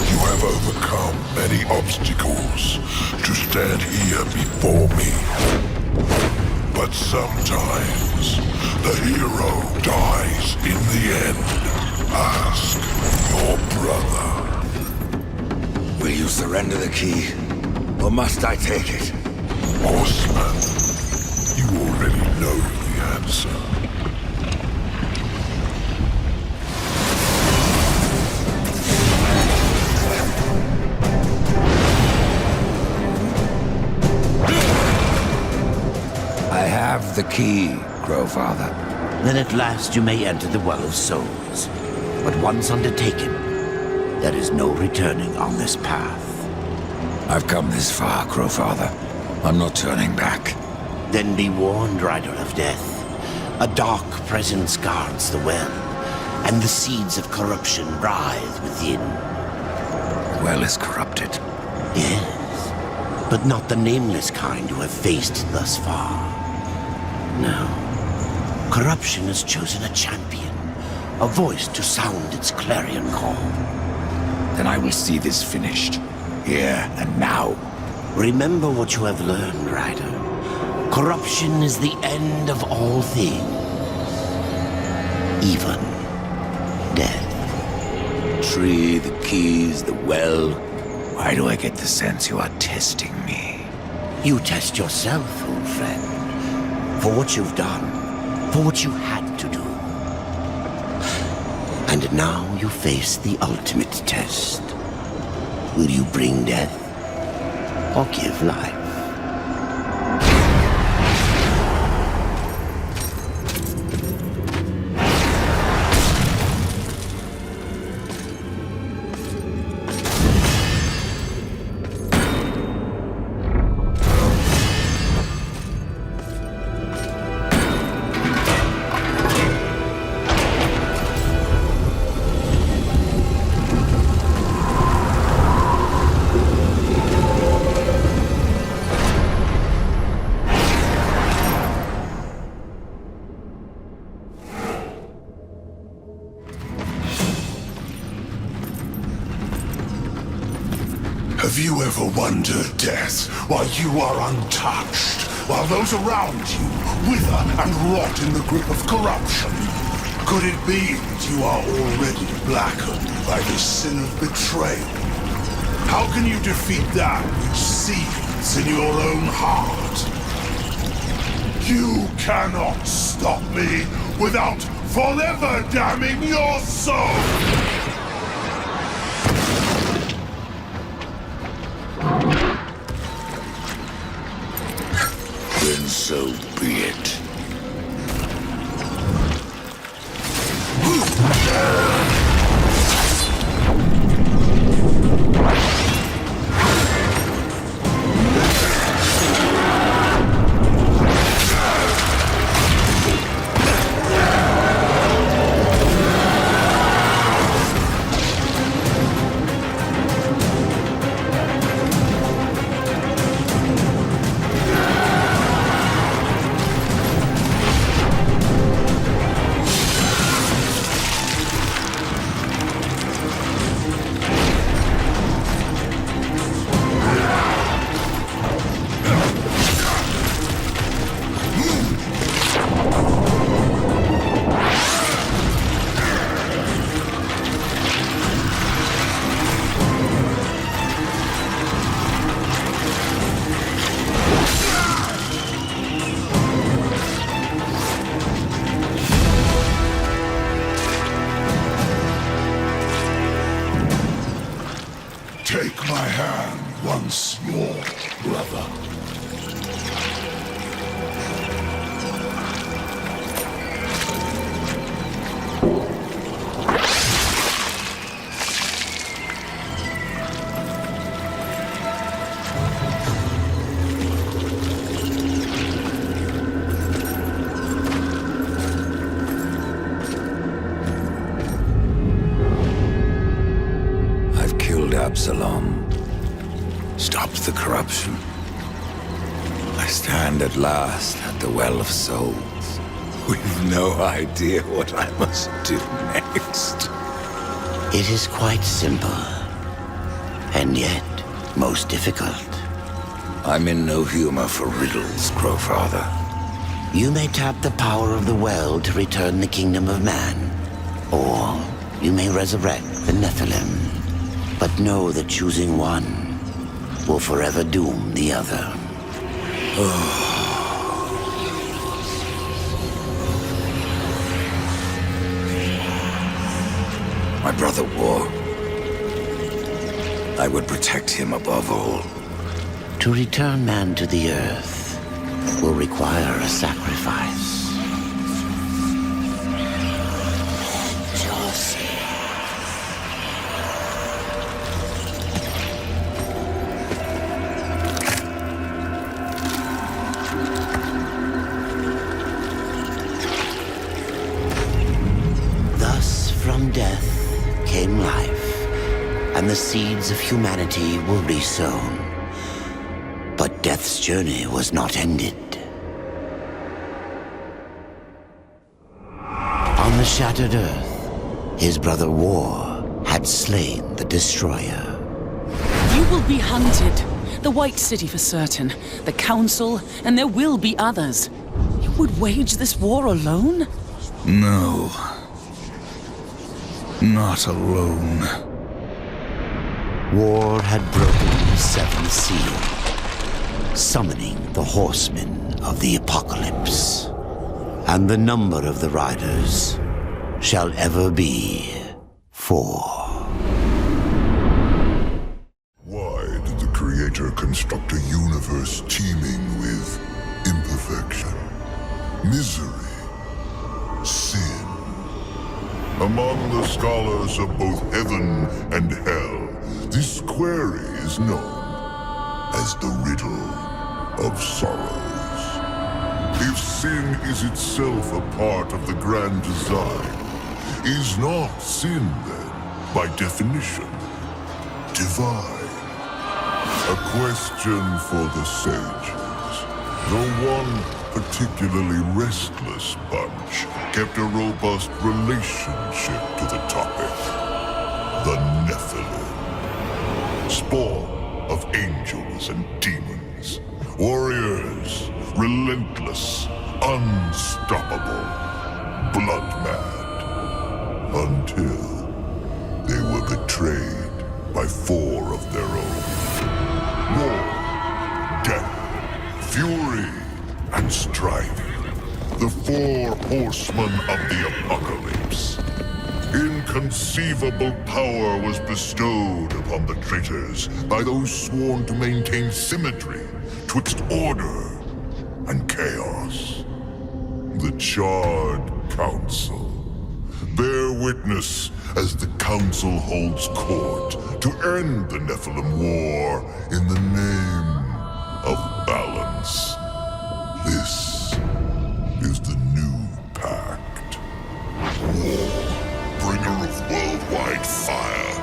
You have overcome many obstacles to stand here before me. But sometimes, the hero dies in the end. Ask your brother. Will you surrender the key, or must I take it? Horseman, you already know the answer. key, Crowfather. Then at last you may enter the Well of Souls. But once undertaken, there is no returning on this path. I've come this far, Crowfather. I'm not turning back. Then be warned, Rider of Death. A dark presence guards the well, and the seeds of corruption writhe within. The well is corrupted. Yes, but not the nameless kind you have faced thus far. No. Corruption has chosen a champion, a voice to sound its clarion call. Then I will see this finished, here and now. Remember what you have learned, Rider. Corruption is the end of all things. Even death. Tree, the keys, the well. Why do I get the sense you are testing me? You test yourself, old friend. For what you've done. For what you had to do. And now you face the ultimate test. Will you bring death? Or give life? Have you ever wondered, Death, why you are untouched, while those around you wither and rot in the grip of corruption? Could it be that you are already blackened by the sin of betrayal? How can you defeat that which seethes in your own heart? You cannot stop me without forever damning your soul! Then so be it. Take my hand once more, brother. Absalom. Stopped the corruption. I stand at last at the Well of Souls, with no idea what I must do next. It is quite simple, and yet most difficult. I'm in no humor for riddles, Crowfather. You may tap the power of the well to return the kingdom of man, or you may resurrect the Nephilim. But know that choosing one will forever doom the other. My brother wore. I would protect him above all. To return man to the earth, will require a sacrifice. Thus, from death came life, and the seeds of humanity were resown. But death's journey was not ended. On the shattered earth, his brother War had slain the destroyer. You will be hunted. The White City for certain, the Council, and there will be others. You would wage this war alone? No. Not alone. War had broken the seventh seal, summoning the horsemen of the apocalypse. And the number of the riders shall ever be 4. Why did the Creator construct a universe teeming with imperfection, misery, sin? Among the scholars of both heaven and hell, this query is known as the riddle of sorrows. If sin is itself a part of the grand design, is not sin then, by definition, divine? A question for the sages. Though one particularly restless bunch kept a robust relationship to the topic. The Nephilim. Spawn of angels and demons. Warriors, relentless, unstoppable, blood-mad. Until they were betrayed by 4 of their own. War, death, fury, and strife. The 4 horsemen of the apocalypse. Inconceivable power was bestowed upon the traitors by those sworn to maintain symmetry twixt order and chaos. The Charred Council. Bear witness as the Council holds court to end the Nephilim War in the name of balance. This is the new pact. War, bringer of worldwide fire.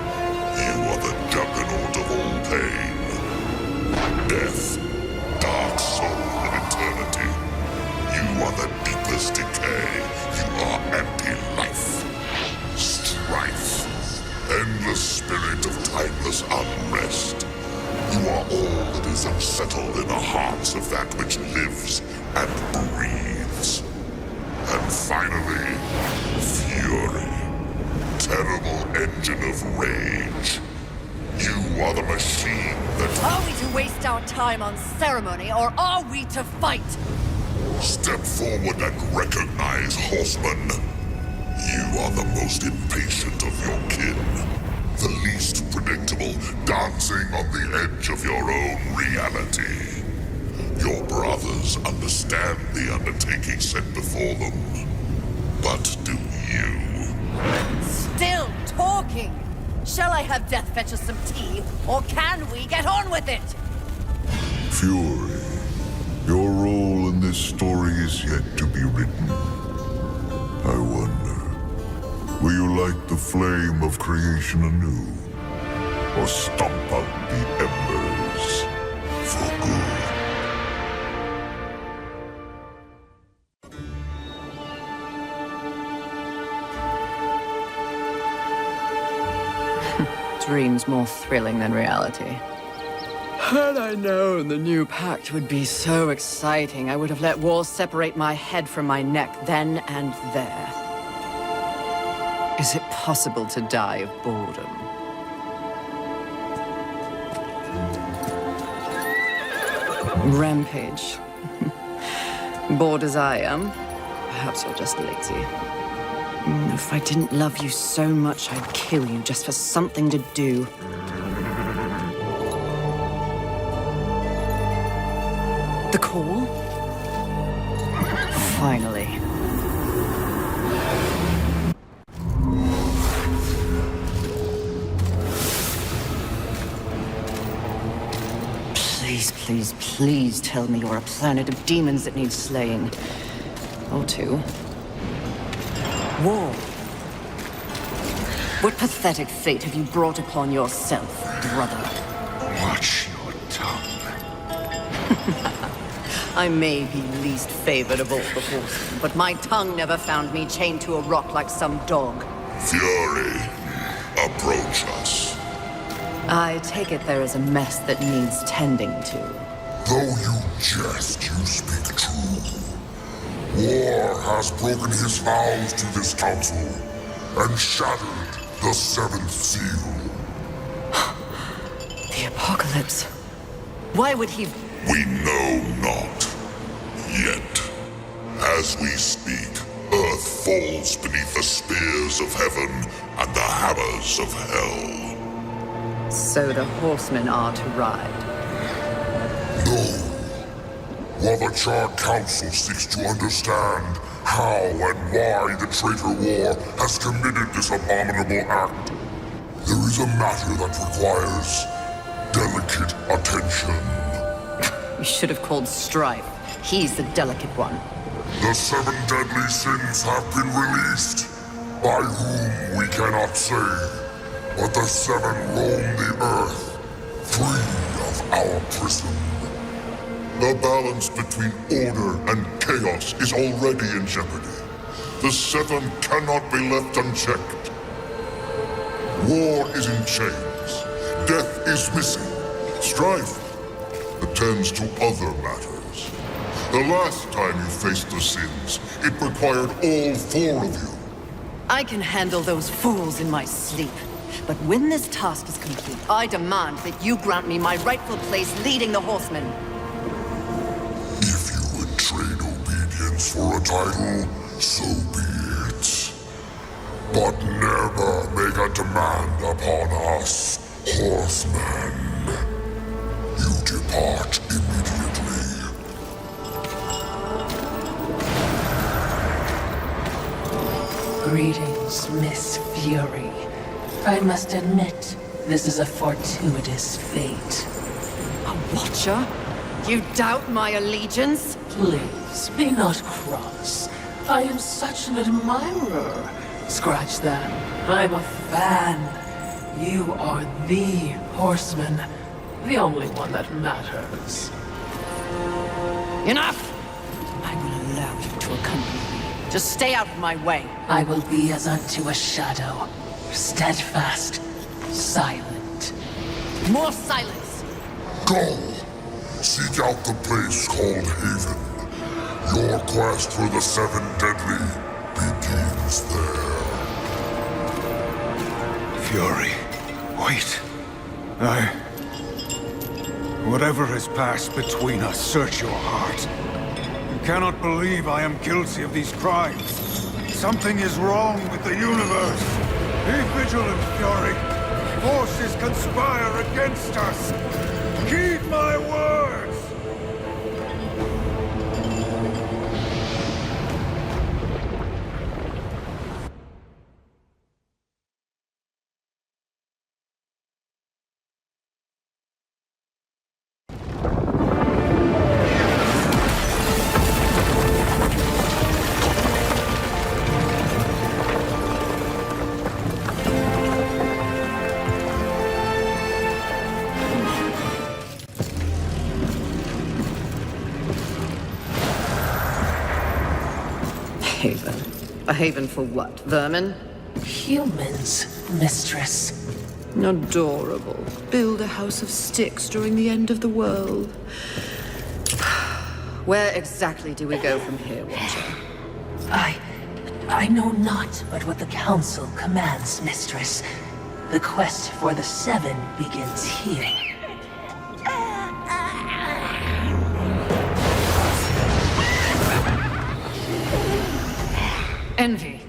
You are the juggernaut of all pain. Death, dark soul of eternity. You are the deepest decay. You are anti-life. Strife. Endless spirit of timeless unrest. You are all that is unsettled in the hearts of that which lives and breathes. And finally, fury. Terrible engine of rage. You are the machine that... Are we to waste our time on ceremony, or are we to fight? Step forward and recognize, horseman. You are the most impatient of your kin. The least predictable, dancing on the edge of your own reality. Your brothers understand the undertaking set before them. But do you? Still talking! Shall I have Death fetch us some tea, or can we get on with it? Fury, your role in this story is yet to be written. I wonder, will you light the flame of creation anew? Or stomp out the embers for good? Dreams more thrilling than reality. Had I known the new pact would be so exciting, I would have let War separate my head from my neck then and there. Is it possible to die of boredom? Rampage. Bored as I am, perhaps you're just lazy. If I didn't love you so much, I'd kill you just for something to do. The call? Finally. Please, please, please tell me you're a planet of demons that needs slaying. Or two. War. What pathetic fate have you brought upon yourself, brother? Watch your tongue. I may be least favored of all the horsemen, but my tongue never found me chained to a rock like some dog. Fury, approach us. I take it there is a mess that needs tending to. Though you jest, you speak true. War has broken his vows to this council and shattered the seventh seal. The apocalypse. Why would he... We know not. Yet. As we speak, Earth falls beneath the spears of heaven and the hammers of hell. So the horsemen are to ride. No. While the Charred Council seeks to understand how and why the traitor war has committed this abominable act, there is a matter that requires delicate attention. You should have called Strife. He's the delicate one. The 7 deadly sins have been released, by whom we cannot say, but the 7 roam the earth, free of our prison. The balance between order and chaos is already in jeopardy. The 7 cannot be left unchecked. War is in chains. Death is missing. Strife attends to other matters. The last time you faced the sins, it required all 4 of you. I can handle those fools in my sleep. But when this task is complete, I demand that you grant me my rightful place leading the horsemen. If you would trade obedience for a title, so be it. But never make a demand upon us, horsemen. You depart immediately. Greetings, Miss Fury. I must admit, this is a fortuitous fate. A watcher? You doubt my allegiance? Please, be not cross. I am such an admirer. Scratch that. I'm a fan. You are the horseman. The only one that matters. Enough! I will allow you to accompany me. Just stay out of my way. I will be as unto a shadow. Steadfast. Silent. More silence! Go! Seek out the place called Haven. Your quest for the 7 deadly begins there. Fury, wait. Whatever has passed between us, search your heart. You cannot believe I am guilty of these crimes. Something is wrong with the universe. Be vigilant, Fury. Forces conspire against us. Keep my words! Haven. A haven for what? Vermin? Humans, mistress. Adorable. Build a house of sticks during the end of the world. Where exactly do we go from here, Watcher? I know not but what the Council commands, mistress. The quest for the 7 begins here. Envy.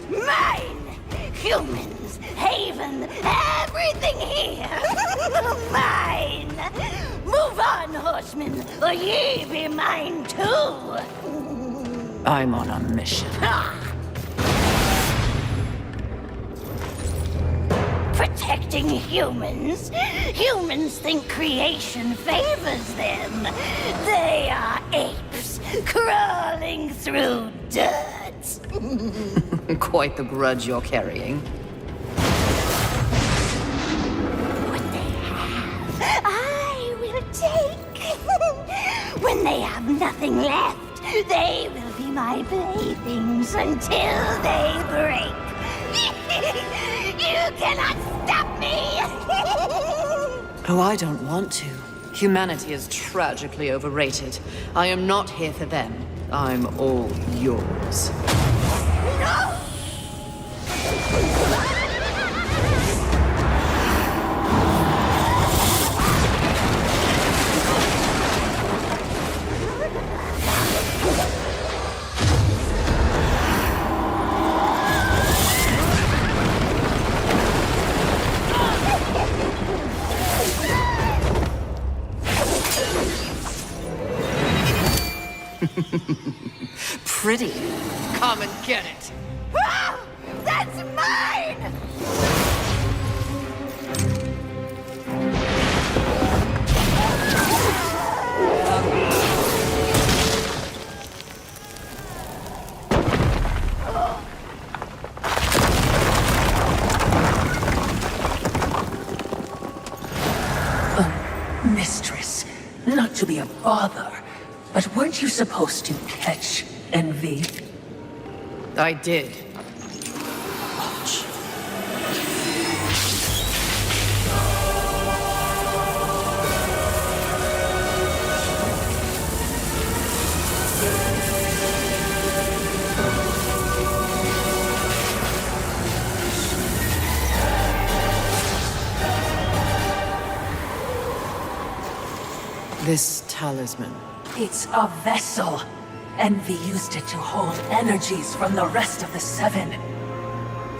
Mine! Humans, Haven, everything here! Mine! Move on, horsemen, or ye be mine too! I'm on a mission. Protecting humans? Humans think creation favors them. They are apes crawling through dirt. Quite the grudge you're carrying. What they have, I will take. When they have nothing left, they will be my playthings until they break. You cannot stop me! Oh, I don't want to. Humanity is tragically overrated. I am not here for them. I'm all yours. No! Pretty. Come and get it. Ah! That's mine! Mistress, not to be a bother, but weren't you supposed to catch envy? I did. This talisman. It's a vessel. Envy used it to hold energies from the rest of the Seven.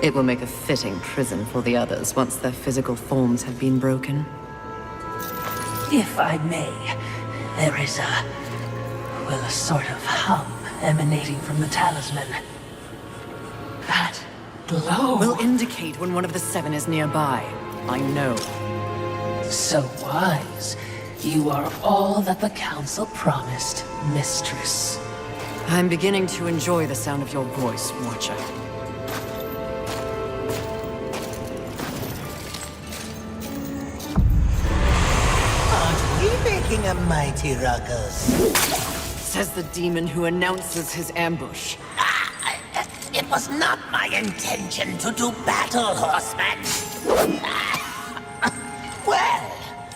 It will make a fitting prison for the others once their physical forms have been broken. If I may, there is a sort of hum emanating from the talisman. That glow will indicate when one of the Seven is nearby. I know. So wise. You are all that the Council promised, Mistress. I'm beginning to enjoy the sound of your voice, Watcher. Aren't we making a mighty ruckus? Says the demon who announces his ambush. It was not my intention to do battle, horseman. Well,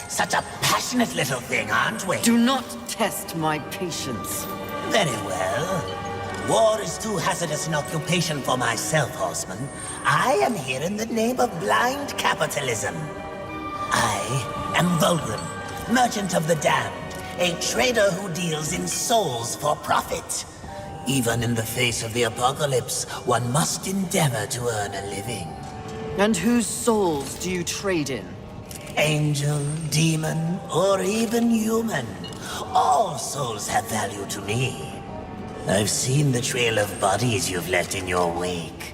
such a passionate little thing, aren't we? Do not test my patience. Very well. War is too hazardous an occupation for myself, horseman. I am here in the name of blind capitalism. I am Vulgrim, merchant of the damned, a trader who deals in souls for profit. Even in the face of the apocalypse, one must endeavor to earn a living. And whose souls do you trade in? Angel, demon, or even human. All souls have value to me. I've seen the trail of bodies you've left in your wake.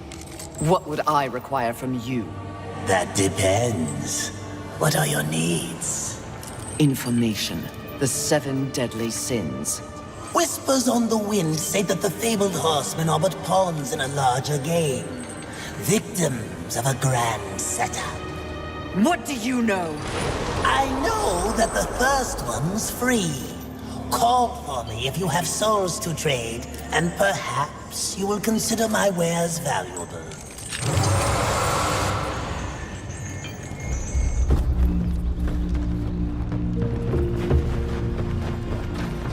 What would I require from you? That depends. What are your needs? Information. The 7 deadly sins. Whispers on the wind say that the fabled horsemen are but pawns in a larger game. Victims of a grand setup. What do you know? I know that the first one's free. Call for me if you have souls to trade, and perhaps you will consider my wares valuable.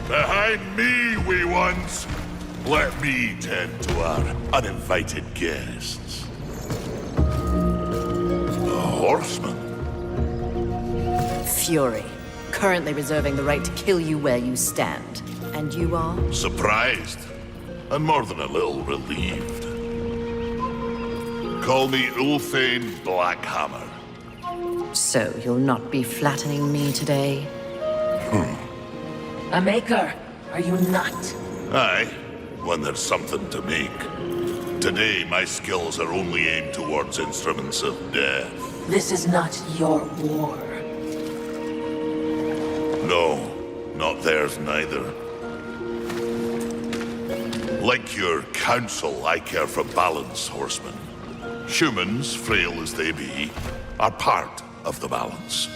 Behind me, wee ones! Let me tend to our uninvited guests. A horseman. Fury. Currently reserving the right to kill you where you stand. And you are? Surprised. And more than a little relieved. Call me Ulthane Blackhammer. So you'll not be flattening me today? A maker, are you not? Aye. when there's something to make. Today, my skills are only aimed towards instruments of death. This is not your war. No, not theirs neither. Like your council, I care for balance, horsemen. Humans, frail as they be, are part of the balance.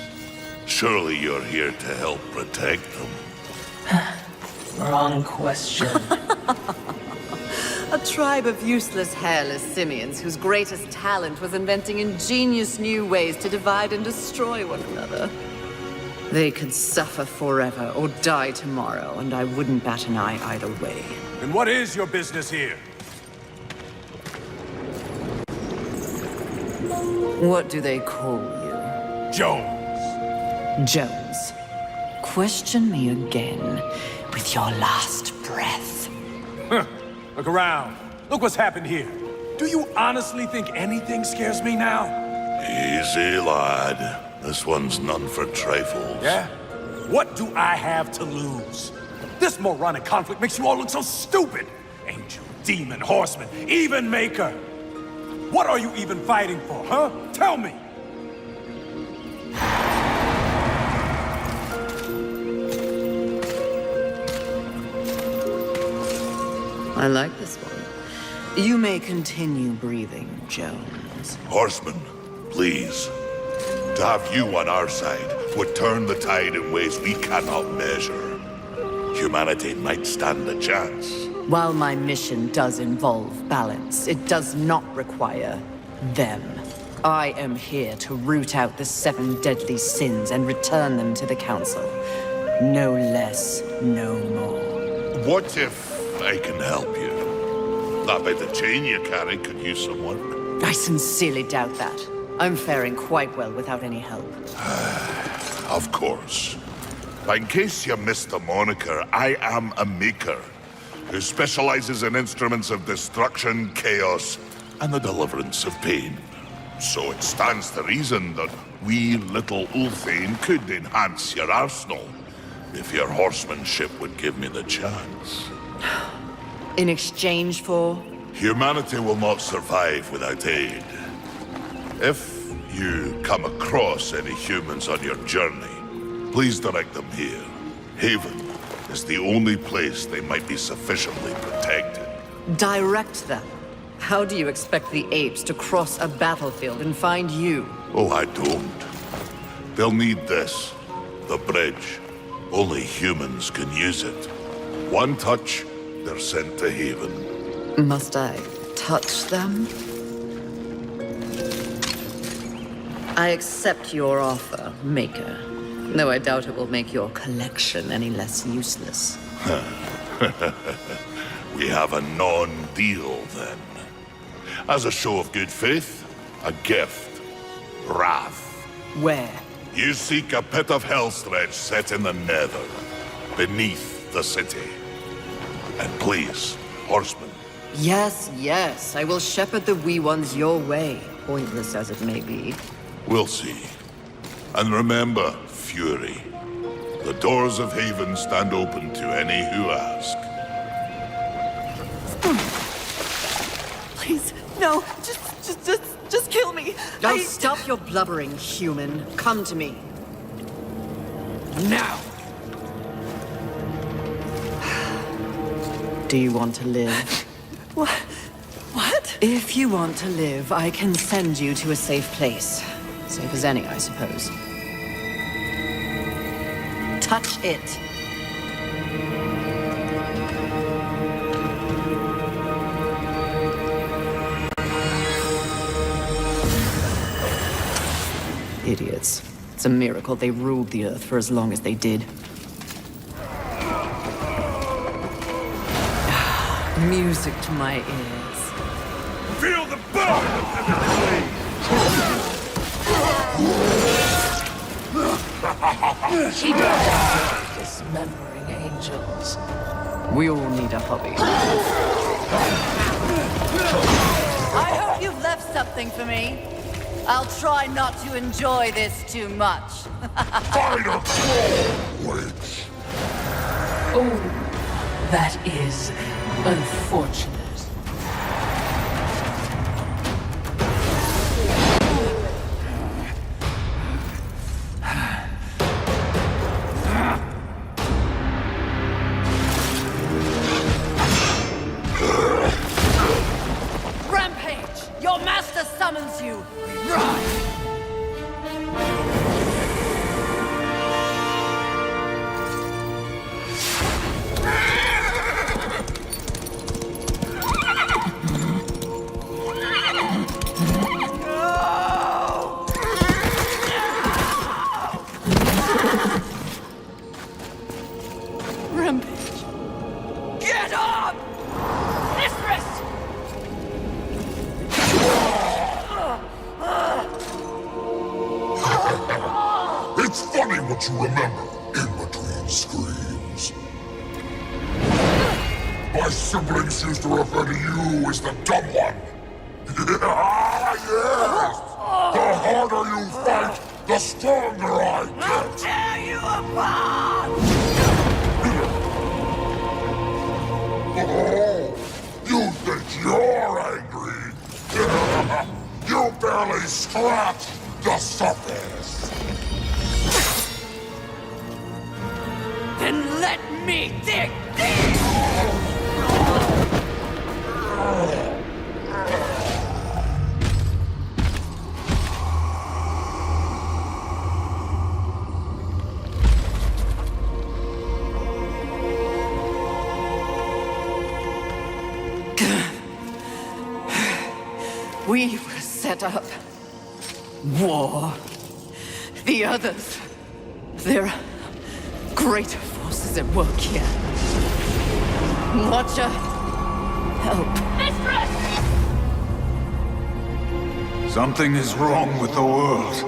Surely you're here to help protect them. Wrong question. A tribe of useless, hairless simians whose greatest talent was inventing ingenious new ways to divide and destroy one another. They could suffer forever or die tomorrow, and I wouldn't bat an eye either way. And what is your business here? What do they call you? Jones. Jones. Question me again with your last breath. Look around. Look what's happened here. Do you honestly think anything scares me now? Easy, lad. This one's none for trifles. Yeah? What do I have to lose? This moronic conflict makes you all look so stupid. Angel, demon, horseman, even maker. What are you even fighting for, huh? Tell me! I like this one. You may continue breathing, Jones. Horsemen, please. To have you on our side would turn the tide in ways we cannot measure. Humanity might stand a chance. While my mission does involve balance, it does not require them. I am here to root out the 7 deadly sins and return them to the Council. No less, no more. What if I can help you? That bit of chain you carry could use some work. I sincerely doubt that. I'm faring quite well without any help. Of course. But in case you missed the moniker, I am a maker who specializes in instruments of destruction, chaos, and the deliverance of pain. So it stands to reason that we little Ulthane could enhance your arsenal if your horsemanship would give me the chance. In exchange for? Humanity will not survive without aid. If you come across any humans on your journey, please direct them here. Haven is the only place they might be sufficiently protected. Direct them? How do you expect the apes to cross a battlefield and find you? Oh, I don't. They'll need this. The bridge. Only humans can use it. One touch, they're sent to Haven. Must I touch them? I accept your offer, Maker. Though I doubt it will make your collection any less useless. We have a non-deal, then. As a show of good faith, a gift. Wrath. Where? You seek a pit of hellstretch set in the nether, beneath the city. And please, horsemen. Yes, yes. I will shepherd the wee ones your way, pointless as it may be. We'll see. And remember, Fury. The doors of Haven stand open to any who ask. Please, no. Just kill me. Oh, stop your blubbering, human. Come to me. Now. Do you want to live? What? If you want to live, I can send you to a safe place. Safe as any, I suppose. Touch it. Idiots. It's a miracle they ruled the Earth for as long as they did. Music to my ears. Feel the burn of the blade! Dismembering angels. We all need a hobby. I hope you've left something for me. I'll try not to enjoy this too much. Fighter Wait. Oh, that is Unfortunate. Rampage! Your master summons you! Rise! Rampage! Get up! Mistress! It's funny what you remember in between screams. My siblings used to refer to you as the dumb one. Yes! The harder you fight, the stronger I get. I'll tear you apart! Oh, you think you're angry? You barely scratched the surface. Then let me dig deep! We were set up. War. The others. There are greater forces at work here. Watcher. Help. Mistress! Something is wrong with the world.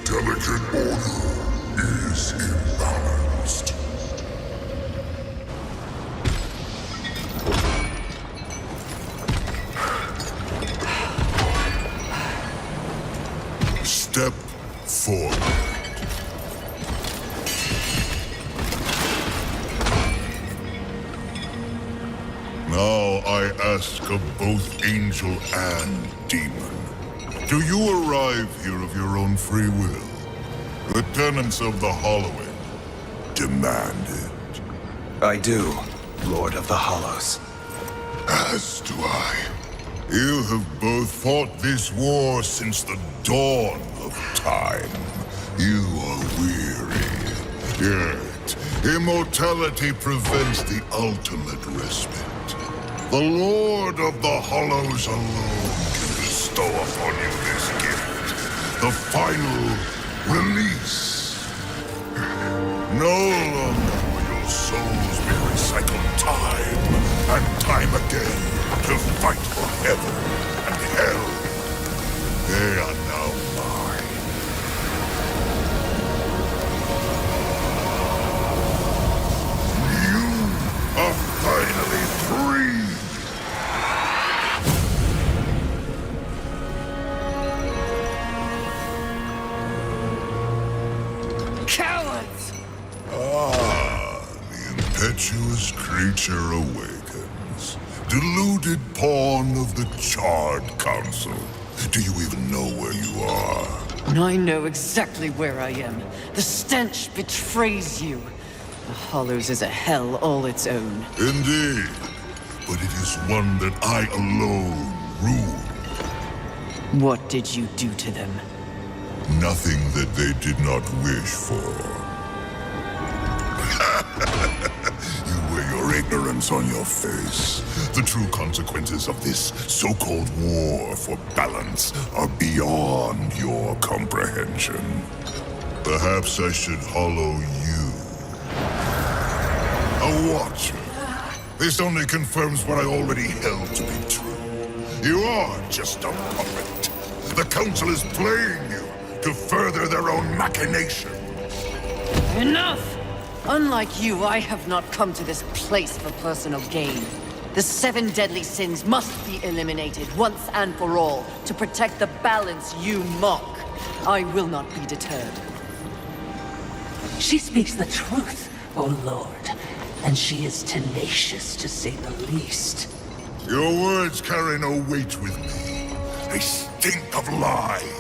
Delicate order is imbalanced. Step forward. Now I ask of both angel and demon. Do you arrive here of your own free will? The tenants of the Hollowing demand it. I do, Lord of the Hollows. As do I. You have both fought this war since the dawn of time. You are weary. Yet, immortality prevents the ultimate respite. The Lord of the Hollows alone can bestow upon you this gift. The final release. No longer will your souls be recycled time and time again to fight for heaven and hell. They are now mine. You are finally free. Cowards! Ah, the impetuous creature awakens. Deluded pawn of the Charred Council. Do you even know where you are? I know exactly where I am. The stench betrays you. The Hollows is a hell all its own. Indeed. But it is one that I alone rule. What did you do to them? Nothing that they did not wish for. You wear your ignorance on your face. The true consequences of this so-called war for balance are beyond your comprehension. Perhaps I should hollow you. A watcher. This only confirms what I already held to be true. You are just a puppet. The Council is playing you to further their own machination. Enough! Unlike you, I have not come to this place for personal gain. The 7 deadly sins must be eliminated once and for all to protect the balance you mock. I will not be deterred. She speaks the truth, O Lord. and she is tenacious to say the least. Your words carry no weight with me. They stink of lies.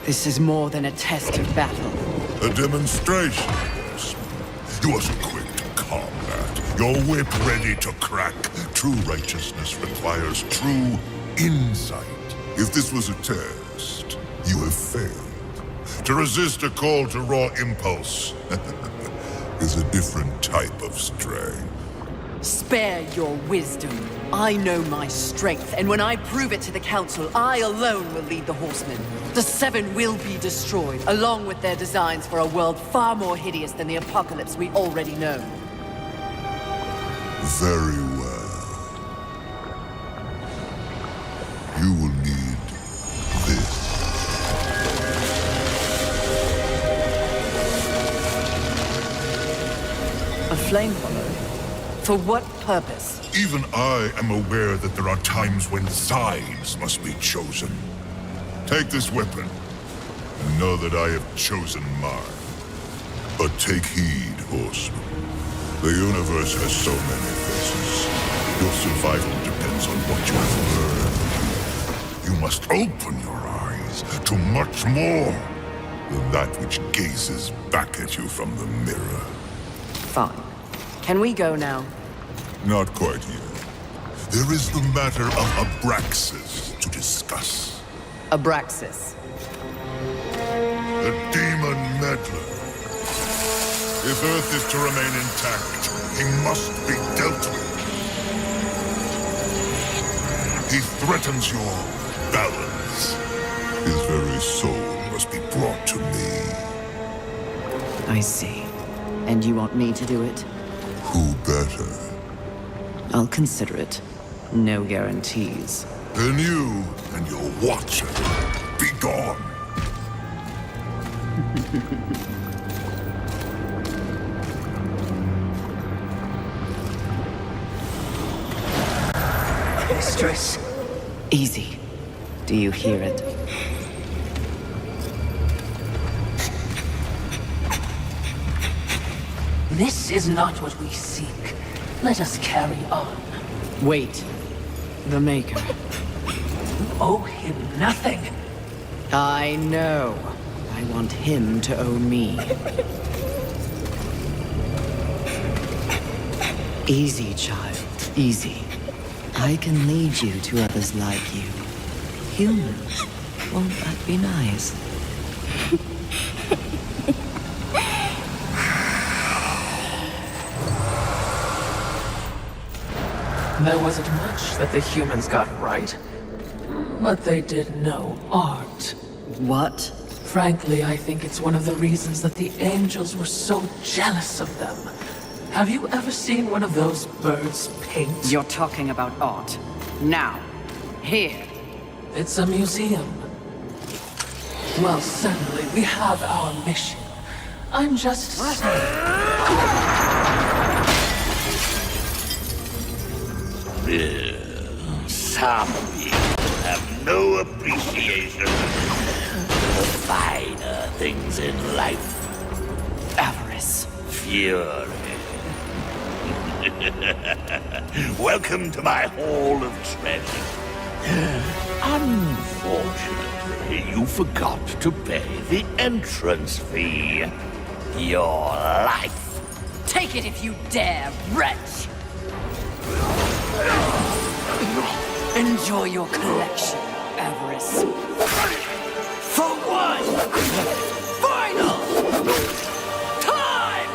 This is more than a test of battle. A demonstration. You are so quick to combat. Your whip ready to crack. True righteousness requires true insight. If this was a test, you have failed. To resist a call to raw impulse is a different type of strength. Spare your wisdom. I know my strength, and when I prove it to the Council, I alone will lead the Horsemen. The Seven will be destroyed, along with their designs for a world far more hideous than the apocalypse we already know. Very well. You will need this. A flame hollow? For what purpose? Even I am aware that there are times when sides must be chosen. Take this weapon, and know that I have chosen mine. But take heed, Horseman. The universe has so many faces. Your survival depends on what you have learned. You must open your eyes to much more than that which gazes back at you from the mirror. Fine. Can we go now? Not quite yet. There is the matter of Abraxas to discuss. Abraxas. The demon meddler. If Earth is to remain intact, he must be dealt with. He threatens your balance. His very soul must be brought to me. I see. And you want me to do it? Who better? I'll consider it. No guarantees. Then you and your watcher, be gone. Mistress. Easy. Do you hear it? This is not what we seek. Let us carry on. Wait. The Maker. You owe him nothing. I know. I want him to owe me. Easy, child. Easy. I can lead you to others like you. Humans. Won't that be nice? There wasn't much that the humans got right. But they did know art. What? Frankly, I think it's one of the reasons that the angels were so jealous of them. Have you ever seen one of those birds paint? You're talking about art. Now. Here. It's a museum. Well, certainly we have our mission. I'm just saying. Some people have no appreciation for the finer things in life. Avarice. Fury. Welcome to my hall of treasure. Unfortunately, you forgot to pay the entrance fee. Your life. Take it if you dare, wretch! Enjoy your collection, Avarice. For one final time!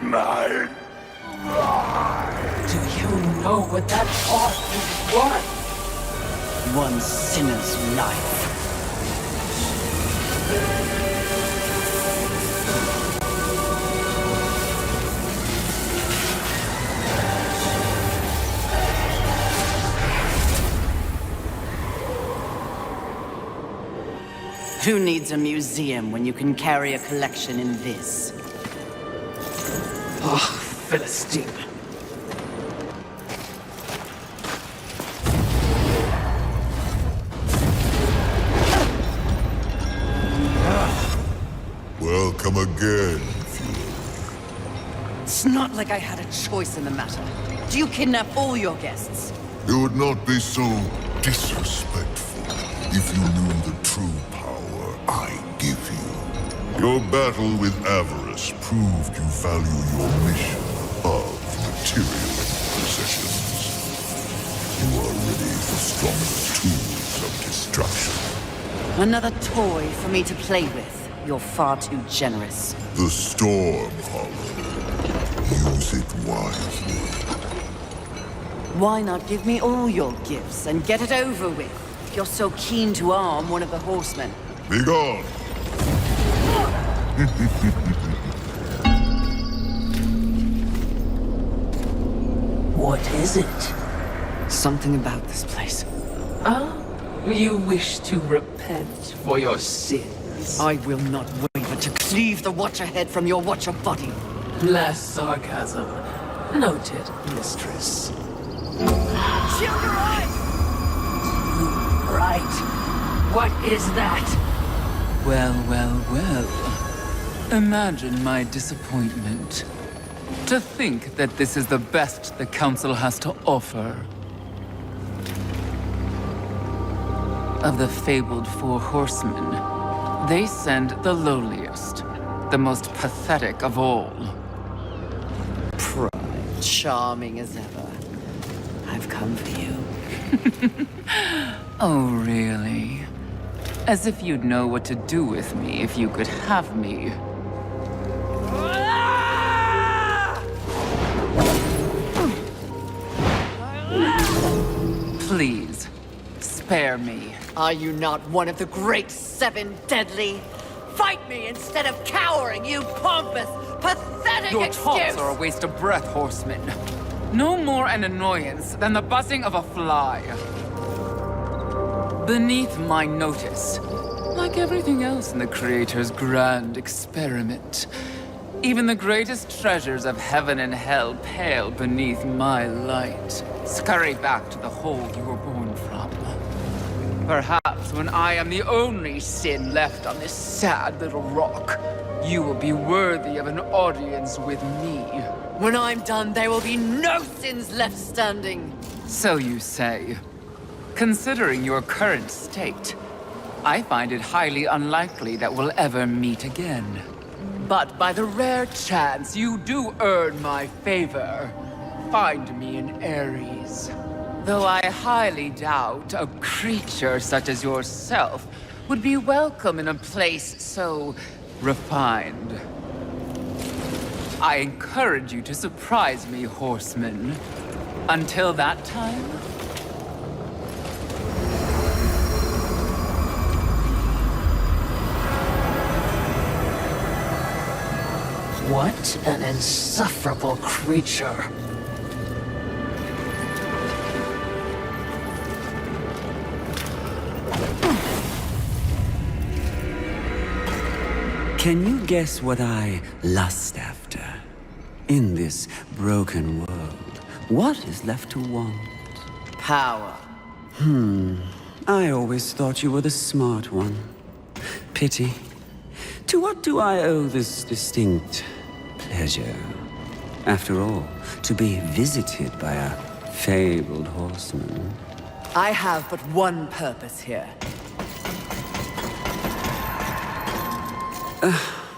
Mine. what that heart is worth. One sinner's life. Who needs a museum when you can carry a collection in this? Oh, Philistine. Welcome again. It's not like I had a choice in the matter. Do you kidnap all your guests? You would not be so disrespectful if you knew the true power I give you. Your battle with avarice proved you value your mission above material possessions. You are ready for stronger tools of destruction. Another toy for me to play with. You're far too generous. The storm, Hollow. Use it wisely. Why not give me all your gifts and get it over with? If you're so keen to arm one of the horsemen. Be gone! What is it? Something about this place. Ah, you wish to repent for your sins. I will not waver to cleave the Watcher head from your Watcher body. Less sarcasm. Noted, mistress. Shield your eyes! Right. What is that? Well, well, well. Imagine my disappointment. To think that this is the best the Council has to offer. Of the fabled Four Horsemen, they send the lowliest, the most pathetic of all. Pride, charming as ever. I've come for you. Oh, really? As if you'd know what to do with me if you could have me. Please, spare me. Are you not one of the great seven deadly? Fight me instead of cowering, you pompous, pathetic Your excuse! taunts are a waste of breath, horseman. No more an annoyance than the buzzing of a fly. Beneath my notice, like everything else in the Creator's grand experiment, even the greatest treasures of heaven and hell pale beneath my light. Scurry back to the hole you were born from. Perhaps when I am the only sin left on this sad little rock, you will be worthy of an audience with me. When I'm done, there will be no sins left standing. So you say. Considering your current state, I find it highly unlikely that we'll ever meet again. But by the rare chance you do earn my favor, find me in Ares. Though I highly doubt a creature such as yourself would be welcome in a place so refined. I encourage you to surprise me, horseman. Until that time... What an insufferable creature. Can you guess what I lust after? In this broken world, what is left to want? Power. I always thought you were the smart one. Pity. To what do I owe this distinct pleasure? After all, to be visited by a fabled horseman. I have but one purpose here.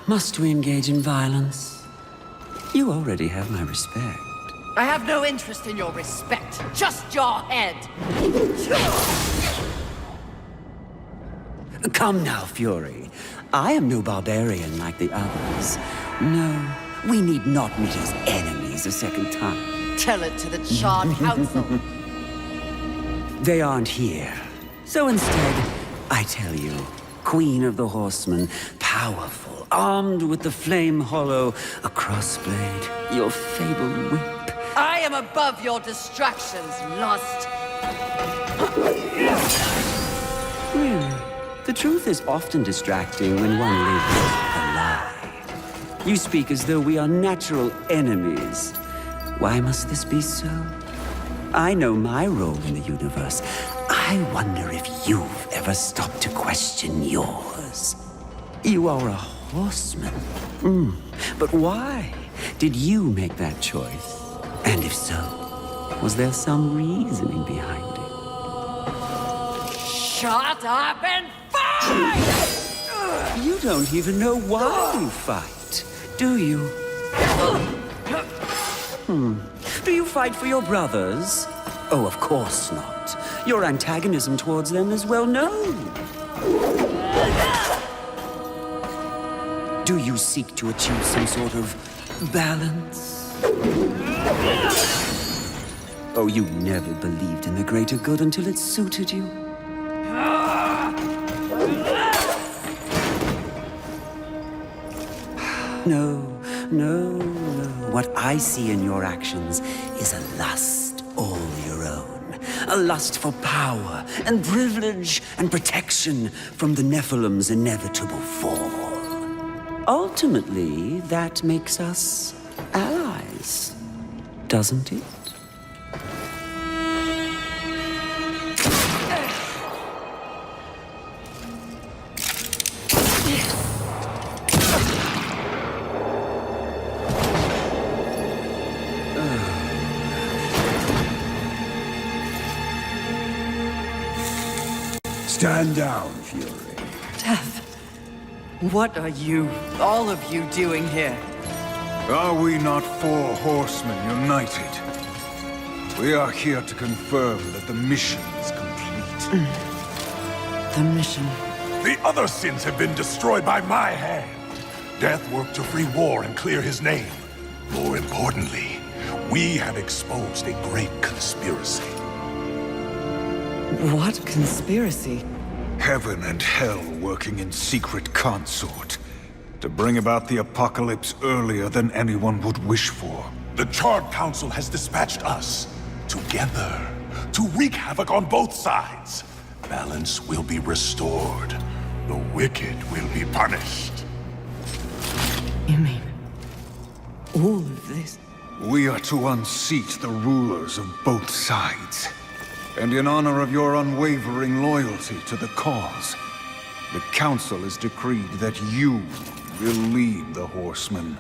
Must we engage in violence? You already have my respect. I have no interest in your respect, just your head. Come now, Fury. I am no barbarian like the others. No, we need not meet as enemies a second time. Tell it to the Charred Council. They aren't here. So instead, I tell you, Queen of the Horsemen, powerful, armed with the Flame Hollow, a crossblade, your fabled whip. I am above your distractions, Lust. Really? The truth is often distracting when one lives a lie. You speak as though we are natural enemies. Why must this be so? I know my role in the universe. I wonder if you've ever stopped to question yours. You are a horseman. But why did you make that choice? And if so, was there some reasoning behind it? Shut up and fight! You don't even know why you fight, do you? Do you fight for your brothers? Oh, of course not. Your antagonism towards them is well known. Do you seek to achieve some sort of balance? Oh, you never believed in the greater good until it suited you. No. What I see in your actions is a lust all your own. A lust for power and privilege and protection from the Nephilim's inevitable fall. Ultimately, that makes us allies, doesn't it? Stand down, Fury. Death. What are you, all of you, doing here? Are we not four horsemen united? We are here to confirm that the mission is complete. The mission. The other sins have been destroyed by my hand. Death worked to free war and clear his name. More importantly, we have exposed a great conspiracy. What conspiracy? Heaven and hell working in secret consort to bring about the apocalypse earlier than anyone would wish for. The Charred Council has dispatched us together to wreak havoc on both sides. Balance will be restored. The wicked will be punished. You mean all of this? We are to unseat the rulers of both sides. And in honor of your unwavering loyalty to the cause, the Council has decreed that you will lead the Horsemen.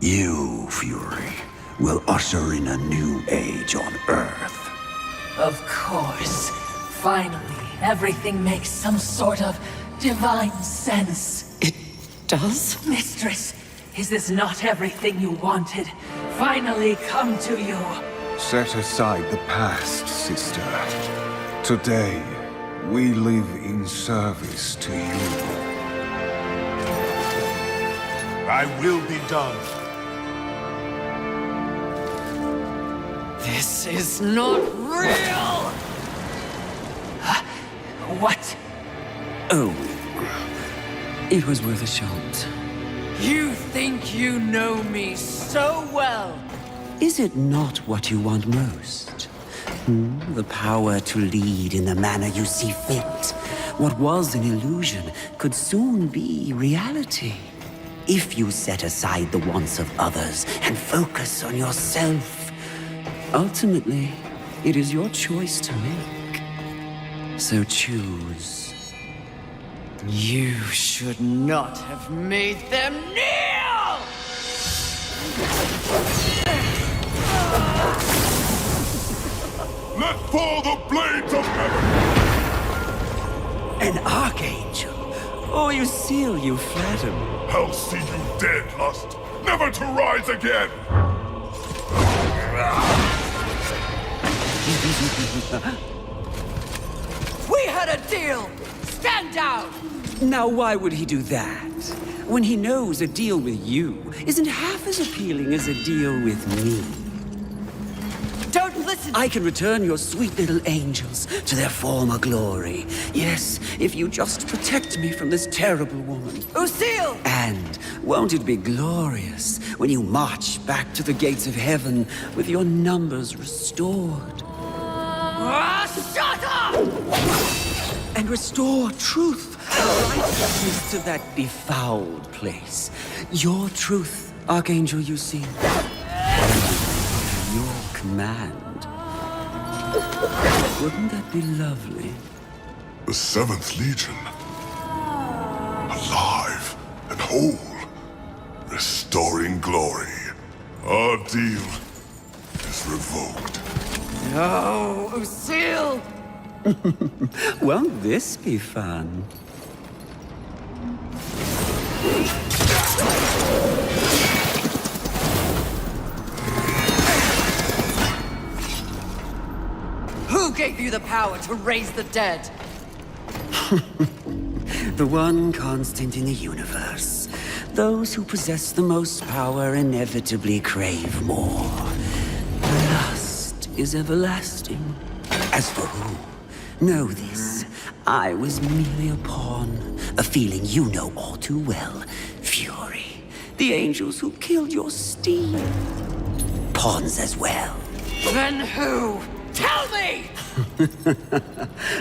You, Fury, will usher in a new age on Earth. Of course. Finally, everything makes some sort of divine sense. It does? Mistress, is this not everything you wanted? Finally come to you. Set aside the past, sister. Today, we live in service to you. I will be done. This is not real! What? Oh, it was worth a shot. You think you know me so well! Is it not what you want most? The power to lead in the manner you see fit. What was an illusion could soon be reality. If you set aside the wants of others and focus on yourself. Ultimately, it is your choice to make. So choose. You should not have made them kneel! Let fall the blades of heaven! An archangel? Oh, you seal, you flatter. I'll see you dead, Lust, never to rise again! We had a deal! Stand down! Now why would he do that? When he knows a deal with you isn't half as appealing as a deal with me. I can return your sweet little angels to their former glory. Yes, if you just protect me from this terrible woman. Lucille! And won't it be glorious when you march back to the gates of heaven with your numbers restored? Shut up! And restore truth and righteousness to that befouled place. Your truth, Archangel, you see. Your command. Wouldn't that be lovely? The 7th Legion. Alive and whole. Restoring glory. Our deal is revoked. No, Lucille! Won't this be fun? Who gave you the power to raise the dead? The one constant in the universe. Those who possess the most power inevitably crave more. Lust is everlasting. As for who, know this. I was merely a pawn. A feeling you know all too well. Fury. The angels who killed your steed. Pawns as well. Then who? Tell me!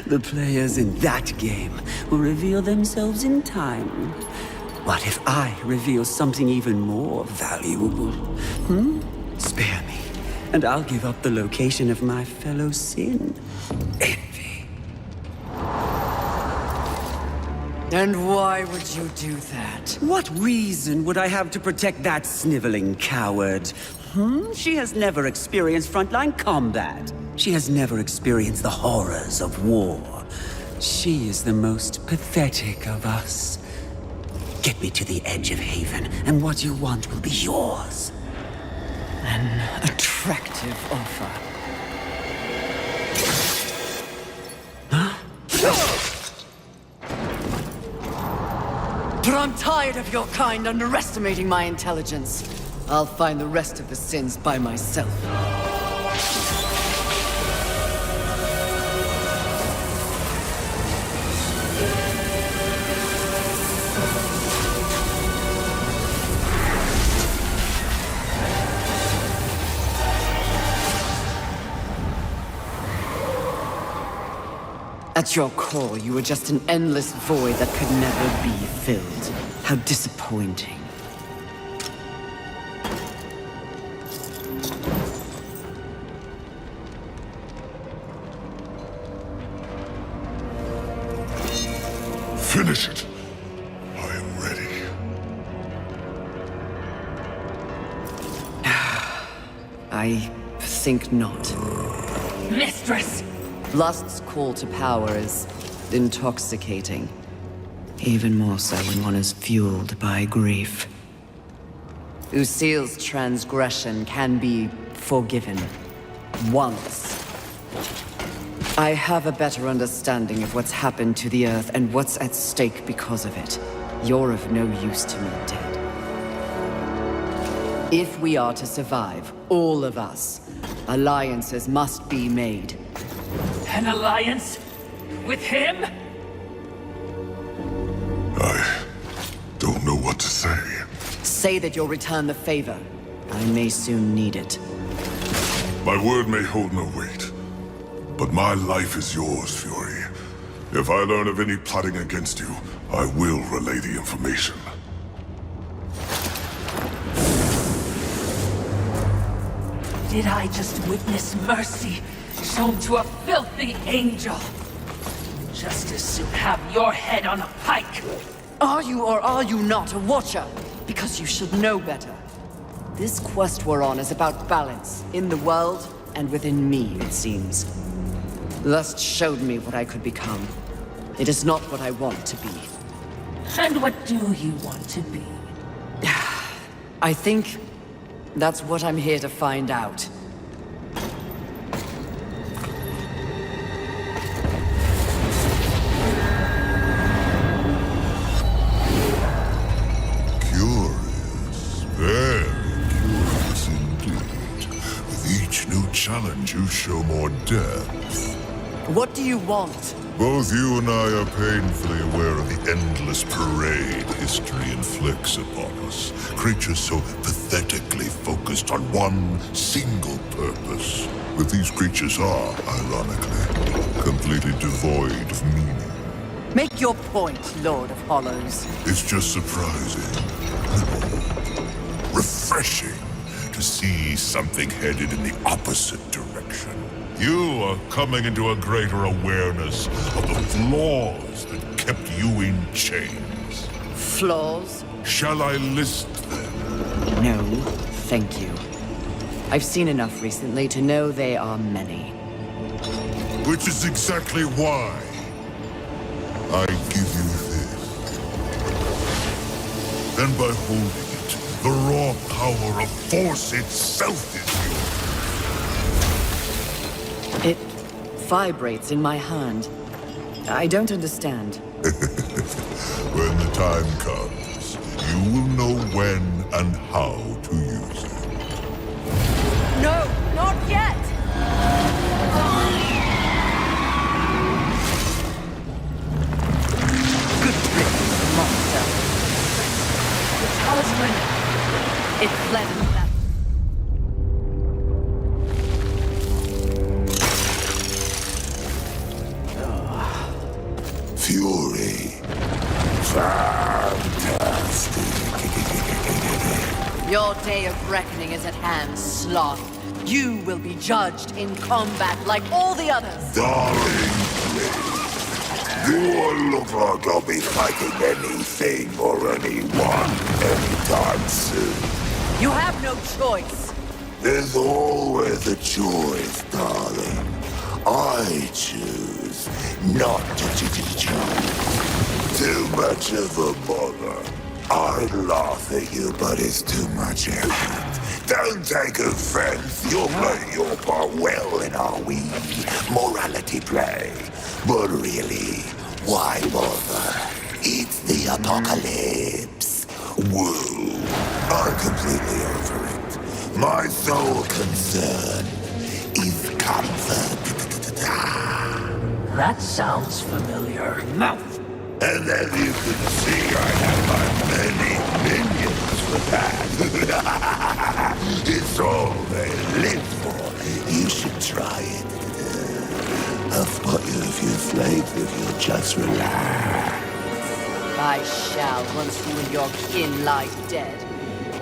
The players in that game will reveal themselves in time. What if I reveal something even more valuable? Spare me, and I'll give up the location of my fellow sin. Envy. And why would you do that? What reason would I have to protect that sniveling coward? She has never experienced frontline combat. She has never experienced the horrors of war. She is the most pathetic of us. Get me to the edge of Haven, and what you want will be yours. An attractive offer. But I'm tired of your kind underestimating my intelligence. I'll find the rest of the sins by myself. At your core, you were just an endless void that could never be filled. How disappointing. Finish it. I am ready. I think not. Mistress! Lust's call to power is intoxicating. Even more so when one is fueled by grief. Lucille's transgression can be forgiven. Once. I have a better understanding of what's happened to the Earth and what's at stake because of it. You're of no use to me, dead. If we are to survive, all of us, alliances must be made. An alliance? With him? I don't know what to say. Say that you'll return the favor. I may soon need it. My word may hold no weight, but my life is yours, Fury. If I learn of any plotting against you, I will relay the information. Did I just witness mercy shown to a filthy angel? Just as soon have your head on a pike. Are you or are you not a Watcher? Because you should know better. This quest we're on is about balance, in the world and within me, it seems. Lust showed me what I could become. It is not what I want to be. And what do you want to be? I think that's what I'm here to find out. Curious, very curious indeed. With each new challenge to show more depth. What do you want? Both you and I are painfully aware of the endless parade history inflicts upon us. Creatures so pathetically focused on one single purpose. But these creatures are, ironically, completely devoid of meaning. Make your point, Lord of Hollows. It's just surprising, refreshing to see something headed in the opposite direction. You are coming into a greater awareness of the flaws that kept you in chains. Flaws? Shall I list them? No, thank you. I've seen enough recently to know they are many. Which is exactly why I give you this. Then by holding it, the raw power of Force itself is yours. It vibrates in my hand. I don't understand. When the time comes, you will know when and how to use it. No, not yet! Good riddance, monster. The talisman. It fled in that. Fury. Fantastic. Your day of reckoning is at hand, Sloth. You will be judged in combat like all the others. Darling, do I look like I'll be fighting anything or anyone anytime soon? You have no choice. There's always a choice, darling. I choose not to choose. Too much of a bother. I'd laugh at you, but it's too much effort. Don't take offense. You're playing your part well in our wee morality play. But really, why bother? It's the apocalypse. Woo. I'm completely over it. My sole concern is comfort. That sounds familiar. Mouth. And as you can see, I have my many minions for that. It's all they live for. You should try it. I'll spot you a few slaves if you'll just relax. I shall, once you and your kin lie dead.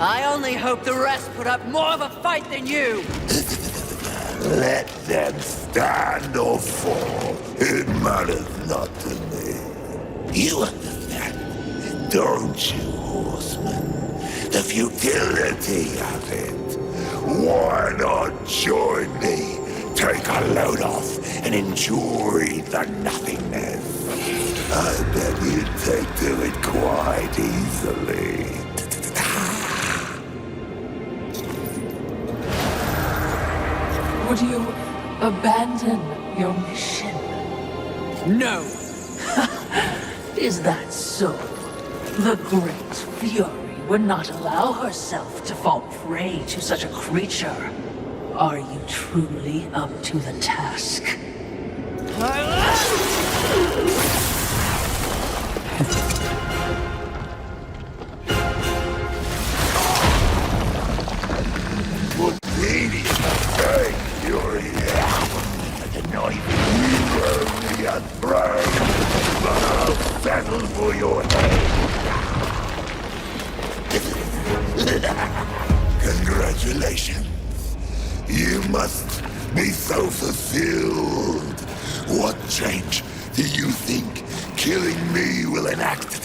I only hope the rest put up more of a fight than you! Let them stand or fall. It matters not to me. You understand, don't you, horseman? The futility of it. Why not join me? Take a load off and enjoy the nothingness. I bet you'd take to it quite easily. Would you abandon your mission? No! Is that so? The Great Fury would not allow herself to fall prey to such a creature. Are you truly up to the task? Fury. The knife you only a brain, but I'll settle for your head. Congratulations. You must be so fulfilled. What change do you think killing me will enact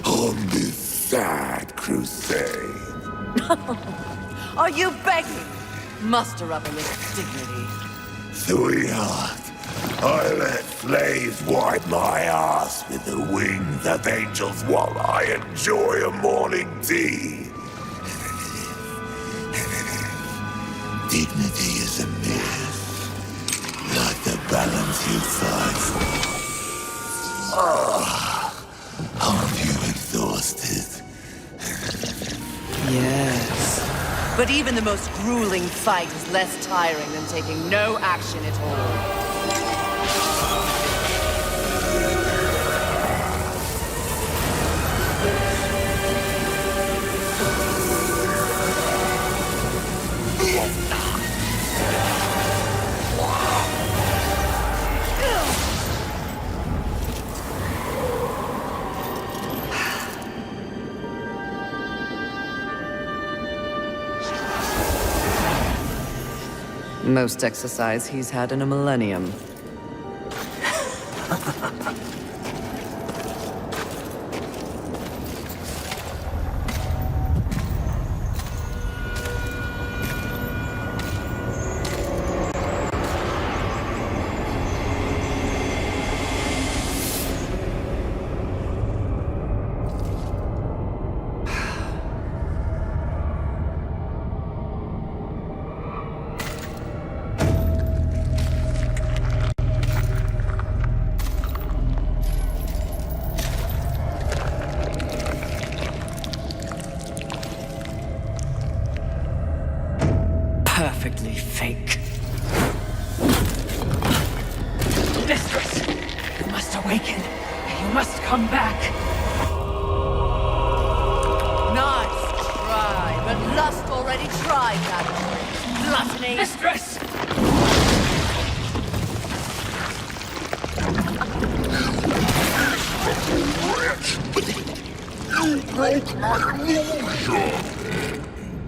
on this sad crusade? Are you begging? Muster up a little dignity. Sweetheart, I let slaves wipe my ass with the wings of angels while I enjoy a morning tea. Dignity is a myth, like the balance you fight for. Aren't you exhausted? Yes. But even the most grueling fight is less tiring than taking no action at all. Most exercise he's had in a millennium. Perfectly fake. Mistress! You must awaken. You must come back. Nice try, but Lust already tried that. Gluttony. Mistress! You broke my illusion!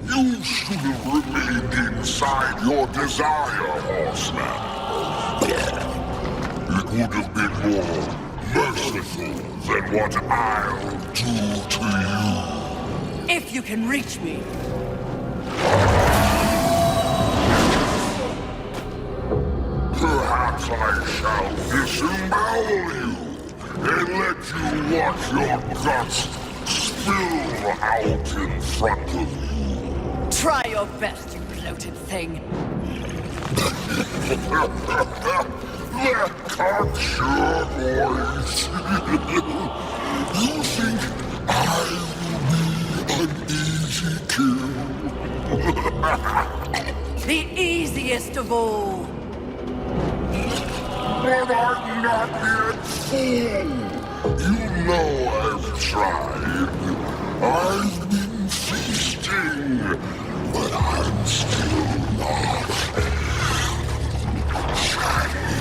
You should have remained inside your desire, horseman. It would have been more merciful than what I'll do to you. If you can reach me. Perhaps I shall disembowel you and let you watch your guts spill out in front of you. Try your best, you bloated thing. That cocks your voice. You think I will be an easy kill? The easiest of all. But I'm not yet full. You know I've tried. I've been feasting, but I'm still not satisfied.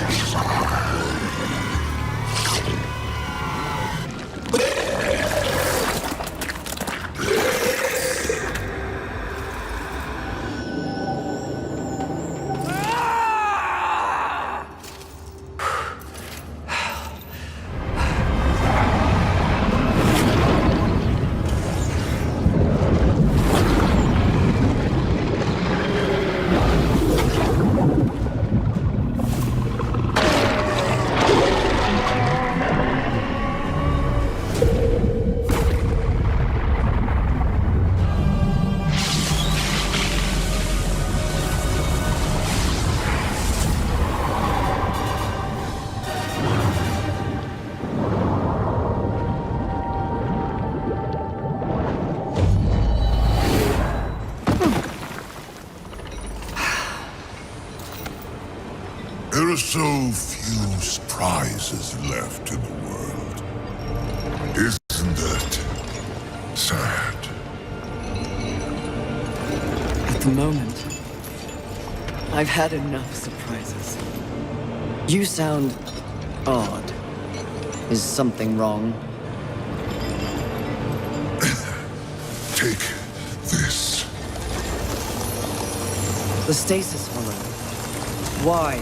There are so few surprises left in the world. Isn't that sad? At the moment, I've had enough surprises. You sound odd. Is something wrong? Take this. The stasis hollow. Why?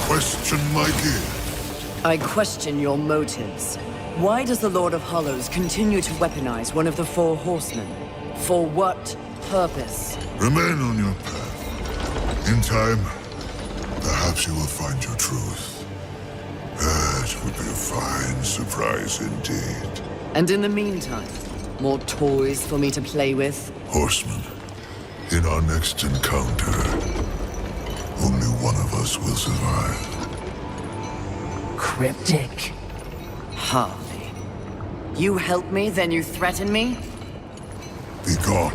Question my gift. I question your motives. Why does the Lord of Hollows continue to weaponize one of the four horsemen? For what purpose? Remain on your path. In time, perhaps you will find your truth. That would be a fine surprise indeed. And in the meantime, more toys for me to play with? Horseman, in our next encounter, only one of us will survive. Cryptic. Hardly. You help me, then you threaten me? Be gone.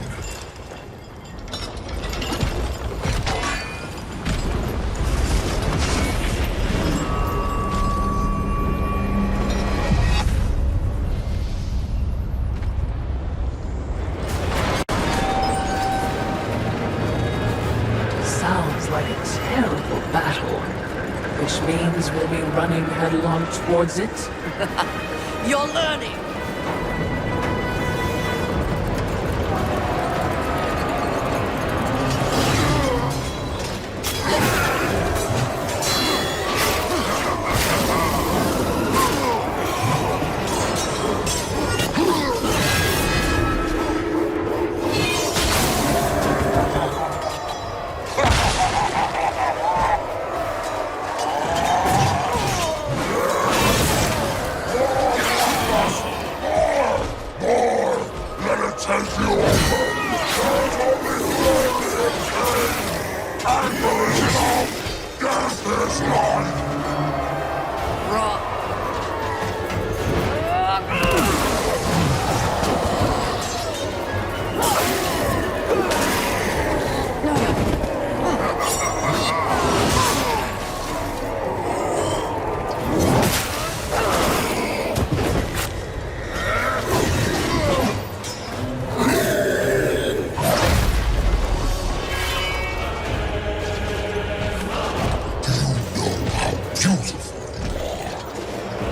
on towards it. You're learning!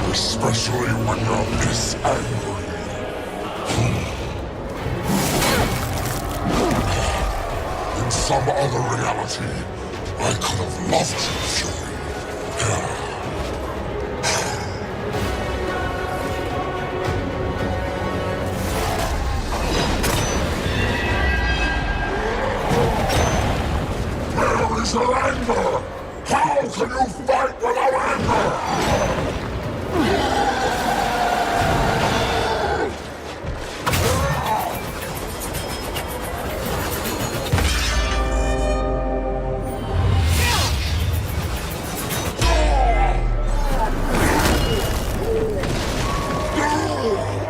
Especially when you're this angry. In some other reality, I could have loved you, Fury. Where is your anger? How can you fight without anger?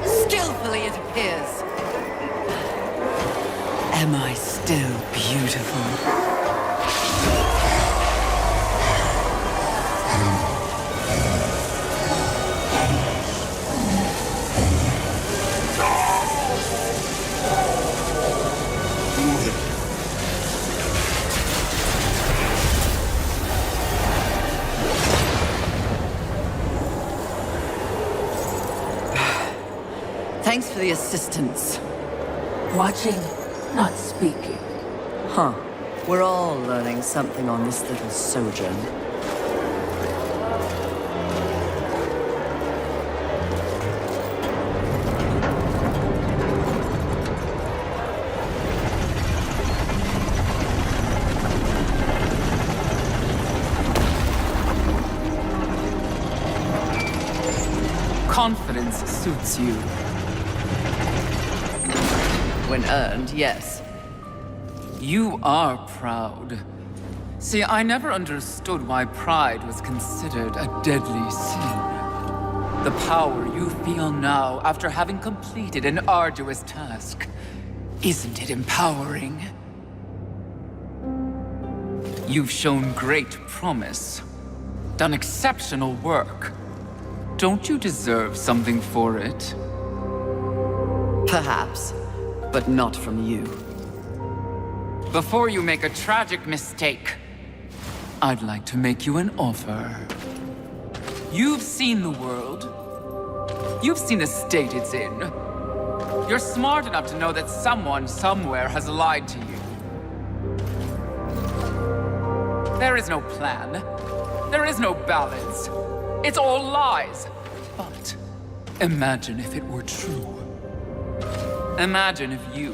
Skillfully, it appears. Am I still beautiful? Thanks for the assistance. Watching, not speaking. Huh. We're all learning something on this little sojourn. Confidence suits you. When earned, yes. You are proud. See, I never understood why pride was considered a deadly sin. The power you feel now after having completed an arduous task. Isn't it empowering? You've shown great promise. Done exceptional work. Don't you deserve something for it? Perhaps, but not from you. Before you make a tragic mistake, I'd like to make you an offer. You've seen the world. You've seen the state it's in. You're smart enough to know that someone somewhere has lied to you. There is no plan. There is no balance. It's all lies. But imagine if it were true. Imagine if you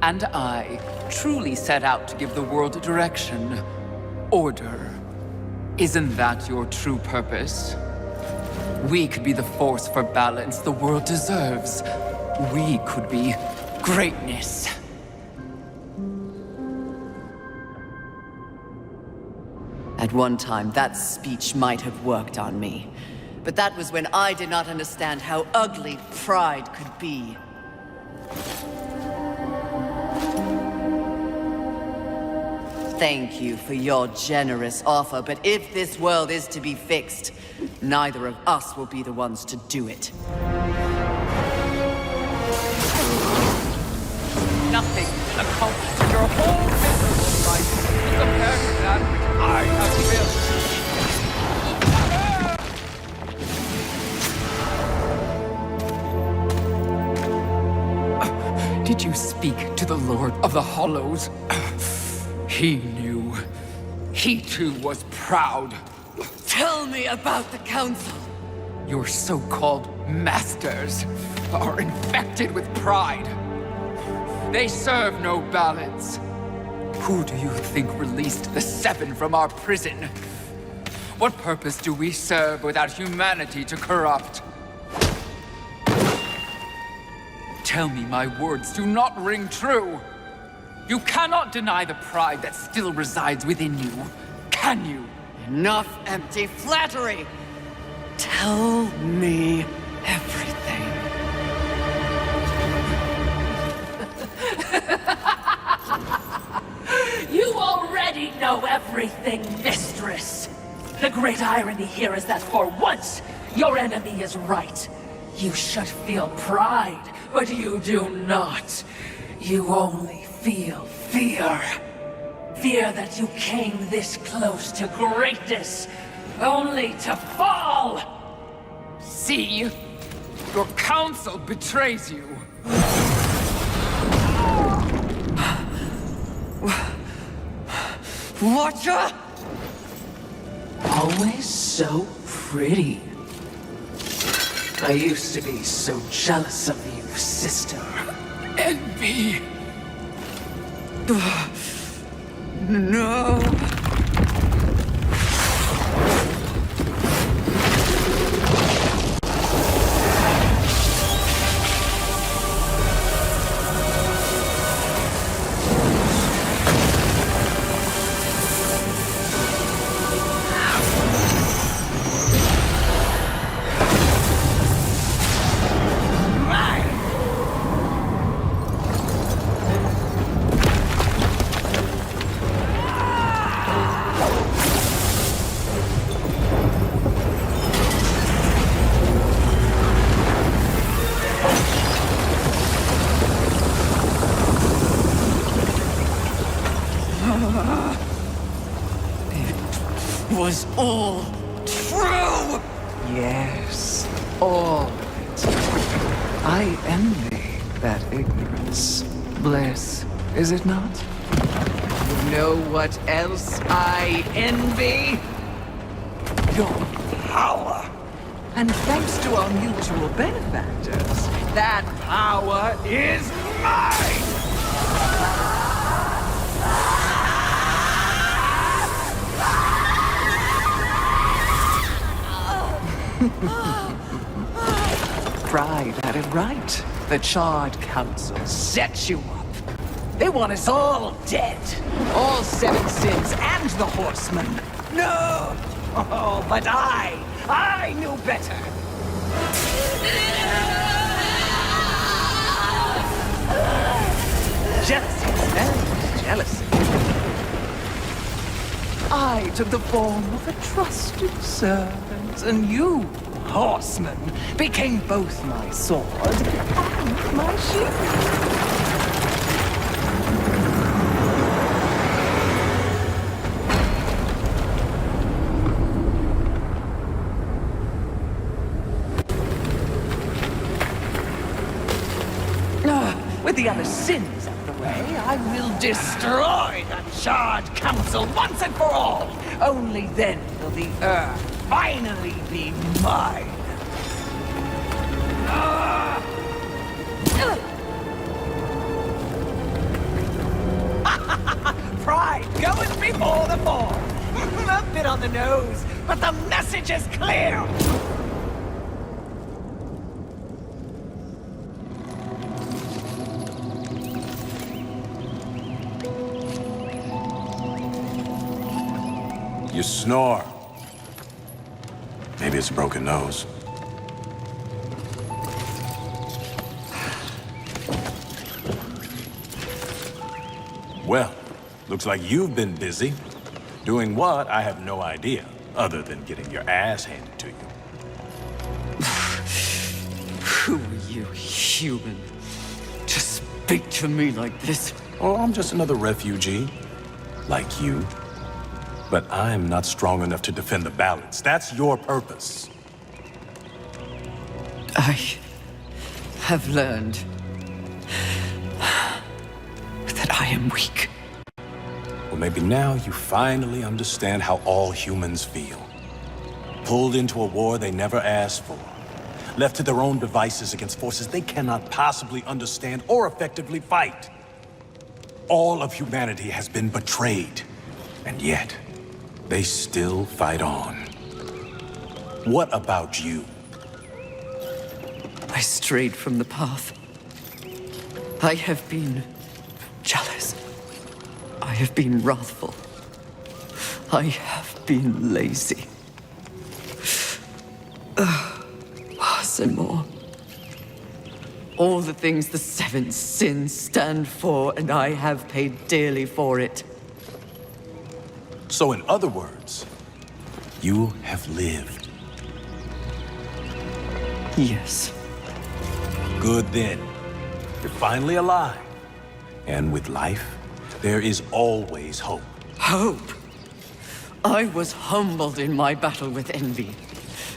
and I truly set out to give the world a direction, order. Isn't that your true purpose? We could be the force for balance the world deserves. We could be greatness. At one time, that speech might have worked on me. But that was when I did not understand how ugly pride could be. Thank you for your generous offer, but if this world is to be fixed, neither of us will be the ones to do it. Nothing accomplished your whole miserable life compared to that which I have built. Did you speak to the Lord of the Hollows? He knew. He too was proud. Tell me about the Council. Your so-called masters are infected with pride. They serve no balance. Who do you think released the Seven from our prison? What purpose do we serve without humanity to corrupt? Tell me my words do not ring true. You cannot deny the pride that still resides within you, can you? Enough empty flattery. Tell me everything. You already know everything, mistress. The great irony here is that for once, your enemy is right. You should feel pride, but you do not. You only feel fear. Fear that you came this close to greatness, only to fall! See? Your council betrays you. Watcha? Always so pretty. I used to be so jealous of you, sister. Envy. No. Was all true! Yes, all of it. I envy that ignorance. Bliss, is it not? You know what else I envy? Your power. And thanks to our mutual benefactors, that power is mine! Pride had it right. The Charred Council set you up. They want us all dead. All seven sins and the horsemen. No! Oh, but I knew better. Jealousy, very jealousy. I took the form of a trusted servant, and you, horseman, became both my sword and my shield. With the other sins out of the way, I will destroy the Charred Council once and for all. Only then will the Earth finally be mine. Pride goes before the fall. A bit on the nose, but the message is clear. You snore. Maybe it's a broken nose. Well, looks like you've been busy. Doing what, I have no idea, other than getting your ass handed to you. Who are you, human, to speak to me like this? Oh, I'm just another refugee, like you. But I'm not strong enough to defend the balance. That's your purpose. I have learned. am weak. Well, maybe now you finally understand how all humans feel. Pulled into a war they never asked for. Left to their own devices against forces they cannot possibly understand or effectively fight. All of humanity has been betrayed, and yet, they still fight on. What about you? I strayed from the path. I have been jealous. I have been wrathful. I have been lazy. Worse and more. All the things the seven sins stand for, and I have paid dearly for it. So in other words, you have lived. Yes. Good then. You're finally alive. And with life, there is always hope. Hope? I was humbled in my battle with envy.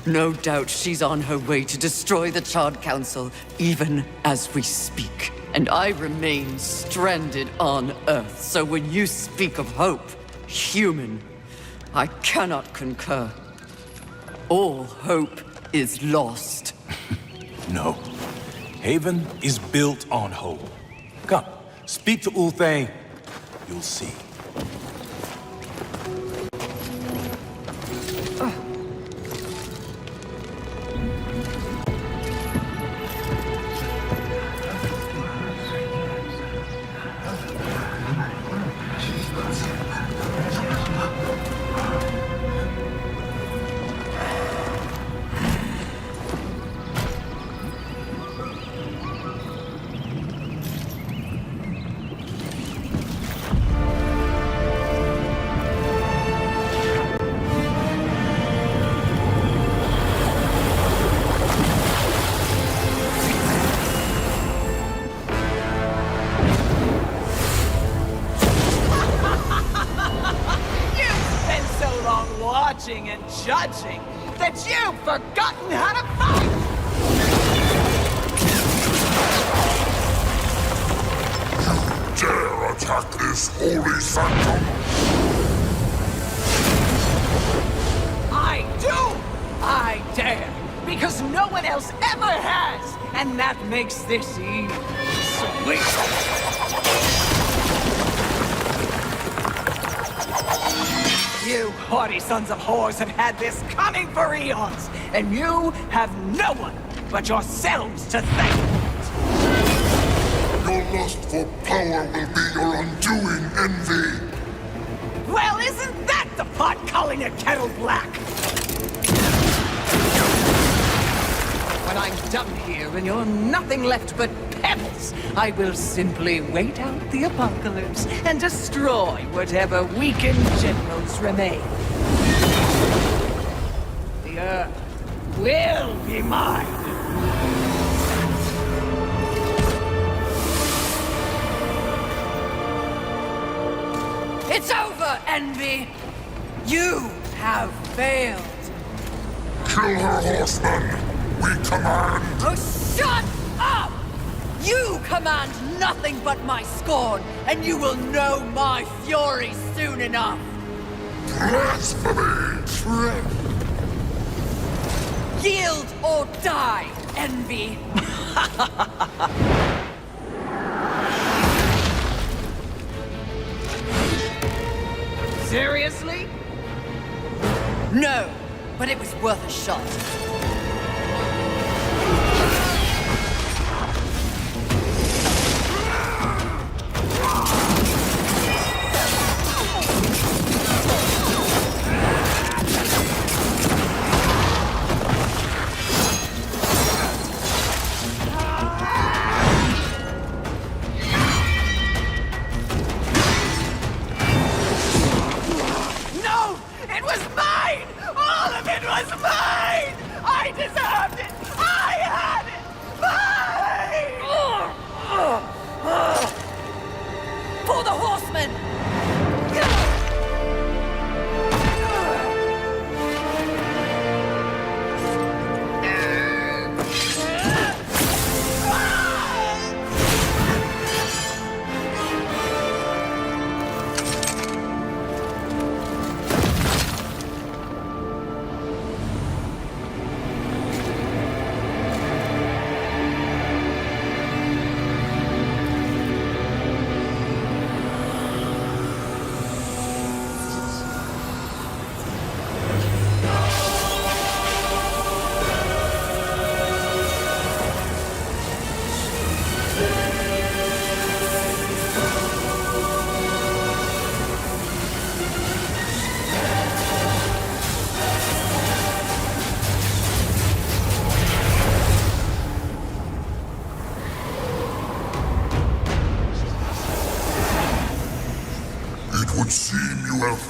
No doubt she's on her way to destroy the Charred Council, even as we speak. And I remain stranded on Earth, so when you speak of hope, human, I cannot concur. All hope is lost. No. Haven is built on hope. Come, speak to Ulthane. You'll see. And judging that you've forgotten how to fight! You dare attack this holy sanctum? I do! I dare! Because no one else ever has! And that makes this sweet! You haughty sons of whores have had this coming for eons, and you have no one but yourselves to thank. Your lust for power will be your undoing, Envy. Well, isn't that the pot calling a kettle black? When I'm done here and you're nothing left but pebbles, I will simply wait out the apocalypse and destroy whatever weakened generals remain. The Earth will be mine. It's over, Envy! You have failed! Kill her, horseman! We command! Oh, shut up! You command nothing but my scorn, and you will know my fury soon enough! Blasphemy! Yield or die, Envy! Seriously? No, but it was worth a shot. No! It was mine! All of it was mine!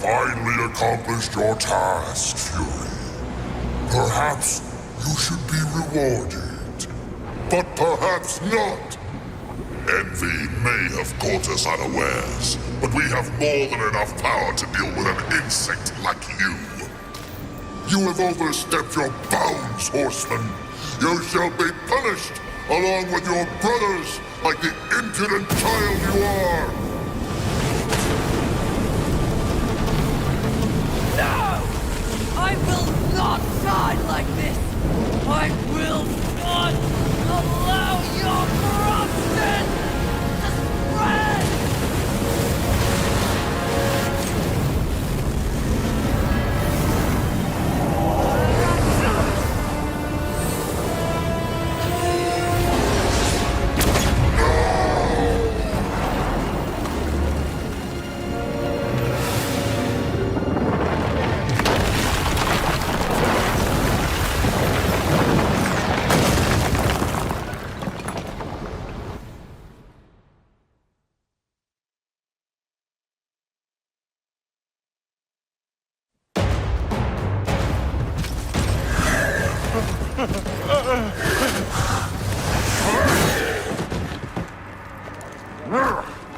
finally accomplished your task, Fury. Perhaps you should be rewarded, but perhaps not. Envy may have caught us unawares, but we have more than enough power to deal with an insect like you. You have overstepped your bounds, Horseman. You shall be punished, along with your brothers, like the impudent child you are. No! I will not die like this! I will not allow your corruption to spread!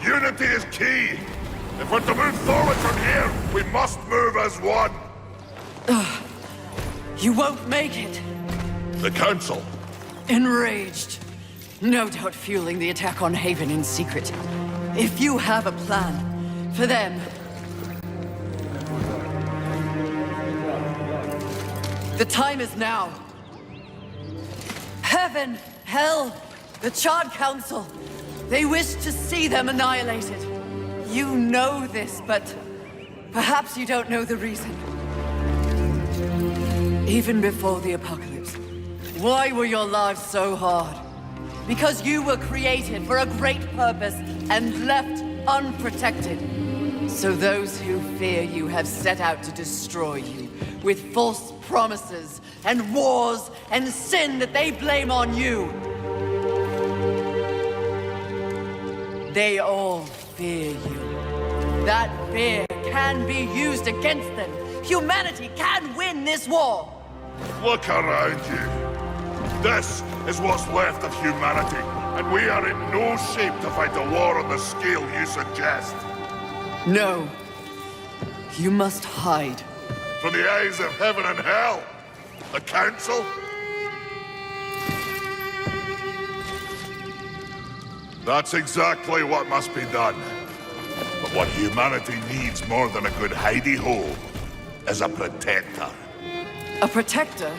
Unity is key. If we're to move forward from here, we must move as one. You won't make it. The Council. Enraged. No doubt fueling the attack on Haven in secret. If you have a plan for them... The time is now. Heaven, hell, the Charred Council. They wish to see them annihilated. You know this, but perhaps you don't know the reason. Even before the apocalypse, why were your lives so hard? Because you were created for a great purpose and left unprotected. So those who fear you have set out to destroy you with false promises and wars and sin that they blame on you. They all fear you. That fear can be used against them. Humanity can win this war. Look around you. This is what's left of humanity, and we are in no shape to fight a war on the scale you suggest. No. You must hide. From the eyes of heaven and hell. The Council? That's exactly what must be done. But what humanity needs more than a good hidey-hole is a protector. A protector?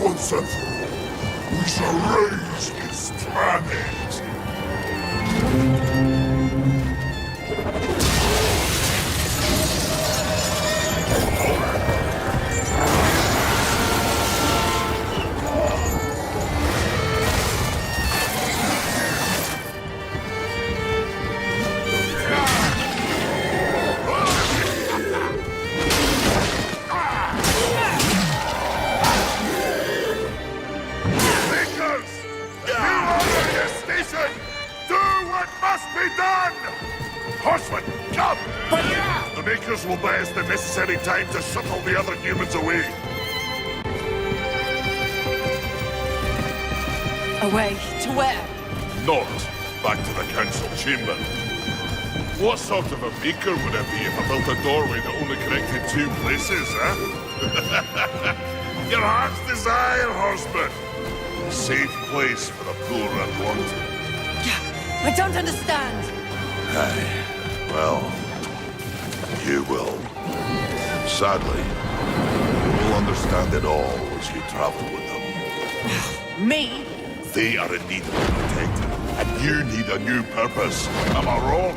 Once and for all, we shall raise this planet. Horseman, come! The Makers will buy us the necessary time to shuttle the other humans away. Away to where? North, back to the Council chamber. What sort of a Maker would it be if I built a doorway that only connected two places, huh? Your heart's desire, Horseman. A safe place for the poor and wanted. I don't understand. Aye. Well, you will. Sadly, you will understand it all as you travel with them. Me? They are in need of a protector, and you need a new purpose. Am I wrong?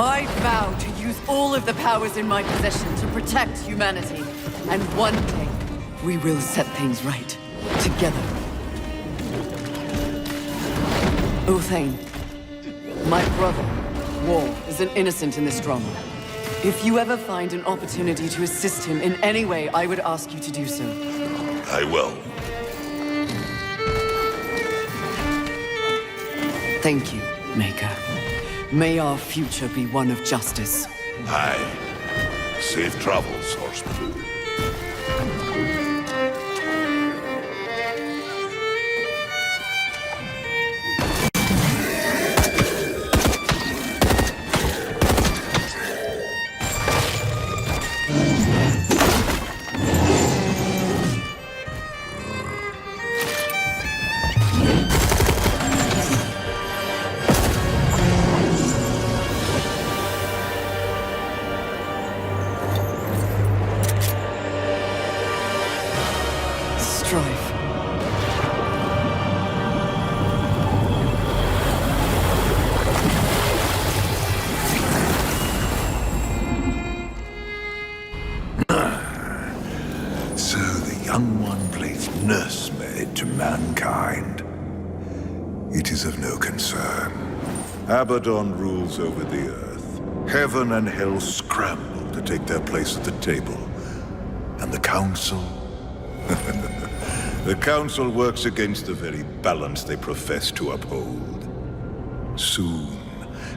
I vow to use all of the powers in my possession to protect humanity. And one day, we will set things right. Together. Uthane, my brother, War, is an innocent in this drama. If you ever find an opportunity to assist him in any way, I would ask you to do so. I will. Thank you, Maker. May our future be one of justice. Aye. Safe travels, horseman. Abaddon rules over the earth. Heaven and hell scramble to take their place at the table. And the Council? The Council works against the very balance they profess to uphold. Soon,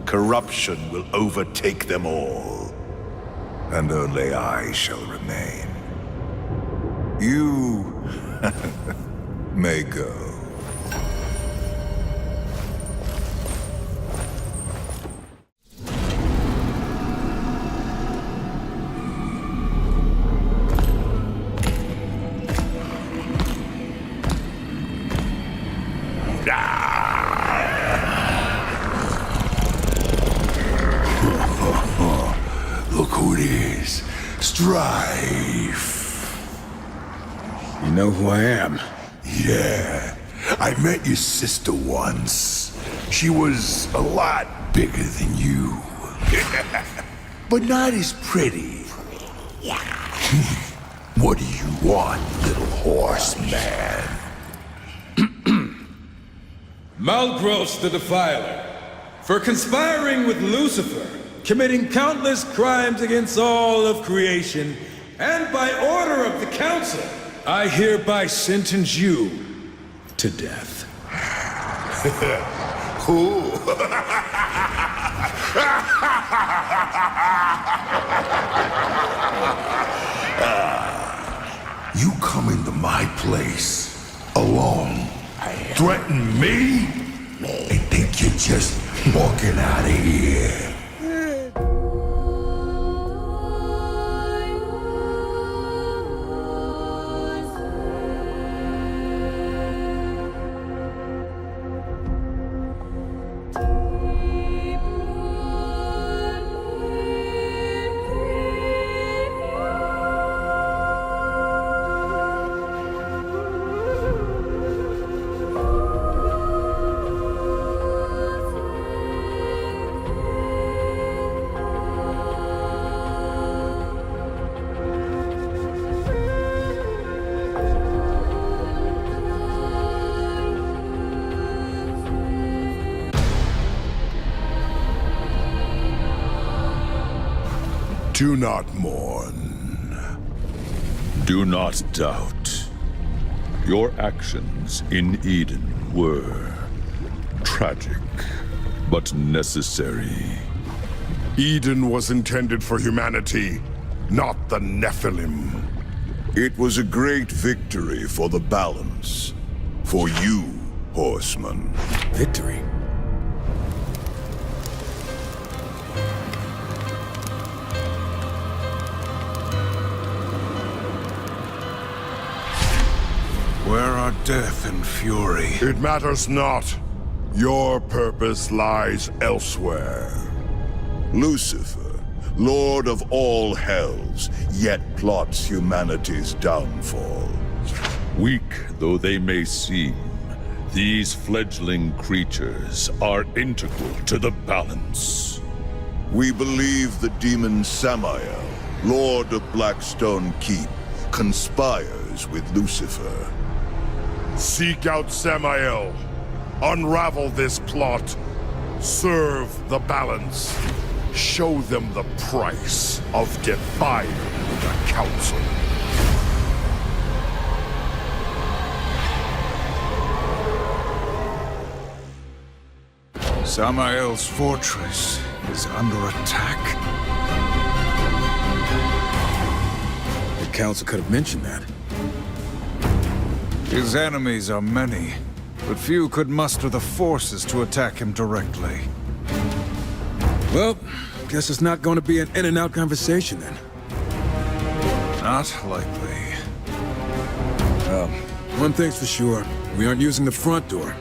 corruption will overtake them all. And only I shall remain. You may go. You know who I am? Yeah, I met your sister once. She was a lot bigger than you. But not as pretty. What do you want, little horse man? Malgros the Defiler, for conspiring with Lucifer, committing countless crimes against all of creation, and by order of the Council, I hereby sentence you to death. Who? You come into my place alone, threaten me, and think you're just walking out of here. Do not mourn. Do not doubt. Your actions in Eden were tragic, but necessary. Eden was intended for humanity, not the Nephilim. It was a great victory for the balance. For you, horseman. Victory? Where are death and fury? It matters not. Your purpose lies elsewhere. Lucifer, Lord of all hells, yet plots humanity's downfall. Weak though they may seem, these fledgling creatures are integral to the balance. We believe the demon Samael, Lord of Blackstone Keep, conspires with Lucifer. Seek out Samael. Unravel this plot. Serve the balance. Show them the price of defying the Council. Samael's fortress is under attack. The Council could have mentioned that. His enemies are many, but few could muster the forces to attack him directly. Well, guess it's not going to be an in-and-out conversation then. Not likely. One thing's for sure, we aren't using the front door.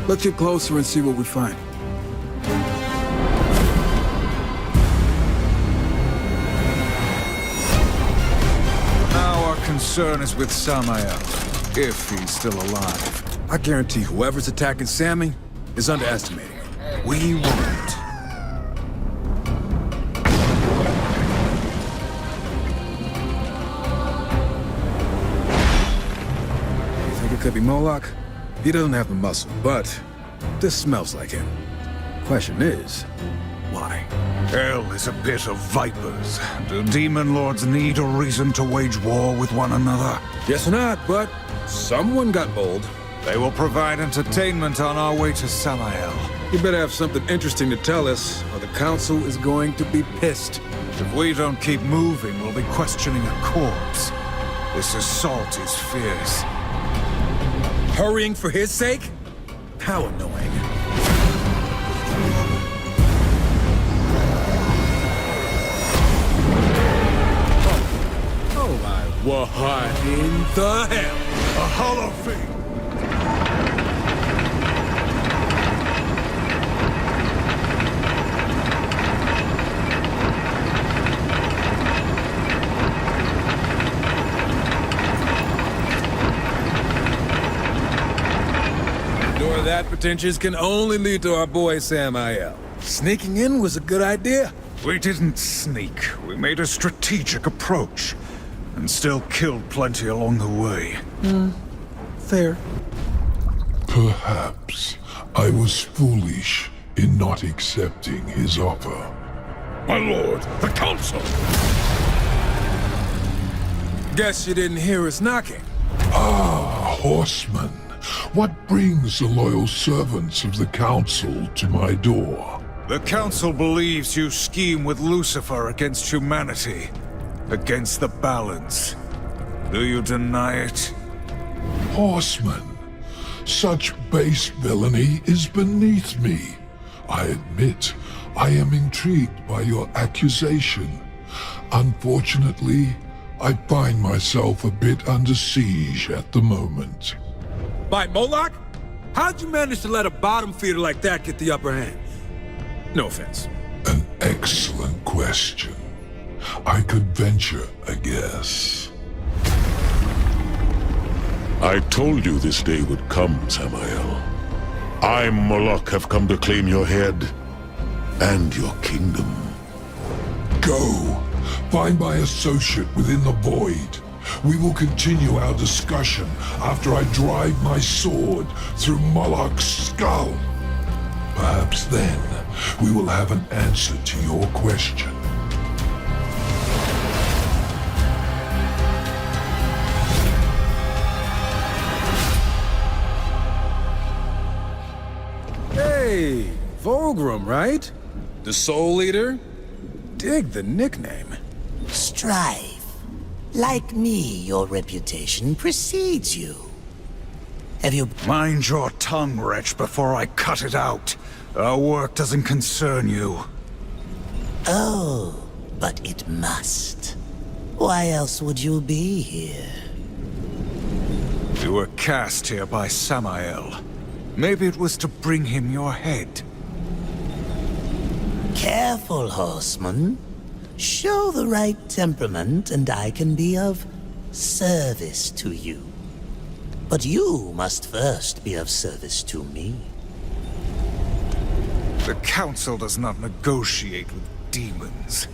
Let's get closer and see what we find. Now our concern is with Samael, if he's still alive. I guarantee whoever's attacking Sammy is underestimating him. We won't. You think it could be Moloch? He doesn't have the muscle, but this smells like him. Question is, why? Hell is a pit of vipers. Do demon lords need a reason to wage war with one another? Guess not, but someone got bold. They will provide entertainment on our way to Samael. You better have something interesting to tell us, or the Council is going to be pissed. If we don't keep moving, we'll be questioning a corpse. This assault is fierce. Hurrying for his sake? How annoying. Oh my, what in the hell? A hollow fiend! That pretentious can only lead to our boy Samael. Sneaking in was a good idea. We didn't sneak. We made a strategic approach, and still killed plenty along the way. Fair. Perhaps I was foolish in not accepting his offer. My lord, the Council! Guess you didn't hear us knocking. Ah, horseman. What brings the loyal servants of the Council to my door? The Council believes you scheme with Lucifer against humanity, against the balance. Do you deny it? Horseman, such base villainy is beneath me. I admit I am intrigued by your accusation. Unfortunately, I find myself a bit under siege at the moment. By Moloch? How'd you manage to let a bottom feeder like that get the upper hand? No offense. An excellent question. I could venture a guess. I told you this day would come, Samael. I, Moloch, have come to claim your head and your kingdom. Go. Find my associate within the void. We will continue our discussion after I drive my sword through Moloch's skull. Perhaps then we will have an answer to your question. Hey, Volgrim, right? The Soul Eater? Dig the nickname. Strife. Like me, your reputation precedes you. Have you... Mind your tongue, wretch, before I cut it out. Our work doesn't concern you. Oh, but it must. Why else would you be here? You were cast here by Samael. Maybe it was to bring him your head. Careful, horseman. Show the right temperament, and I can be of service to you. But you must first be of service to me. The Council does not negotiate with demons.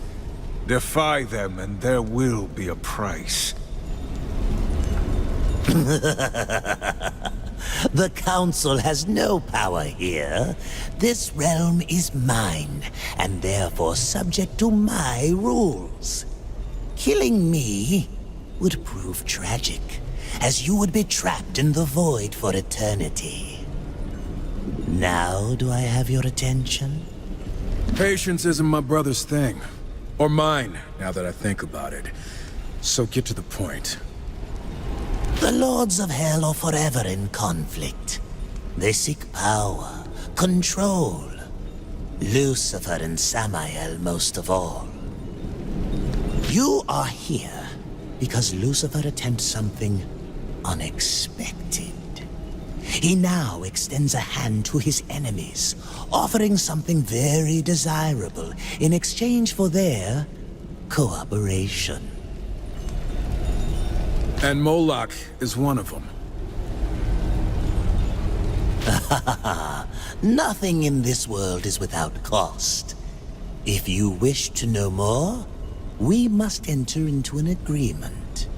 Defy them and there will be a price. The Council has no power here. This realm is mine, and therefore subject to my rules. Killing me would prove tragic, as you would be trapped in the void for eternity. Now do I have your attention? Patience isn't my brother's thing. Or mine, now that I think about it. So get to the point. The Lords of Hell are forever in conflict. They seek power, control. Lucifer and Samael most of all. You are here because Lucifer attempts something unexpected. He now extends a hand to his enemies, offering something very desirable in exchange for their cooperation. And Moloch is one of them. Nothing in this world is without cost. If you wish to know more, we must enter into an agreement.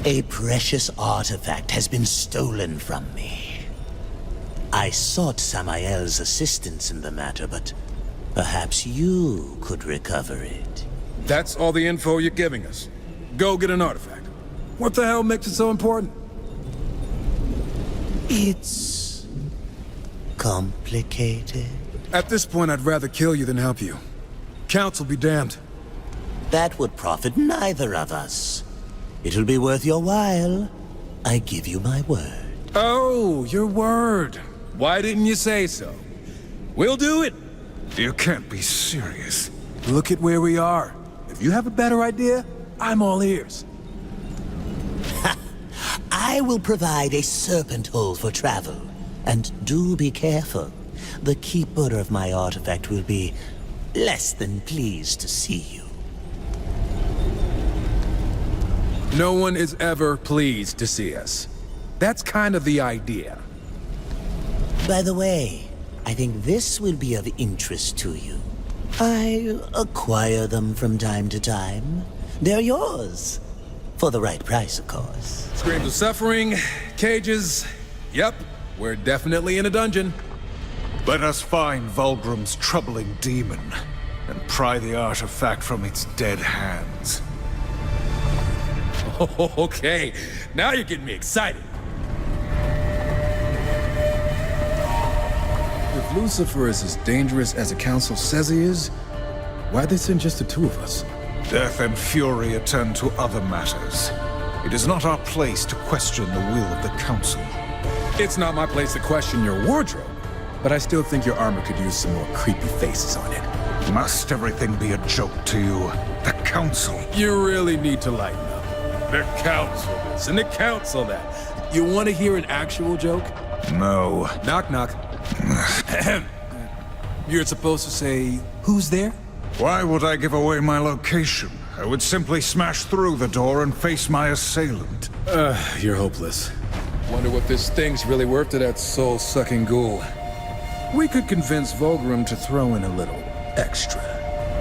A precious artifact has been stolen from me. I sought Samael's assistance in the matter, but perhaps you could recover it. That's all the info you're giving us. Go get an artifact. What the hell makes it so important? It's complicated. At this point, I'd rather kill you than help you. Council be damned. That would profit neither of us. It'll be worth your while. I give you my word. Oh, your word. Why didn't you say so? We'll do it. You can't be serious. Look at where we are. If you have a better idea, I'm all ears. I will provide a serpent hole for travel. And do be careful. The keeper of my artifact will be less than pleased to see you. No one is ever pleased to see us. That's kind of the idea. By the way, I think this will be of interest to you. I acquire them from time to time. They're yours. For the right price, of course. Screams of suffering, cages. Yep, we're definitely in a dungeon. Let us find Vulgrim's troubling demon and pry the artifact from its dead hands. Oh, okay, now you're getting me excited. If Lucifer is as dangerous as the Council says he is, why'd they send just the two of us? Death and fury attend to other matters. It is not our place to question the will of the Council. It's not my place to question your wardrobe, but I still think your armor could use some more creepy faces on it. Must everything be a joke to you? The Council? You really need to lighten up. The Council this and the Council that. You want to hear an actual joke? No. Knock, knock. You're supposed to say, who's there? Why would I give away my location? I would simply smash through the door and face my assailant. You're hopeless. Wonder what this thing's really worth to that soul-sucking ghoul. We could convince Vulgrim to throw in a little extra.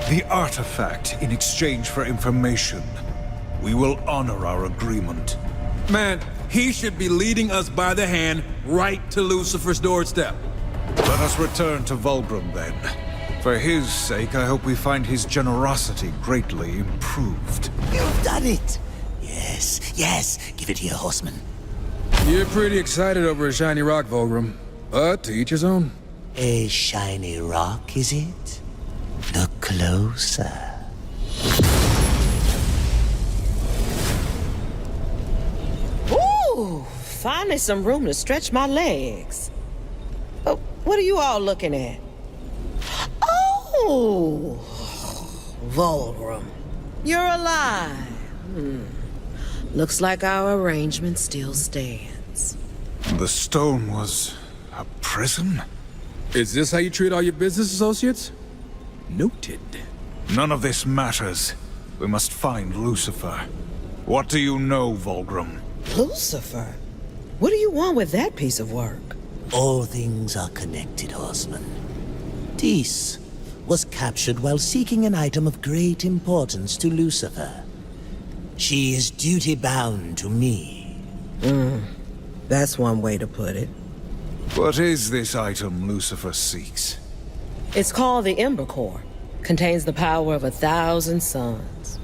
The artifact in exchange for information. We will honor our agreement. Man, he should be leading us by the hand right to Lucifer's doorstep. Let us return to Vulgrim then. For his sake, I hope we find his generosity greatly improved. You've done it! Yes, yes, give it here, horseman. You're pretty excited over a shiny rock, Vulgrim. But to each his own. A shiny rock, is it? Look closer. Ooh, finally some room to stretch my legs. Oh, what are you all looking at? Oh, Vulgrim, you're alive. Looks like our arrangement still stands. The stone was a prison? Is this how you treat all your business associates? Noted. None of this matters. We must find Lucifer. What do you know, Vulgrim? Lucifer? What do you want with that piece of work? All things are connected, horseman. Dis, was captured while seeking an item of great importance to Lucifer. She is duty-bound to me. That's one way to put it. What is this item Lucifer seeks? It's called the Ember Core. Contains the power of 1,000 suns.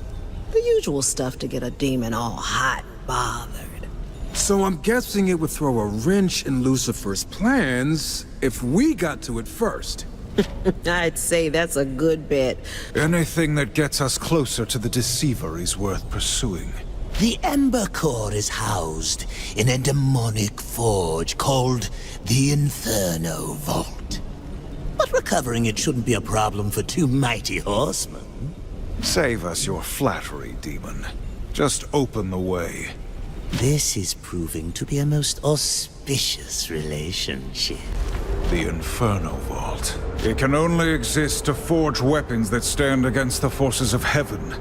The usual stuff to get a demon all hot and bothered. So I'm guessing it would throw a wrench in Lucifer's plans if we got to it first. I'd say that's a good bet. Anything that gets us closer to the Deceiver is worth pursuing. The Ember Core is housed in a demonic forge called the Inferno Vault. But recovering it shouldn't be a problem for two mighty horsemen. Save us your flattery, demon. Just open the way. This is proving to be a most auspicious relationship. The Inferno Vault. It can only exist to forge weapons that stand against the forces of heaven,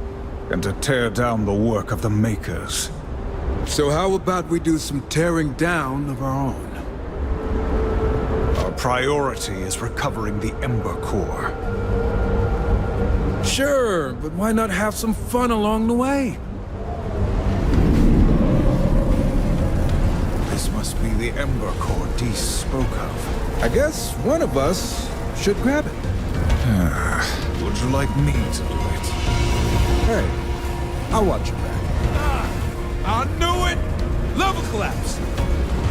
and to tear down the work of the Makers. So how about we do some tearing down of our own? Our priority is recovering the Ember Core. Sure, but why not have some fun along the way? This must be the Ember Core Dees spoke of. I guess one of us should grab it. Would you like me to do it? Hey, I'll watch your back. I knew it! Level collapse!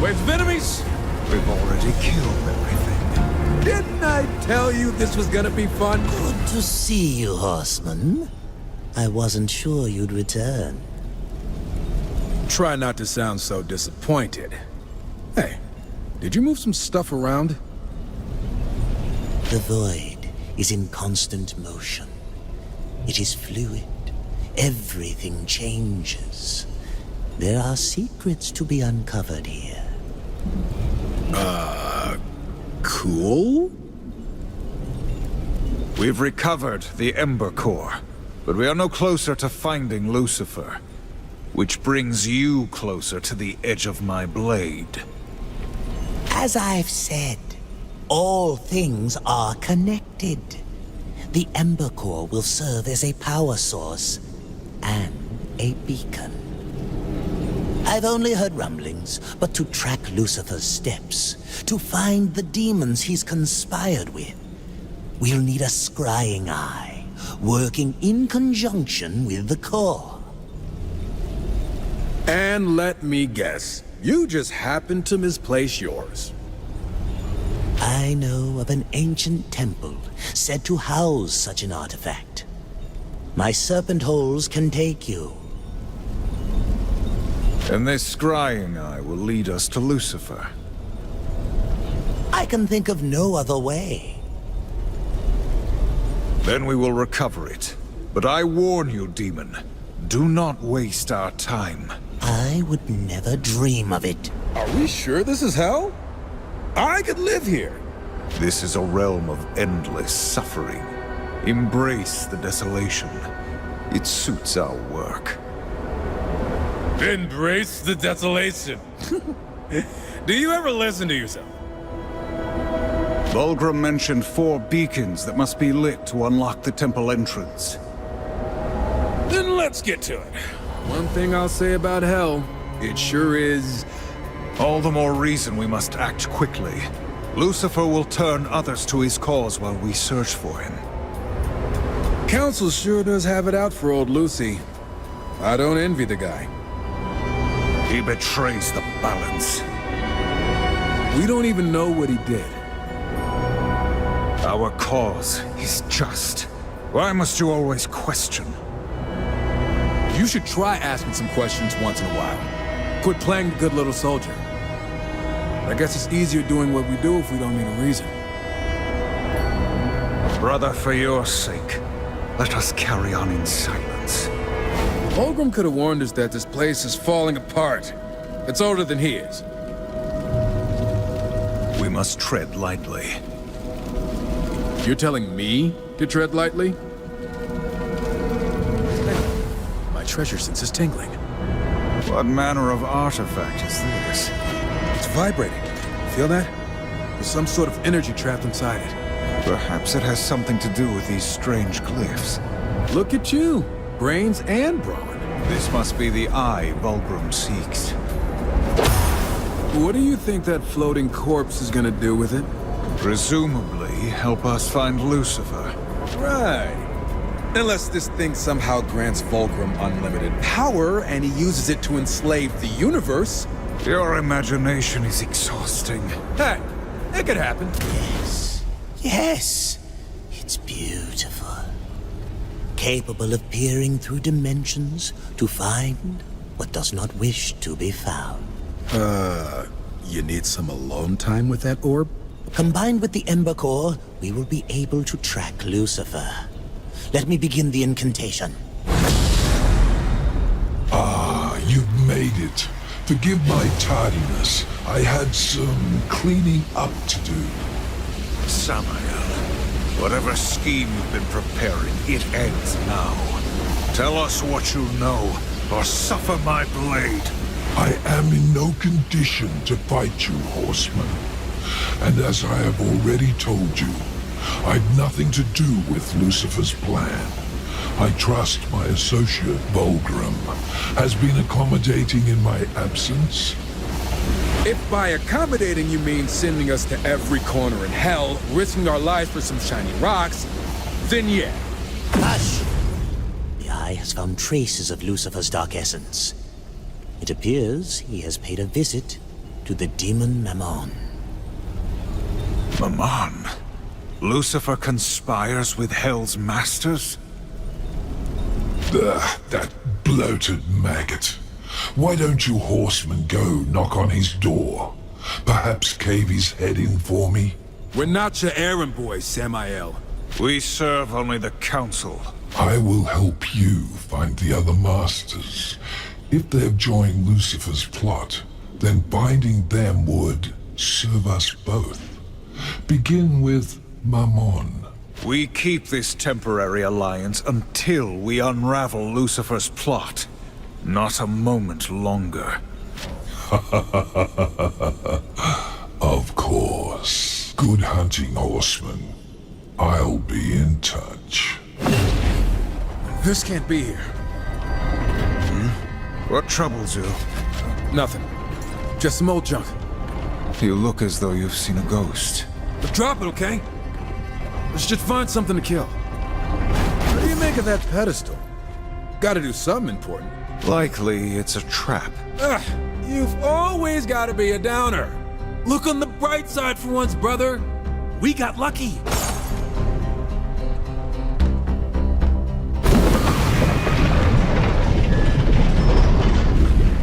Where's enemies? We've already killed everything. Didn't I tell you this was gonna be fun? Good to see you, horseman. I wasn't sure you'd return. Try not to sound so disappointed. Hey, did you move some stuff around? The void is in constant motion. It is fluid. Everything changes. There are secrets to be uncovered here. Cool? We've recovered the Ember Core, but we are no closer to finding Lucifer, which brings you closer to the edge of my blade. As I've said, all things are connected. The Ember Core will serve as a power source and a beacon. I've only heard rumblings, but to track Lucifer's steps, to find the demons he's conspired with, we'll need a scrying eye, working in conjunction with the core. And let me guess, you just happened to misplace yours. I know of an ancient temple said to house such an artifact. My serpent holes can take you. And this scrying eye will lead us to Lucifer. I can think of no other way. Then we will recover it. But I warn you, demon, do not waste our time. I would never dream of it. Are we sure this is hell? I could live here. This is a realm of endless suffering. Embrace the desolation. It suits our work. Embrace the desolation. Do you ever listen to yourself? Vulgrim mentioned 4 beacons that must be lit to unlock the temple entrance. Then let's get to it. One thing I'll say about hell, it sure is... All the more reason we must act quickly. Lucifer will turn others to his cause while we search for him. Council sure does have it out for old Lucy. I don't envy the guy. He betrays the balance. We don't even know what he did. Our cause is just. Why must you always question? You should try asking some questions once in a while. Quit playing the good little soldier. I guess it's easier doing what we do if we don't need a reason. Brother, for your sake, let us carry on in silence. Fulgrim could have warned us that this place is falling apart. It's older than he is. We must tread lightly. You're telling me to tread lightly? My treasure sense is tingling. What manner of artifact is this? It's vibrating. Feel that? There's some sort of energy trapped inside it. Perhaps it has something to do with these strange glyphs. Look at you. Brains and brawn. This must be the eye Vulgrim seeks. What do you think that floating corpse is gonna do with it? Presumably help us find Lucifer. Right. Unless this thing somehow grants Vulgrim unlimited power and he uses it to enslave the universe. Your imagination is exhausting. Hey, it could happen. Yes. Yes. It's beautiful. Capable of peering through dimensions to find what does not wish to be found. You need some alone time with that orb? Combined with the Ember Core, we will be able to track Lucifer. Let me begin the incantation. Ah, you've made it. Forgive my tardiness. I had some cleaning up to do. Samael, whatever scheme you've been preparing, it ends now. Tell us what you know, or suffer my blade. I am in no condition to fight you, horseman. And as I have already told you, I've nothing to do with Lucifer's plan. I trust my associate, Vulgrim, has been accommodating in my absence. If by accommodating you mean sending us to every corner in hell, risking our lives for some shiny rocks, then yeah. Hush! The Eye has found traces of Lucifer's dark essence. It appears he has paid a visit to the demon Mammon. Mammon? Lucifer conspires with Hell's masters? That bloated maggot. Why don't you horsemen go knock on his door? Perhaps cave his head in for me? We're not your errand boys, Samael. We serve only the Council. I will help you find the other masters. If they've joined Lucifer's plot, then finding them would serve us both. Begin with Mammon. We keep this temporary alliance until we unravel Lucifer's plot. Not a moment longer. Of course. Good hunting, horseman. I'll be in touch. This can't be here. What troubles you? Nothing. Just some old junk. You look as though you've seen a ghost. But drop it, okay? Let's just find something to kill. What do you make of that pedestal? Gotta do something important. Likely it's a trap. Ugh, you've always gotta be a downer. Look on the bright side for once, brother. We got lucky.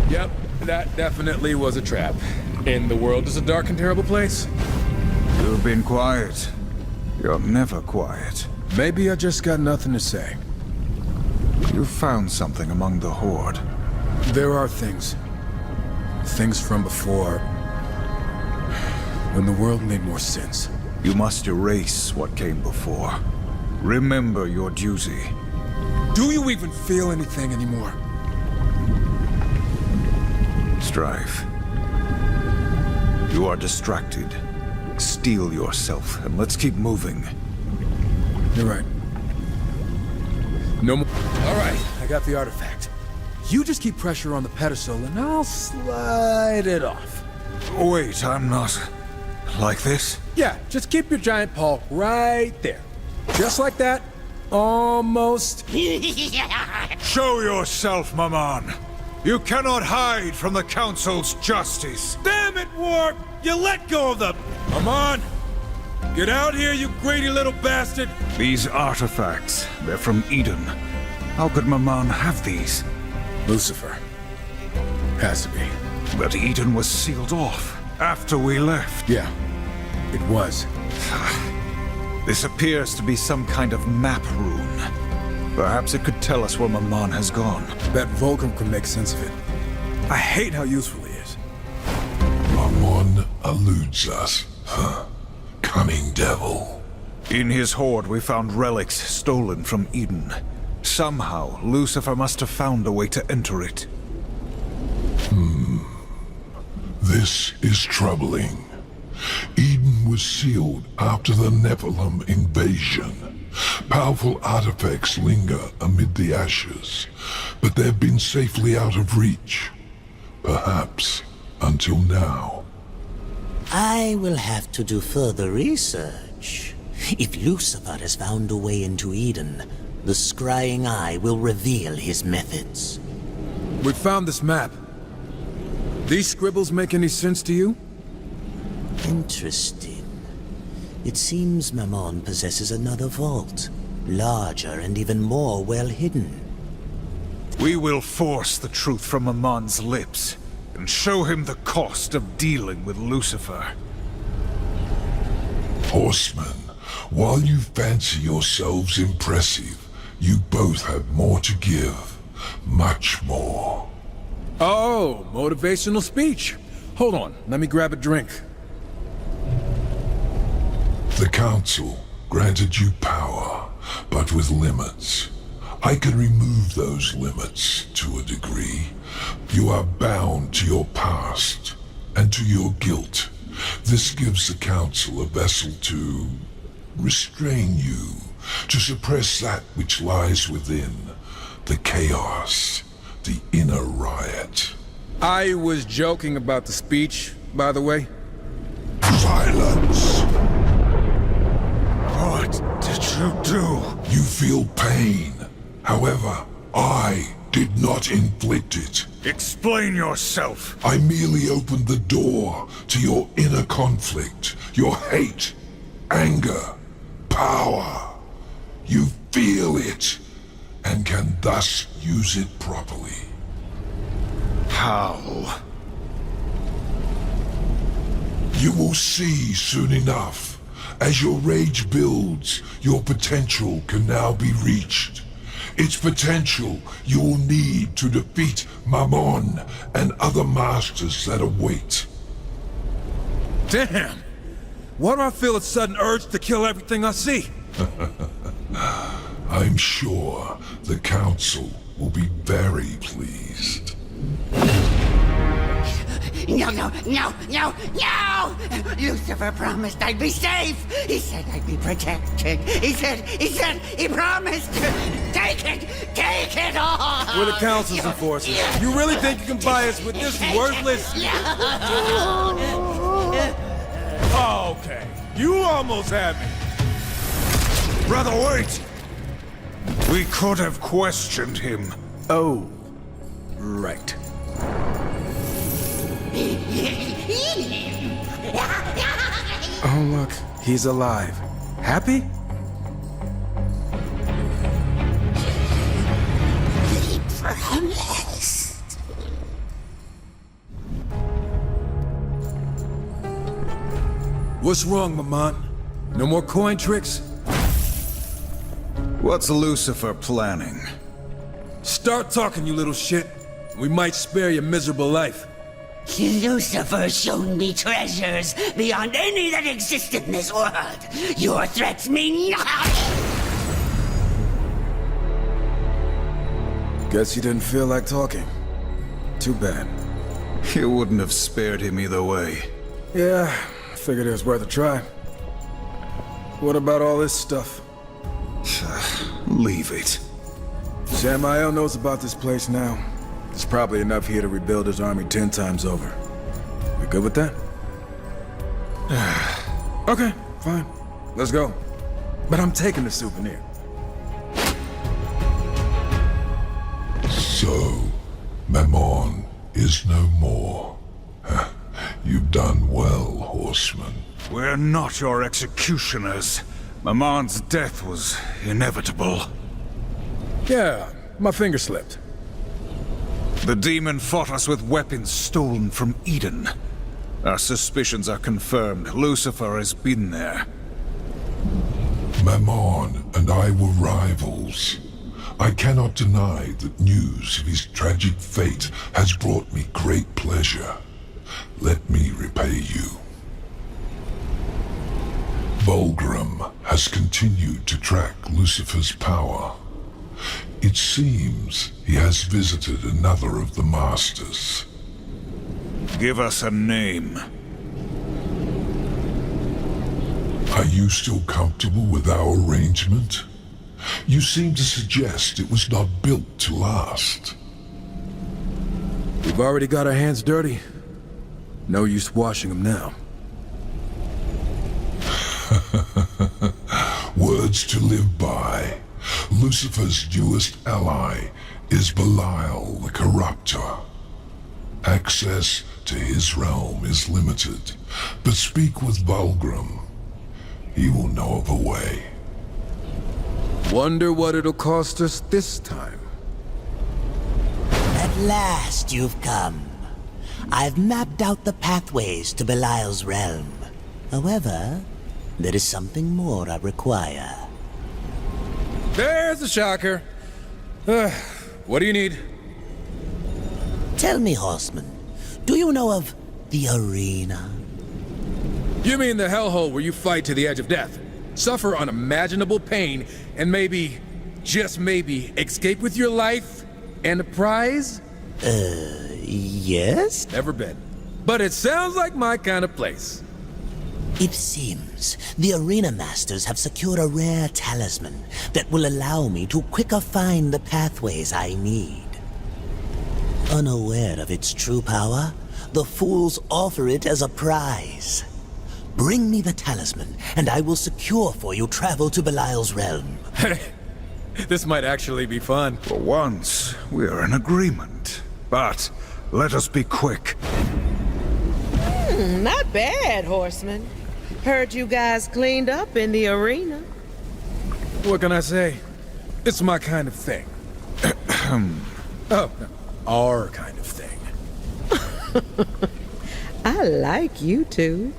Yep, that definitely was a trap. And the world is a dark and terrible place. You've been quiet. You're never quiet. Maybe I just got nothing to say. You found something among the Horde. There are things. Things from before. When the world made more sense. You must erase what came before. Remember your duty. Do you even feel anything anymore? Strife. You are distracted. Steel yourself, and let's keep moving. You're right. No more. All right, I got the artifact. You just keep pressure on the pedestal, and I'll slide it off. Wait, I'm not... like this? Yeah, just keep your giant paw right there. Just like that. Almost. Show yourself, Mammon. You cannot hide from the Council's justice. Damn it, Warp! You let go of the... Mammon! Get out here, you greedy little bastard! These artifacts, they're from Eden. How could Mammon have these? Lucifer. Has to be. But Eden was sealed off after we left. Yeah, it was. This appears to be some kind of map rune. Perhaps it could tell us where Mammon has gone. Bet Vulgrim can make sense of it. I hate how useful he is. Mammon eludes us. Huh. Cunning devil. In his hoard, we found relics stolen from Eden. Somehow, Lucifer must have found a way to enter it. This is troubling. Eden was sealed after the Nephilim invasion. Powerful artifacts linger amid the ashes, but they've been safely out of reach. Perhaps until now. I will have to do further research. If Lucifer has found a way into Eden, the scrying eye will reveal his methods. We found this map. These scribbles make any sense to you? Interesting. It seems Mammon possesses another vault, larger and even more well hidden. We will force the truth from Mammon's lips, and show him the cost of dealing with Lucifer. Horsemen, while you fancy yourselves impressive, you both have more to give. Much more. Oh, motivational speech. Hold on, let me grab a drink. The Council granted you power, but with limits. I can remove those limits to a degree. You are bound to your past and to your guilt. This gives the Council a vessel to restrain you, to suppress that which lies within, the chaos, the inner riot. I was joking about the speech, by the way. Silence! What did you do? You feel pain. However, I did not inflict it. Explain yourself. I merely opened the door to your inner conflict, your hate, anger, power. You feel it, and can thus use it properly. How? You will see soon enough. As your rage builds, your potential can now be reached. Its potential you will need to defeat Mammon and other masters that await. Damn! Why do I feel a sudden urge to kill everything I see? I'm sure the Council will be very pleased. No, no, no, no, no! Lucifer promised I'd be safe! He said I'd be protected. He promised! Take it all! We're the Council's enforcers. You really think you can buy us with this worthless... Oh, okay. You almost had me. Brother, wait! We could have questioned him. Oh, right. Oh, look. He's alive. Happy? He promised. What's wrong, Mammon? No more coin tricks? What's Lucifer planning? Start talking, you little shit. We might spare your miserable life. Lucifer's shown me treasures beyond any that exist in this world. Your threats mean nothing. Guess you didn't feel like talking. Too bad. You wouldn't have spared him either way. Yeah, I figured it was worth a try. What about all this stuff? Leave it. Samael knows about this place now. There's probably enough here to rebuild his army 10 times over. We good with that? Okay, fine. Let's go. But I'm taking the souvenir. So, Mammon is no more. You've done well, horseman. We're not your executioners. Mammon's death was inevitable. Yeah, my finger slipped. The demon fought us with weapons stolen from Eden. Our suspicions are confirmed. Lucifer has been there. Mammon and I were rivals. I cannot deny that news of his tragic fate has brought me great pleasure. Let me repay you. Vulgrim has continued to track Lucifer's power. It seems he has visited another of the Masters. Give us a name. Are you still comfortable with our arrangement? You seem to suggest it was not built to last. We've already got our hands dirty. No use washing them now. Words to live by. Lucifer's newest ally is Belial the Corruptor. Access to his realm is limited, but speak with Vulgrim. He will know of a way. Wonder what it'll cost us this time. At last you've come. I've mapped out the pathways to Belial's realm. However, there is something more I require. There's a shocker. What do you need? Tell me, Horseman, do you know of the arena? You mean the hellhole where you fight to the edge of death, suffer unimaginable pain, and maybe, just maybe, escape with your life and a prize? Yes? Never been. But it sounds like my kind of place. It seems the Arena Masters have secured a rare talisman that will allow me to quicker find the pathways I need. Unaware of its true power, the fools offer it as a prize. Bring me the talisman, and I will secure for you travel to Belial's realm. This might actually be fun. For once, we're in agreement. But let us be quick. Not bad, Horseman. Heard you guys cleaned up in the arena. What can I say? It's my kind of thing. Oh, our kind of thing. I like you two.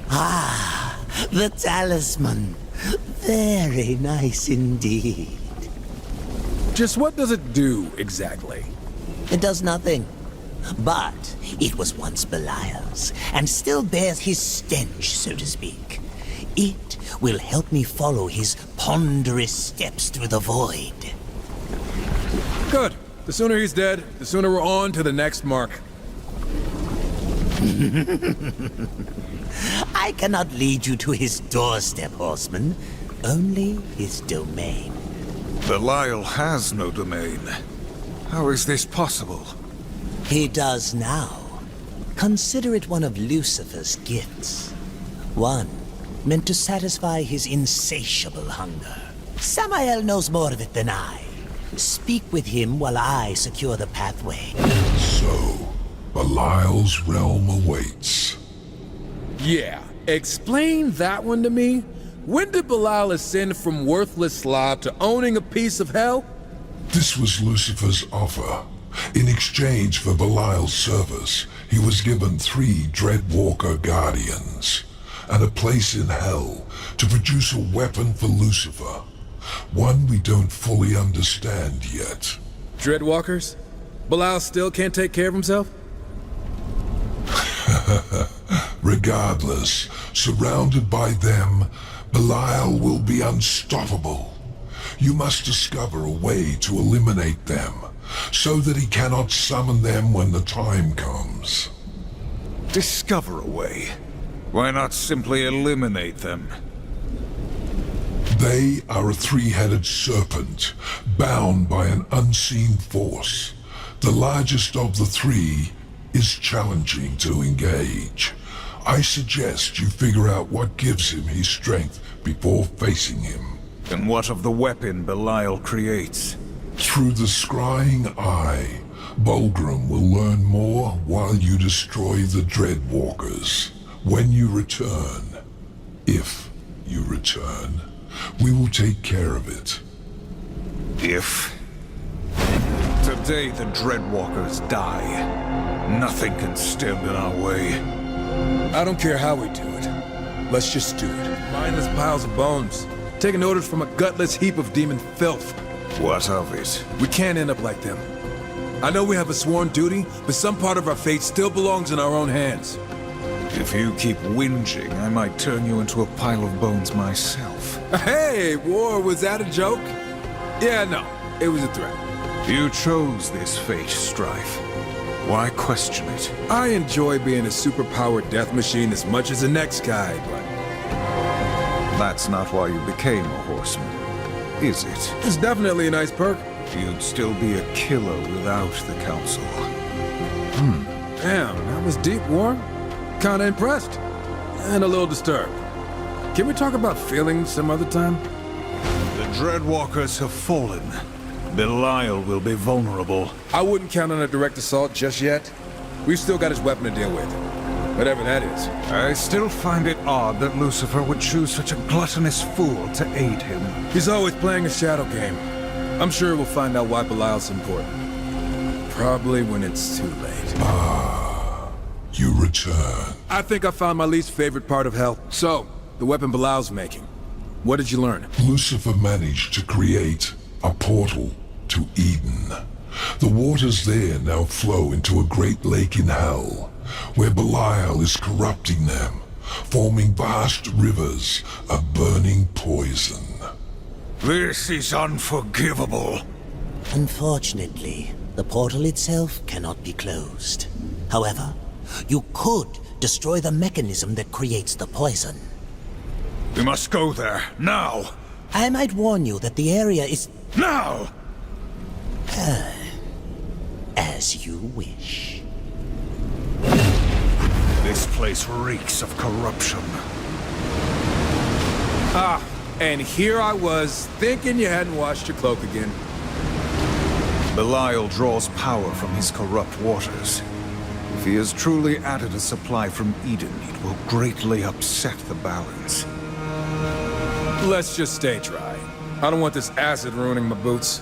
Ah, the talisman. Very nice indeed. Just what does it do, exactly? It does nothing. But it was once Belial's, and still bears his stench, so to speak. It will help me follow his ponderous steps through the void. Good. The sooner he's dead, the sooner we're on to the next mark. I cannot lead you to his doorstep, Horseman. Only his domain. Belial has no domain. How is this possible? He does now. Consider it one of Lucifer's gifts. One meant to satisfy his insatiable hunger. Samael knows more of it than I. Speak with him while I secure the pathway. So, Belial's realm awaits. Yeah, explain that one to me. When did Belial ascend from worthless slob to owning a piece of hell? This was Lucifer's offer. In exchange for Belial's service, he was given 3 Dreadwalker Guardians, and a place in hell to produce a weapon for Lucifer. One we don't fully understand yet. Dreadwalkers? Belial still can't take care of himself? Regardless, surrounded by them, Belial will be unstoppable. You must discover a way to eliminate them, so that he cannot summon them when the time comes. Discover a way. Why not simply eliminate them? They are a 3-headed serpent, bound by an unseen force. The largest of the 3 is challenging to engage. I suggest you figure out what gives him his strength before facing him. And what of the weapon Belial creates? Through the scrying eye, Bulgrim will learn more while you destroy the Dreadwalkers. When you return, if you return, we will take care of it. If? Today the Dreadwalkers die. Nothing can stand in our way. I don't care how we do it. Let's just do it. Mindless piles of bones. Taking orders from a gutless heap of demon filth. What of it? We can't end up like them. I know we have a sworn duty, but some part of our fate still belongs in our own hands. If you keep whinging, I might turn you into a pile of bones myself. Hey, war, was that a joke? Yeah, no, it was a threat. You chose this fate, Strife. Why question it? I enjoy being a superpowered death machine as much as the next guy, but That's not why you became a horseman, is it? It's definitely a nice perk. You'd still be a killer without the council. Damn, that was deep, Warren. Kinda impressed. And a little disturbed. Can we talk about feelings some other time? The Dreadwalkers have fallen. Belial will be vulnerable. I wouldn't count on a direct assault just yet. We've still got his weapon to deal with. Whatever that is. I still find it odd that Lucifer would choose such a gluttonous fool to aid him. He's always playing a shadow game. I'm sure we'll find out why Belial's important. Probably when it's too late. You return. I think I found my least favorite part of Hell. So, the weapon Belial's making. What did you learn? Lucifer managed to create a portal to Eden. The waters there now flow into a great lake in Hell, where Belial is corrupting them, forming vast rivers of burning poison. This is unforgivable. Unfortunately, the portal itself cannot be closed. However, you could destroy the mechanism that creates the poison. We must go there, now! I might warn you that the area is... Now! As you wish. This place reeks of corruption. Ah, and here I was, thinking you hadn't washed your cloak again. Belial draws power from his corrupt waters. If he has truly added a supply from Eden, it will greatly upset the balance. Let's just stay dry. I don't want this acid ruining my boots.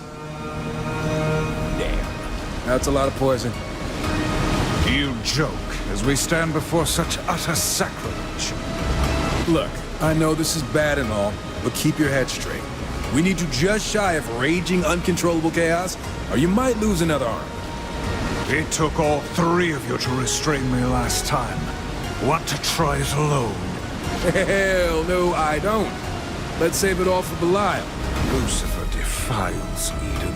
Damn. That's a lot of poison. You joke as we stand before such utter sacrilege. Look, I know this is bad and all, but keep your head straight. We need you just shy of raging, uncontrollable chaos, or you might lose another arm. It took all three of you to restrain me last time. Want to try it alone? Hell no, I don't. Let's save it all for Belial. Lucifer defiles Eden.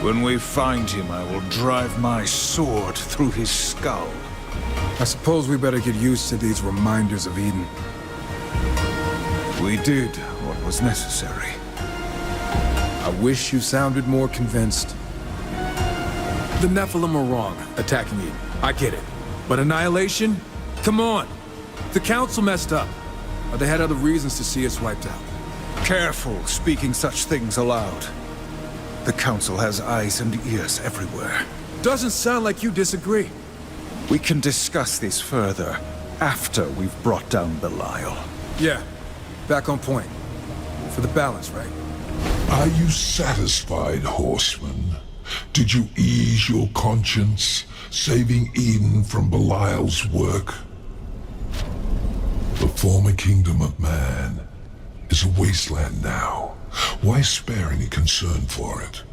When we find him, I will drive my sword through his skull. I suppose we better get used to these reminders of Eden. We did what was necessary. I wish you sounded more convinced. The Nephilim are wrong, attacking Eden. I get it. But Annihilation? Come on! The Council messed up. Or they had other reasons to see us wiped out. Careful speaking such things aloud. The Council has eyes and ears everywhere. Doesn't sound like you disagree. We can discuss this further after we've brought down Belial. Yeah, back on point. For the balance, right? Are you satisfied, horseman? Did you ease your conscience, saving Eden from Belial's work? The former kingdom of man is a wasteland now. Why spare any concern for it?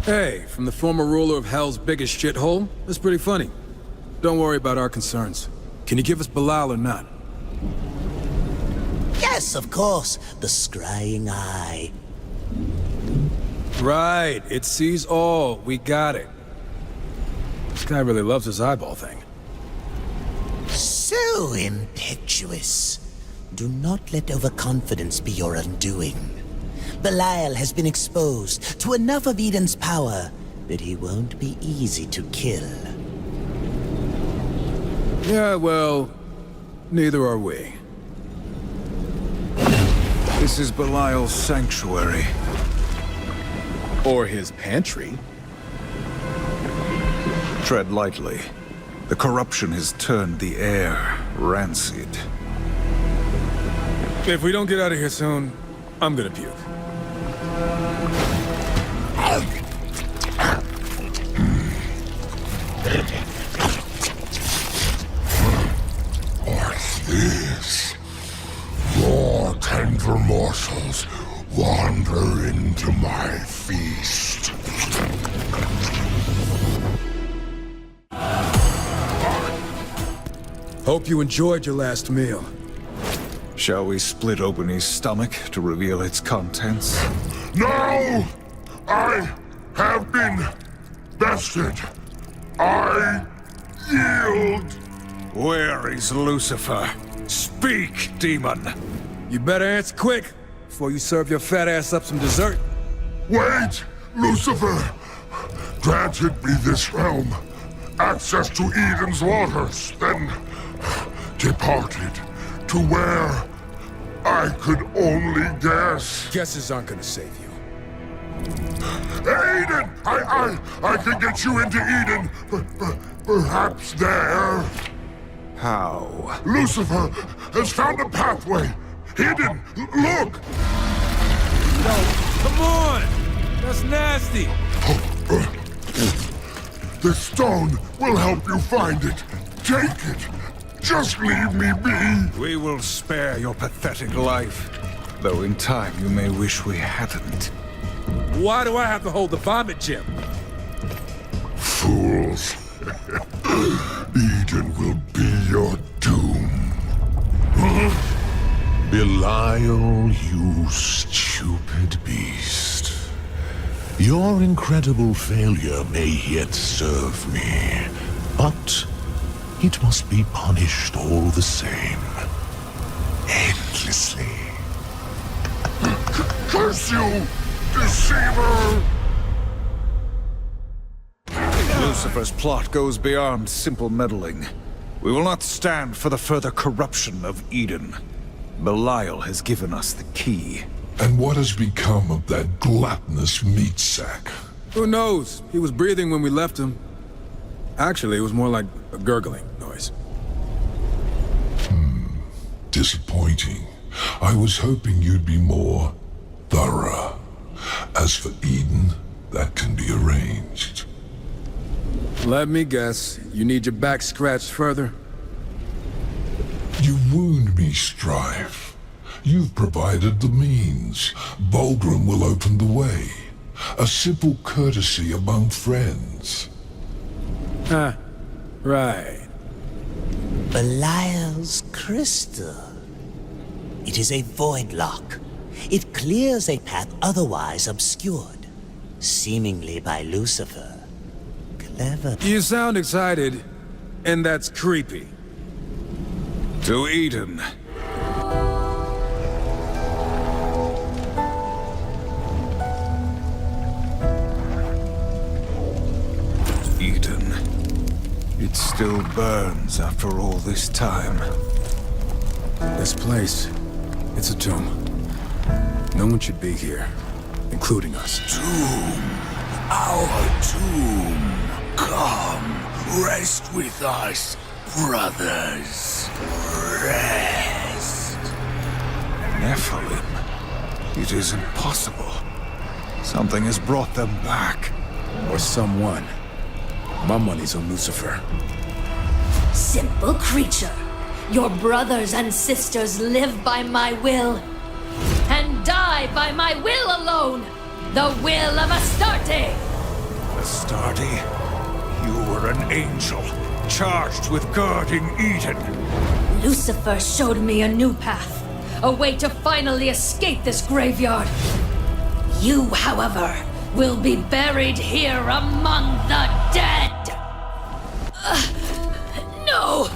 Hey, from the former ruler of Hell's biggest shithole? That's pretty funny. Don't worry about our concerns. Can you give us Belial or not? Yes, of course. The scrying eye. Right, it sees all. We got it. This guy really loves his eyeball thing. So impetuous. Do not let overconfidence be your undoing. Belial has been exposed to enough of Eden's power that he won't be easy to kill. Yeah, well, neither are we. This is Belial's sanctuary. Or his pantry. Tread lightly. The corruption has turned the air rancid. If we don't get out of here soon, I'm gonna puke. What's this? Your tender morsels wander into my feast. Hope you enjoyed your last meal. Shall we split open his stomach to reveal its contents? No! I have been bested. I yield. Where is Lucifer? Speak, demon! You better answer quick, before you serve your fat ass up some dessert. Wait! Lucifer! Granted me this realm, access to Eden's waters, then departed to where I could only guess. Guesses aren't gonna save you. Eden! I can get you into Eden, but perhaps there... How? Lucifer has found a pathway. Hidden! Look! No, come on! That's nasty! The stone will help you find it. Take it. Just leave me be. We will spare your pathetic life, though in time you may wish we hadn't. Why do I have to hold the vomit gem? Fools. Eden will be your doom. Belial, you stupid beast. Your incredible failure may yet serve me, but it must be punished all the same. Endlessly. Curse you, deceiver! Lucifer's plot goes beyond simple meddling. We will not stand for the further corruption of Eden. Belial has given us the key. And what has become of that gluttonous meat sack? Who knows? He was breathing when we left him. Actually, it was more like a gurgling noise. Disappointing. I was hoping you'd be more thorough. As for Eden, that can be arranged. Let me guess, you need your back scratched further? You wound me, Strife. You've provided the means. Bulgrim will open the way. A simple courtesy among friends. Ah, right. Belial's crystal. It is a void lock. It clears a path otherwise obscured, seemingly by Lucifer. Clever. You sound excited, and that's creepy. To Eden. Eden. It still burns after all this time. This place, it's a tomb. No one should be here, including us. Tomb. Our tomb. Come, rest with us, brothers. Rest. Nephilim. It is impossible. Something has brought them back. Or someone. My money's on Lucifer. Simple creature. Your brothers and sisters live by my will, and die by my will alone. The will of Astarte. Astarte? You were an angel, charged with guarding Eden. Lucifer showed me a new path, a way to finally escape this graveyard. You, however, will be buried here among the dead. No!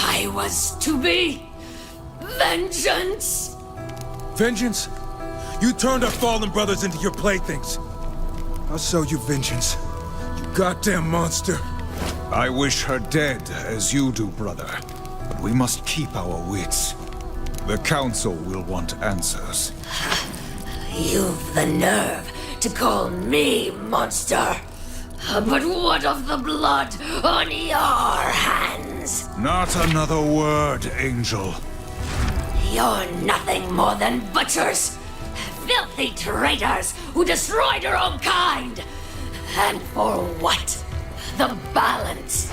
I was to be vengeance. Vengeance? You turned our fallen brothers into your playthings. I'll show you vengeance. You goddamn monster. I wish her dead, as you do, brother. But we must keep our wits. The Council will want answers. You've the nerve to call me monster. But what of the blood on your hands? Not another word, Angel. You're nothing more than butchers. Filthy traitors who destroyed your own kind. And for what? The balance.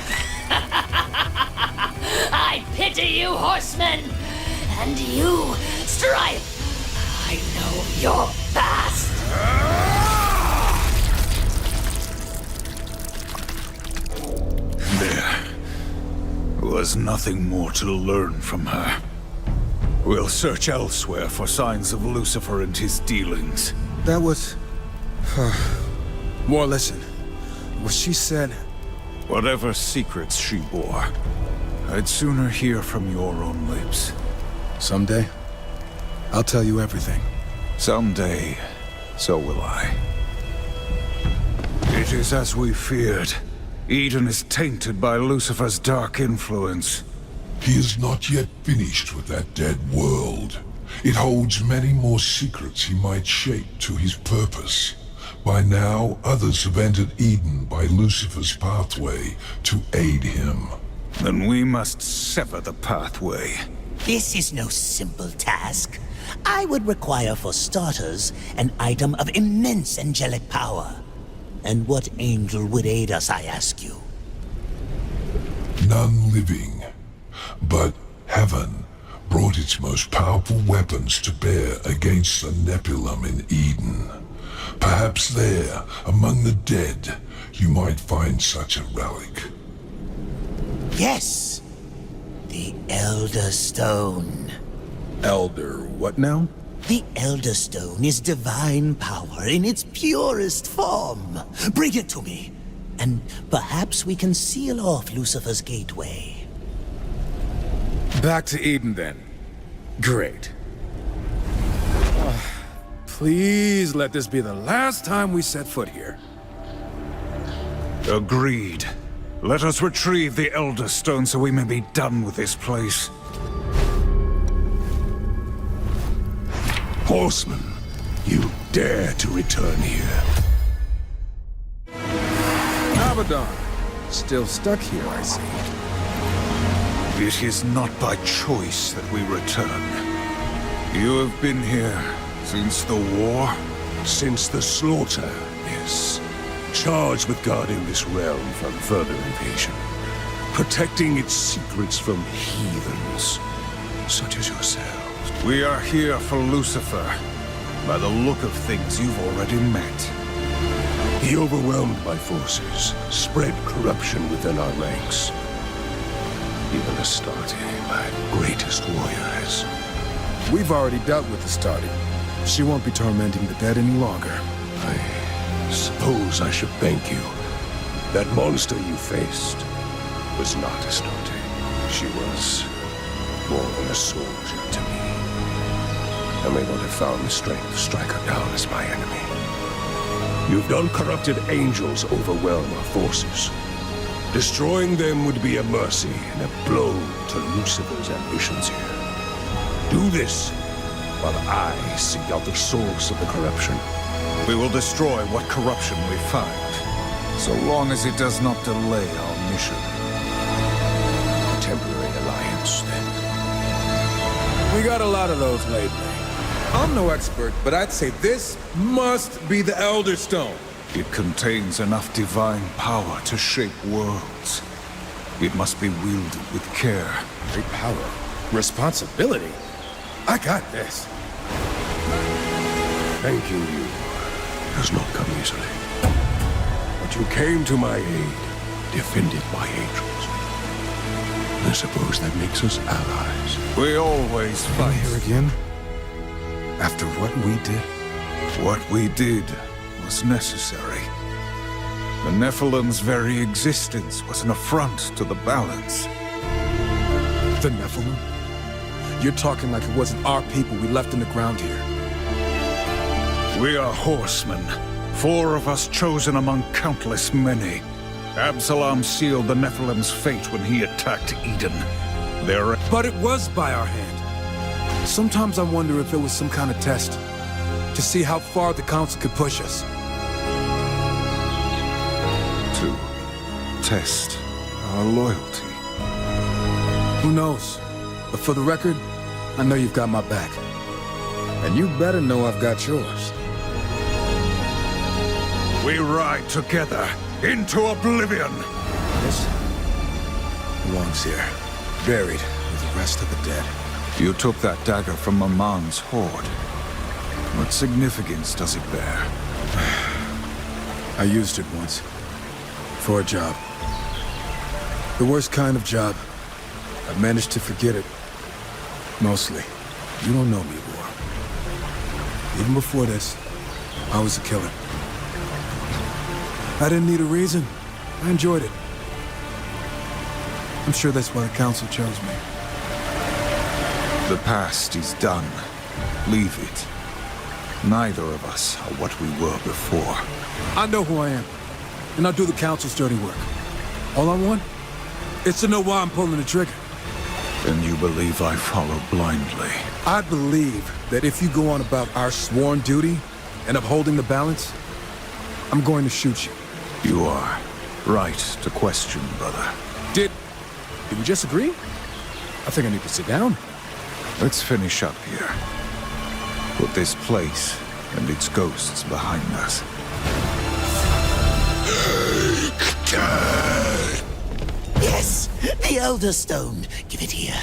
I pity you, horsemen. And you, Strife. I know your past. There was nothing more to learn from her. We'll search elsewhere for signs of Lucifer and his dealings. That was... War, listen. What she said... Whatever secrets she bore, I'd sooner hear from your own lips. Someday, I'll tell you everything. Someday, so will I. It is as we feared. Eden is tainted by Lucifer's dark influence. He is not yet finished with that dead world. It holds many more secrets he might shape to his purpose. By now, others have entered Eden by Lucifer's pathway to aid him. Then we must sever the pathway. This is no simple task. I would require, for starters, an item of immense angelic power. And what angel would aid us, I ask you? None living. But heaven brought its most powerful weapons to bear against the Nephilim in Eden. Perhaps there, among the dead, you might find such a relic. Yes! The Elder Stone. Elder what now? The Elder Stone is divine power in its purest form. Bring it to me, and perhaps we can seal off Lucifer's gateway. Back to Eden, then. Great. Please let this be the last time we set foot here. Agreed. Let us retrieve the Elder Stone so we may be done with this place. Horseman, you dare to return here. Abaddon. Still stuck here, I see. It is not by choice that we return. You have been here since the war? Since the slaughter, yes. Charged with guarding this realm from further invasion. Protecting its secrets from heathens, such as yourselves. We are here for Lucifer. By the look of things, you've already met. He overwhelmed my forces, spread corruption within our ranks. Even Astarte, my greatest warrior, has... We've already dealt with Astarte. She won't be tormenting the dead any longer. I suppose I should thank you. That monster you faced was not Astarte. She was more than a soldier to me. I may not have found the strength to strike her down as my enemy. You've done corrupted angels overwhelm our forces. Destroying them would be a mercy and a blow to Lucifer's ambitions here. Do this while I seek out the source of the corruption. We will destroy what corruption we find, so long as it does not delay our mission. A temporary alliance, then. We got a lot of those lately. I'm no expert, but I'd say this must be the Elder Stone. It contains enough divine power to shape worlds. It must be wielded with care. Great power. Responsibility. I got this. Thanking you does not come easily. But you came to my aid, defended my angels. I suppose that makes us allies. We always fight. Here again? After what we did? What we did was necessary. The Nephilim's very existence was an affront to the balance. The Nephilim? You're talking like it wasn't our people we left in the ground here. We are horsemen. 4 of us chosen among countless many. Absalom sealed the Nephilim's fate when he attacked Eden. But it was by our hand. Sometimes I wonder if it was some kind of test. To see how far the Council could push us. To test our loyalty. Who knows? But for the record, I know you've got my back. And you better know I've got yours. We ride together into oblivion. This belongs here, buried with the rest of the dead. You took that dagger from Maman's hoard. What significance does it bear? I used it once. For a job. The worst kind of job. I've managed to forget it. Mostly. You don't know me, War. Even before this, I was a killer. I didn't need a reason. I enjoyed it. I'm sure that's why the Council chose me. The past is done. Leave it. Neither of us are what we were before. I know who I am, and I'll do the Council's dirty work. All I want is to know why I'm pulling the trigger. Then you believe I follow blindly. I believe that if you go on about our sworn duty and upholding the balance, I'm going to shoot you. You are right to question, brother. Did we just agree? I think I need to sit down. Let's finish up here. Put this place and its ghosts behind us. Yes, the Elder Stone. Give it here.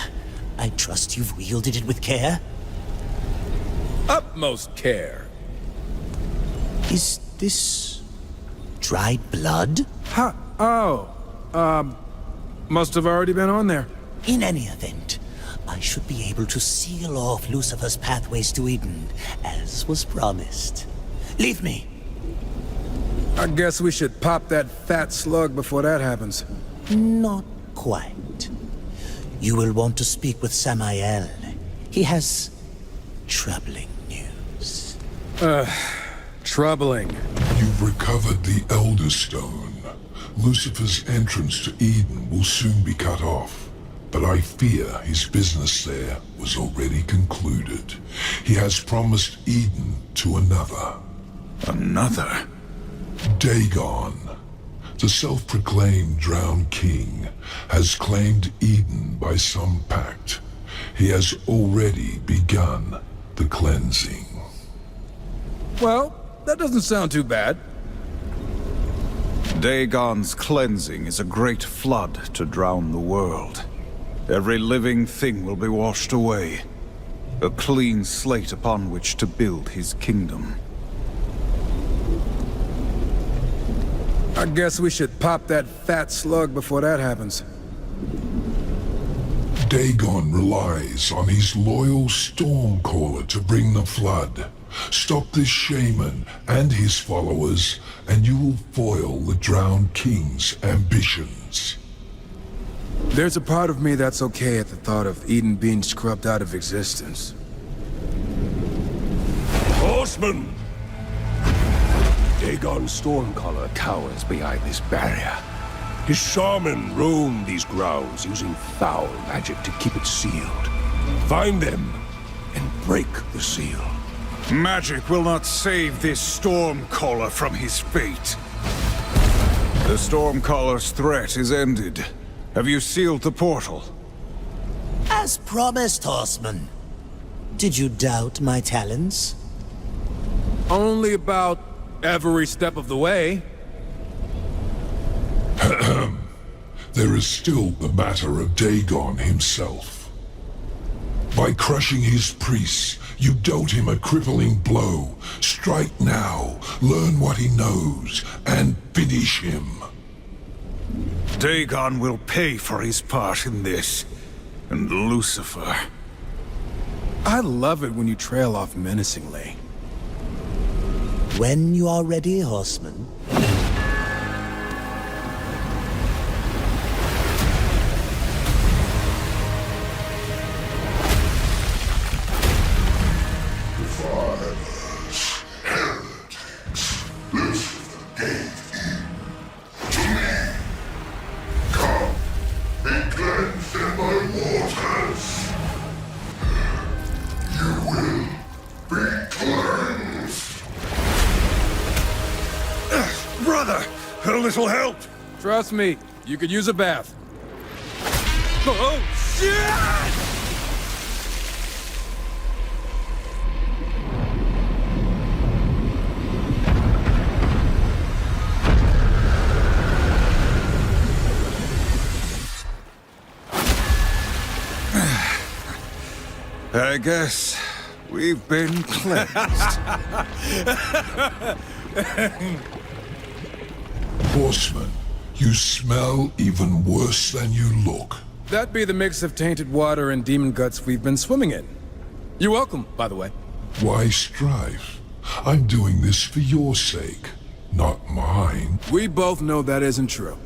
I trust you've wielded it with care. Utmost care. Is this dried blood? Huh? Oh, must have already been on there. In any event, I should be able to seal off Lucifer's pathways to Eden, as was promised. Leave me. I guess we should pop that fat slug before that happens. Not quite. You will want to speak with Samael. He has troubling news. Troubling. You've recovered the Elder Stone. Lucifer's entrance to Eden will soon be cut off. But I fear his business there was already concluded. He has promised Eden to another. Another? Dagon, the self-proclaimed drowned king, has claimed Eden by some pact. He has already begun the cleansing. Well, that doesn't sound too bad. Dagon's cleansing is a great flood to drown the world. Every living thing will be washed away. A clean slate upon which to build his kingdom. I guess we should pop that fat slug before that happens. Dagon relies on his loyal Stormcaller to bring the flood. Stop this shaman and his followers, and you will foil the drowned king's ambitions. There's a part of me that's okay at the thought of Eden being scrubbed out of existence. Horsemen! Dagon's Stormcaller cowers behind this barrier. His shaman roamed these grounds using foul magic to keep it sealed. Find them and break the seal. Magic will not save this Stormcaller from his fate. The Stormcaller's threat is ended. Have you sealed the portal? As promised, Horseman. Did you doubt my talents? Only about every step of the way. There is still the matter of Dagon himself. By crushing his priests, you dealt him a crippling blow. Strike now, learn what he knows, and finish him. Dagon will pay for his part in this. And Lucifer. I love it when you trail off menacingly. When you are ready, Horseman. Brother, a little help. Trust me, you could use a bath. Oh, shit! I guess we've been cleansed. Horseman, you smell even worse than you look. That'd be the mix of tainted water and demon guts we've been swimming in. You're welcome, by the way. Why strife? I'm doing this for your sake, not mine. We both know that isn't true.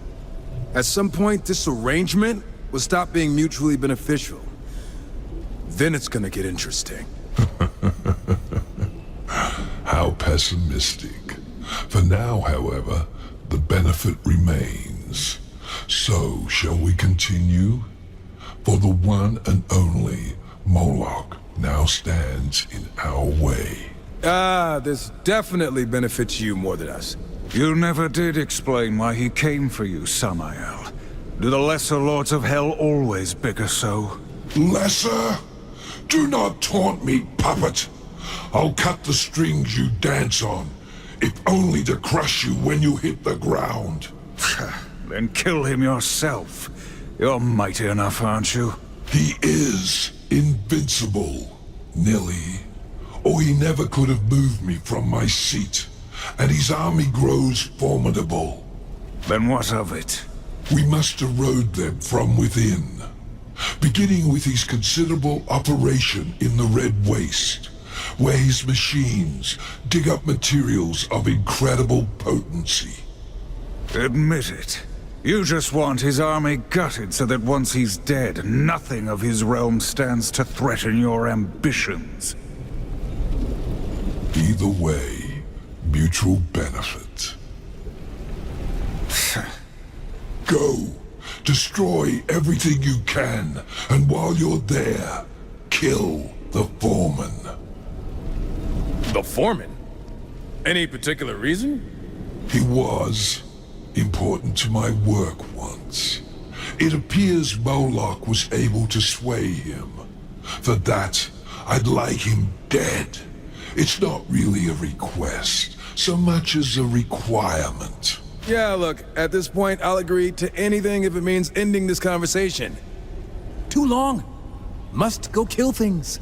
At some point, this arrangement will stop being mutually beneficial. Then it's gonna get interesting. how pessimistic. For now, however, the benefit remains. So, shall we continue? For the one and only Moloch now stands in our way. This definitely benefits you more than us. You never did explain why he came for you, Samael. Do the lesser lords of hell always bigger so? Lesser? Do not taunt me, puppet. I'll cut the strings you dance on, if only to crush you when you hit the ground. Then kill him yourself. You're mighty enough, aren't you? He is invincible, Nilly. Or he never could have moved me from my seat, and his army grows formidable. Then what of it? We must erode them from within, beginning with his considerable operation in the Red Waste, where his machines dig up materials of incredible potency. Admit it. You just want his army gutted so that once he's dead, nothing of his realm stands to threaten your ambitions. Either way, mutual benefit. Go. Destroy everything you can, and while you're there, kill the foreman. The foreman? Any particular reason? He was important to my work once. It appears Moloch was able to sway him. For that, I'd like him dead. It's not really a request, so much as a requirement. Yeah, look, at this point, I'll agree to anything if it means ending this conversation. Too long. Must go kill things.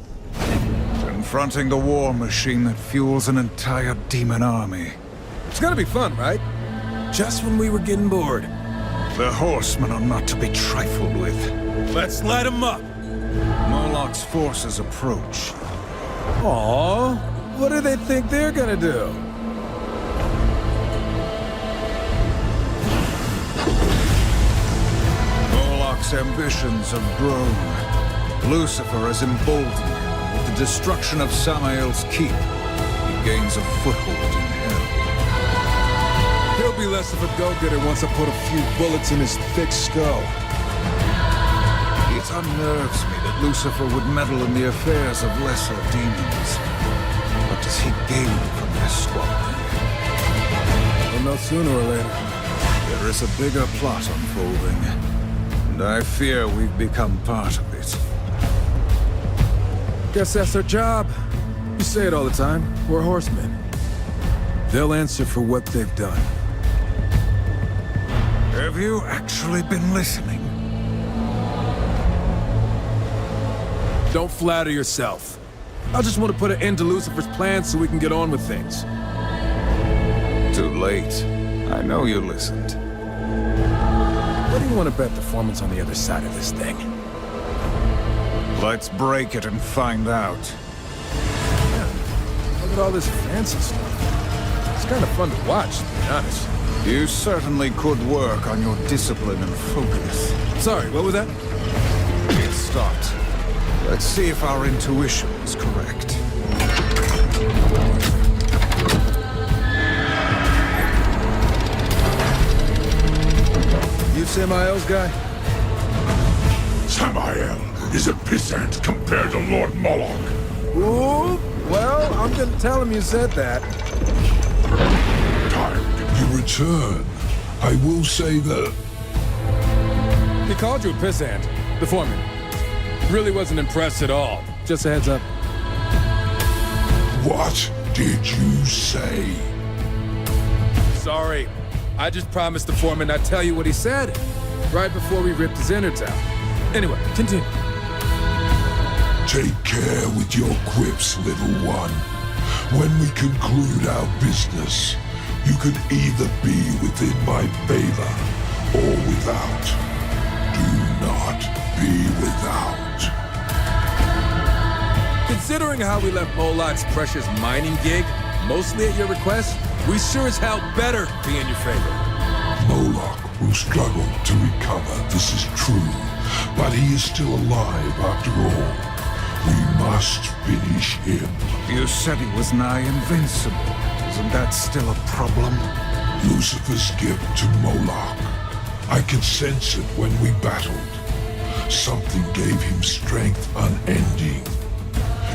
Confronting the war machine that fuels an entire demon army. It's gonna be fun, right? Just when we were getting bored. The horsemen are not to be trifled with. Let's light them up. Moloch's forces approach. Aww, what do they think they're gonna do? Moloch's ambitions have grown. Lucifer is emboldened. With the destruction of Samael's keep, he gains a foothold in hell. He'll be less of a go-getter once I put a few bullets in his thick skull. It unnerves me that Lucifer would meddle in the affairs of lesser demons. What does he gain from their squabbling? We'll know sooner or later. There is a bigger plot unfolding, and I fear we've become part of it. Guess that's our job. You say it all the time. We're horsemen. They'll answer for what they've done. Have you actually been listening? Don't flatter yourself. I just want to put an end to Lucifer's plans so we can get on with things. Too late. I know you listened. What do you want to bet the foreman's on the other side of this thing? Let's break it and find out. Yeah, look at all this fancy stuff. It's kind of fun to watch, to be honest. You certainly could work on your discipline and focus. Sorry, what was that? It stopped. Let's see if our intuition is correct. You Samael's guy? Samael is a pissant compared to Lord Moloch. Ooh, well, I'm gonna tell him you said that. You return. I will say that... He called you a pissant, the foreman. Really wasn't impressed at all. Just a heads up. What did you say? Sorry. I just promised the foreman I'd tell you what he said, right before we ripped his innards out. Anyway, continue. Take care with your quips, little one. When we conclude our business, you can either be within my favor or without. Do not be without. Considering how we left Moloch's precious mining gig, mostly at your request, we sure as hell better be in your favor. Moloch will struggle to recover, this is true, but he is still alive after all. We must finish him. You said he was nigh invincible. Isn't that still a problem? Lucifer's gift to Moloch. I could sense it when we battled. Something gave him strength unending.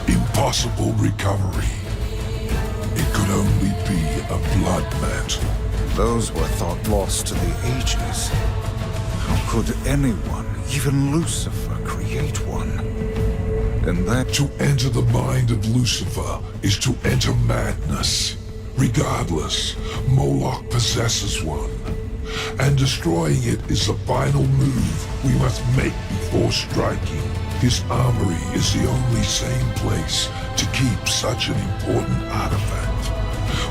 Impossible recovery. It could only be a blood mantle. Those were thought lost to the ages. How could anyone, even Lucifer, create one? And that... To enter the mind of Lucifer is to enter madness. Regardless, Moloch possesses one. And destroying it is the final move we must make before striking. His armory is the only sane place to keep such an important artifact.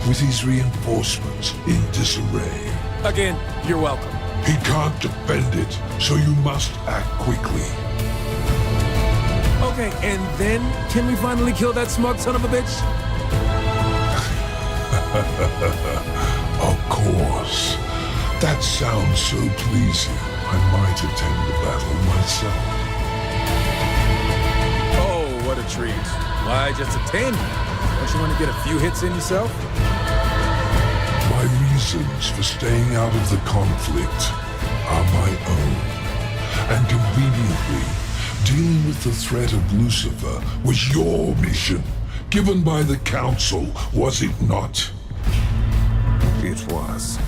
With his reinforcements in disarray. Again, you're welcome. He can't defend it, so you must act quickly. Okay, and then can we finally kill that smug son of a bitch? Of course. That sounds so pleasing. I might attend the battle myself. Oh, what a treat. Why just attend? Don't you want to get a few hits in yourself? My reasons for staying out of the conflict are my own. And conveniently, dealing with the threat of Lucifer was your mission, given by the Council, was it not? It was.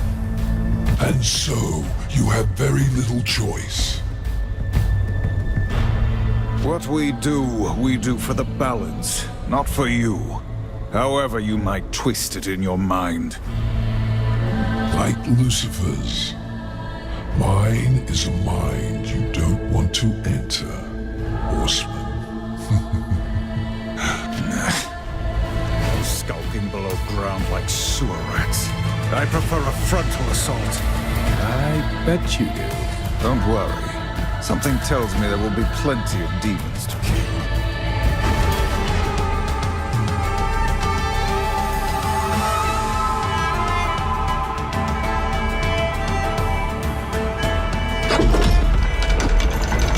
And so, you have very little choice. What we do for the balance, not for you. However you might twist it in your mind. Like Lucifer's, mine is a mind you don't want to enter, Horseman. Skulking below ground like sewer rats. I prefer a frontal assault. I bet you do. Don't worry. Something tells me there will be plenty of demons to kill.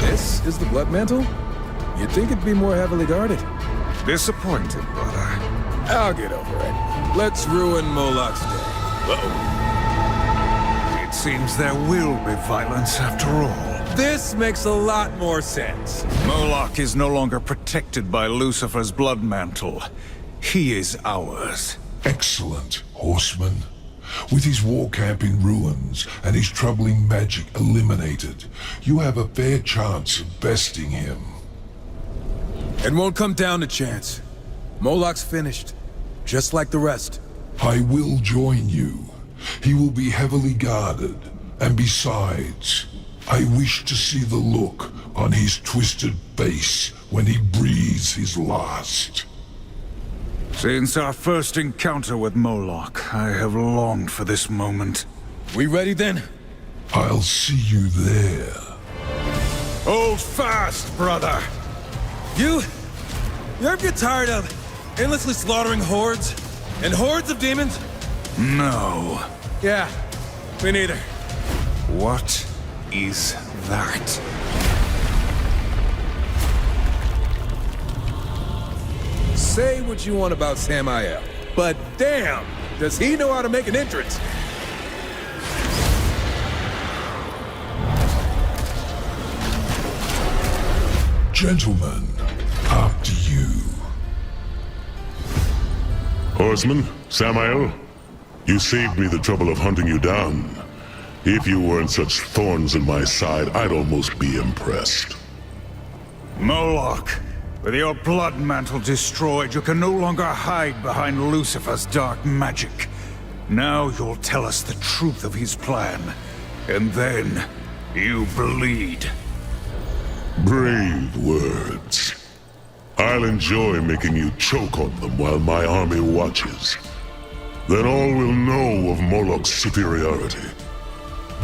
This is the Blood Mantle? You'd think it'd be more heavily guarded. Disappointed, brother. I'll get over it. Let's ruin Moloch's day. Uh-oh. It seems there will be violence after all. This makes a lot more sense. Moloch is no longer protected by Lucifer's blood mantle. He is ours. Excellent, Horseman. With his war camp in ruins and his troubling magic eliminated, you have a fair chance of besting him. It won't come down to chance. Moloch's finished, just like the rest. I will join you. He will be heavily guarded, and besides, I wish to see the look on his twisted face when he breathes his last. Since our first encounter with Moloch, I have longed for this moment. We ready then? I'll see you there. Hold fast, brother! You ever get tired of endlessly slaughtering hordes? And hordes of demons? No. Yeah, me neither. What is that? Say what you want about Samael, but damn, does he know how to make an entrance? Gentlemen, after you. Horseman, Samael, you saved me the trouble of hunting you down. If you weren't such thorns in my side, I'd almost be impressed. Moloch, with your blood mantle destroyed, you can no longer hide behind Lucifer's dark magic. Now you'll tell us the truth of his plan, and then you bleed. Brave words. I'll enjoy making you choke on them while my army watches. Then all will know of Moloch's superiority.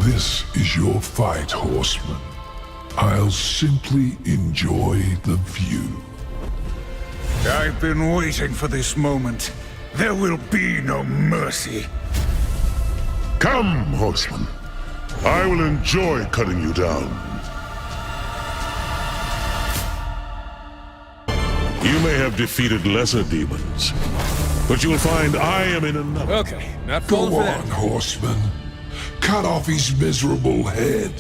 This is your fight, Horseman. I'll simply enjoy the view. I've been waiting for this moment. There will be no mercy. Come, Horseman. I will enjoy cutting you down. You may have defeated lesser demons, but you will find I am in another. Okay, not Go falling for on, that. horseman. Cut off his miserable head.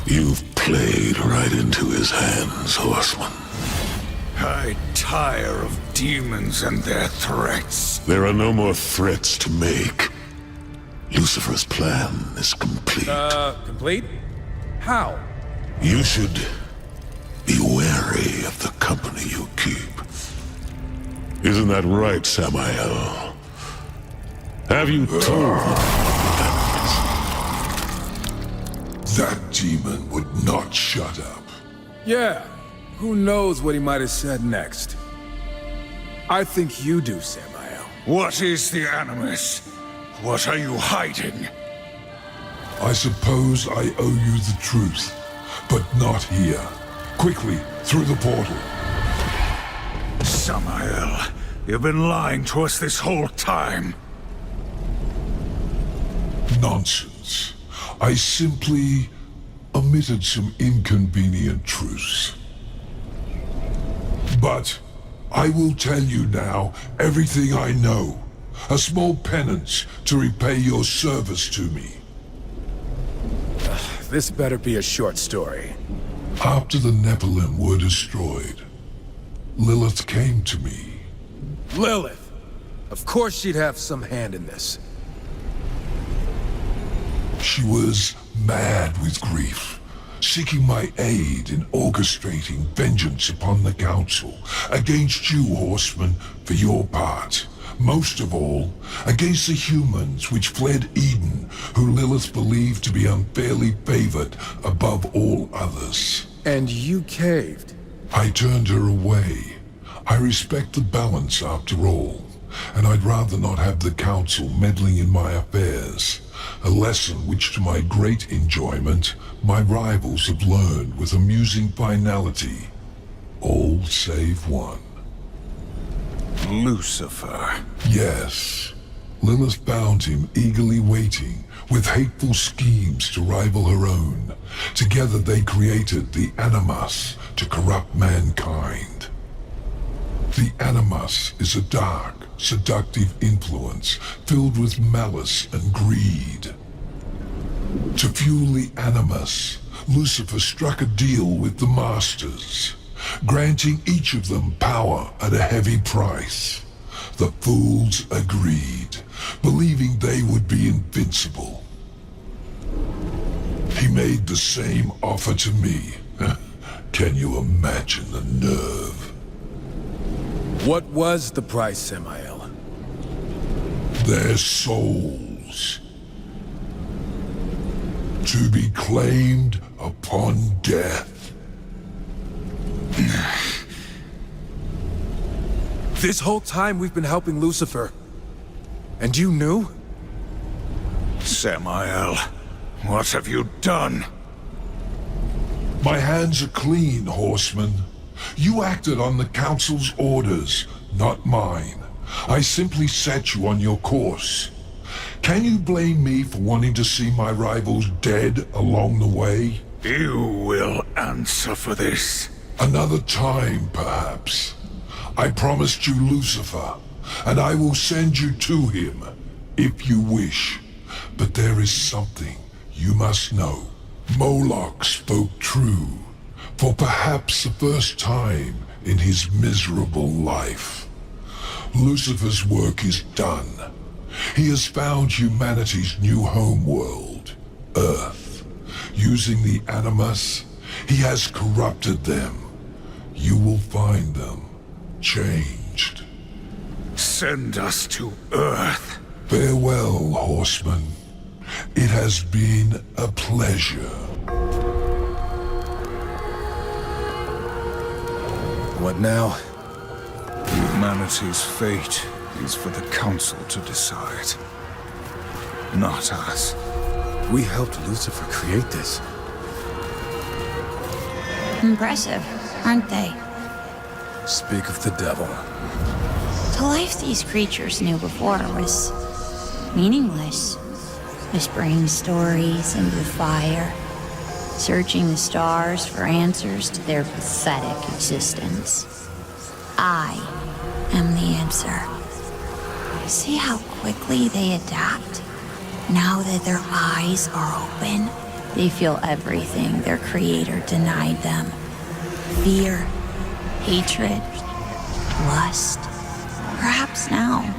You've played right into his hands, horseman. I tire of demons and their threats. There are no more threats to make. Lucifer's plan is complete. Complete? How? You should be wary of the company you keep. Isn't that right, Samael? Have you told them? That demon would not shut up. Yeah. Who knows what he might have said next? I think you do, Samael. What is the Animus? What are you hiding? I suppose I owe you the truth, but not here. Quickly, through the portal. Samael, you've been lying to us this whole time. Nonsense. I simply omitted some inconvenient truths. But I will tell you now everything I know. A small penance to repay your service to me. This better be a short story. After the Nephilim were destroyed, Lilith came to me. Lilith! Of course she'd have some hand in this. She was mad with grief, seeking my aid in orchestrating vengeance upon the Council, against you, horsemen, for your part. Most of all, against the humans which fled Eden, who Lilith believed to be unfairly favored above all others. And you caved? I turned her away. I respect the balance after all, and I'd rather not have the Council meddling in my affairs. A lesson which, to my great enjoyment, my rivals have learned with amusing finality. All save one. Lucifer. Yes. Lilith found him eagerly waiting, with hateful schemes to rival her own. Together they created the Animus to corrupt mankind. The Animus is a dark, seductive influence filled with malice and greed. To fuel the Animus, Lucifer struck a deal with the Masters, granting each of them power at a heavy price. The fools agreed, believing they would be invincible. He made the same offer to me. Can you imagine the nerve? What was the price, Samael? Their souls. To be claimed upon death. This whole time we've been helping Lucifer. And you knew? Samael, what have you done? My hands are clean, horseman. You acted on the Council's orders, not mine. I simply set you on your course. Can you blame me for wanting to see my rivals dead along the way? You will answer for this. Another time, perhaps. I promised you Lucifer, and I will send you to him, if you wish. But there is something you must know. Moloch spoke true, for perhaps the first time in his miserable life. Lucifer's work is done. He has found humanity's new homeworld, Earth. Using the Animus, he has corrupted them. You will find them changed. Send us to Earth. Farewell, horseman. It has been a pleasure. What now? Humanity's fate is for the Council to decide. Not us. We helped Lucifer create this. Impressive, aren't they? Speak of the devil. The life these creatures knew before was meaningless. Whispering stories into the fire, searching the stars for answers to their pathetic existence. I am the answer. See how quickly they adapt? Now that their eyes are open, they feel everything their creator denied them. Fear, hatred, lust. Perhaps now,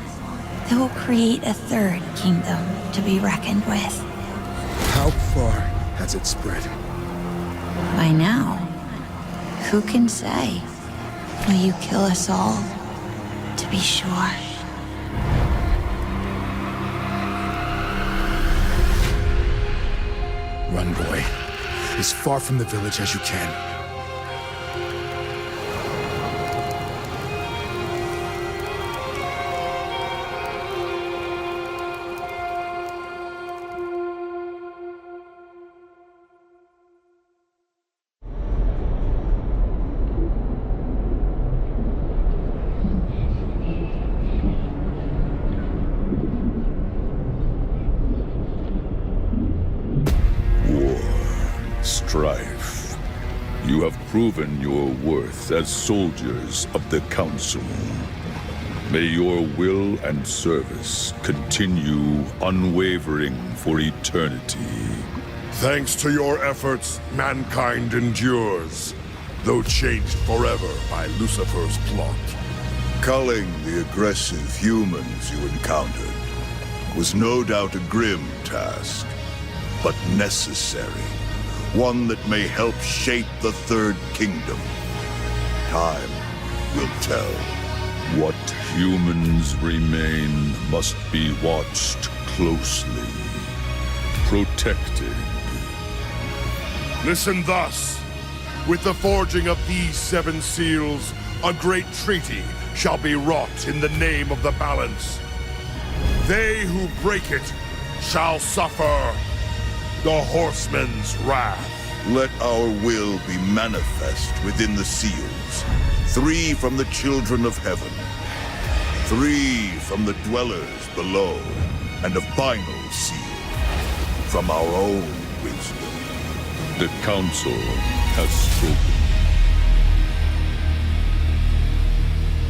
they will create a third kingdom to be reckoned with. How far has it spread? By now, who can say? Will you kill us all, to be sure? Run, boy. As far from the village as you can. Strife. You have proven your worth as soldiers of the Council. May your will and service continue unwavering for eternity. Thanks to your efforts, mankind endures, though changed forever by Lucifer's plot. Culling the aggressive humans you encountered was no doubt a grim task, but necessary. One that may help shape the Third Kingdom. Time will tell. What humans remain must be watched closely, protected. Listen thus. With the forging of these 7 seals, a great treaty shall be wrought in the name of the balance. They who break it shall suffer the Horseman's wrath. Let our will be manifest within the seals. 3 from the children of heaven, 3 from the dwellers below, and a final seal from our own wisdom. The Council has spoken.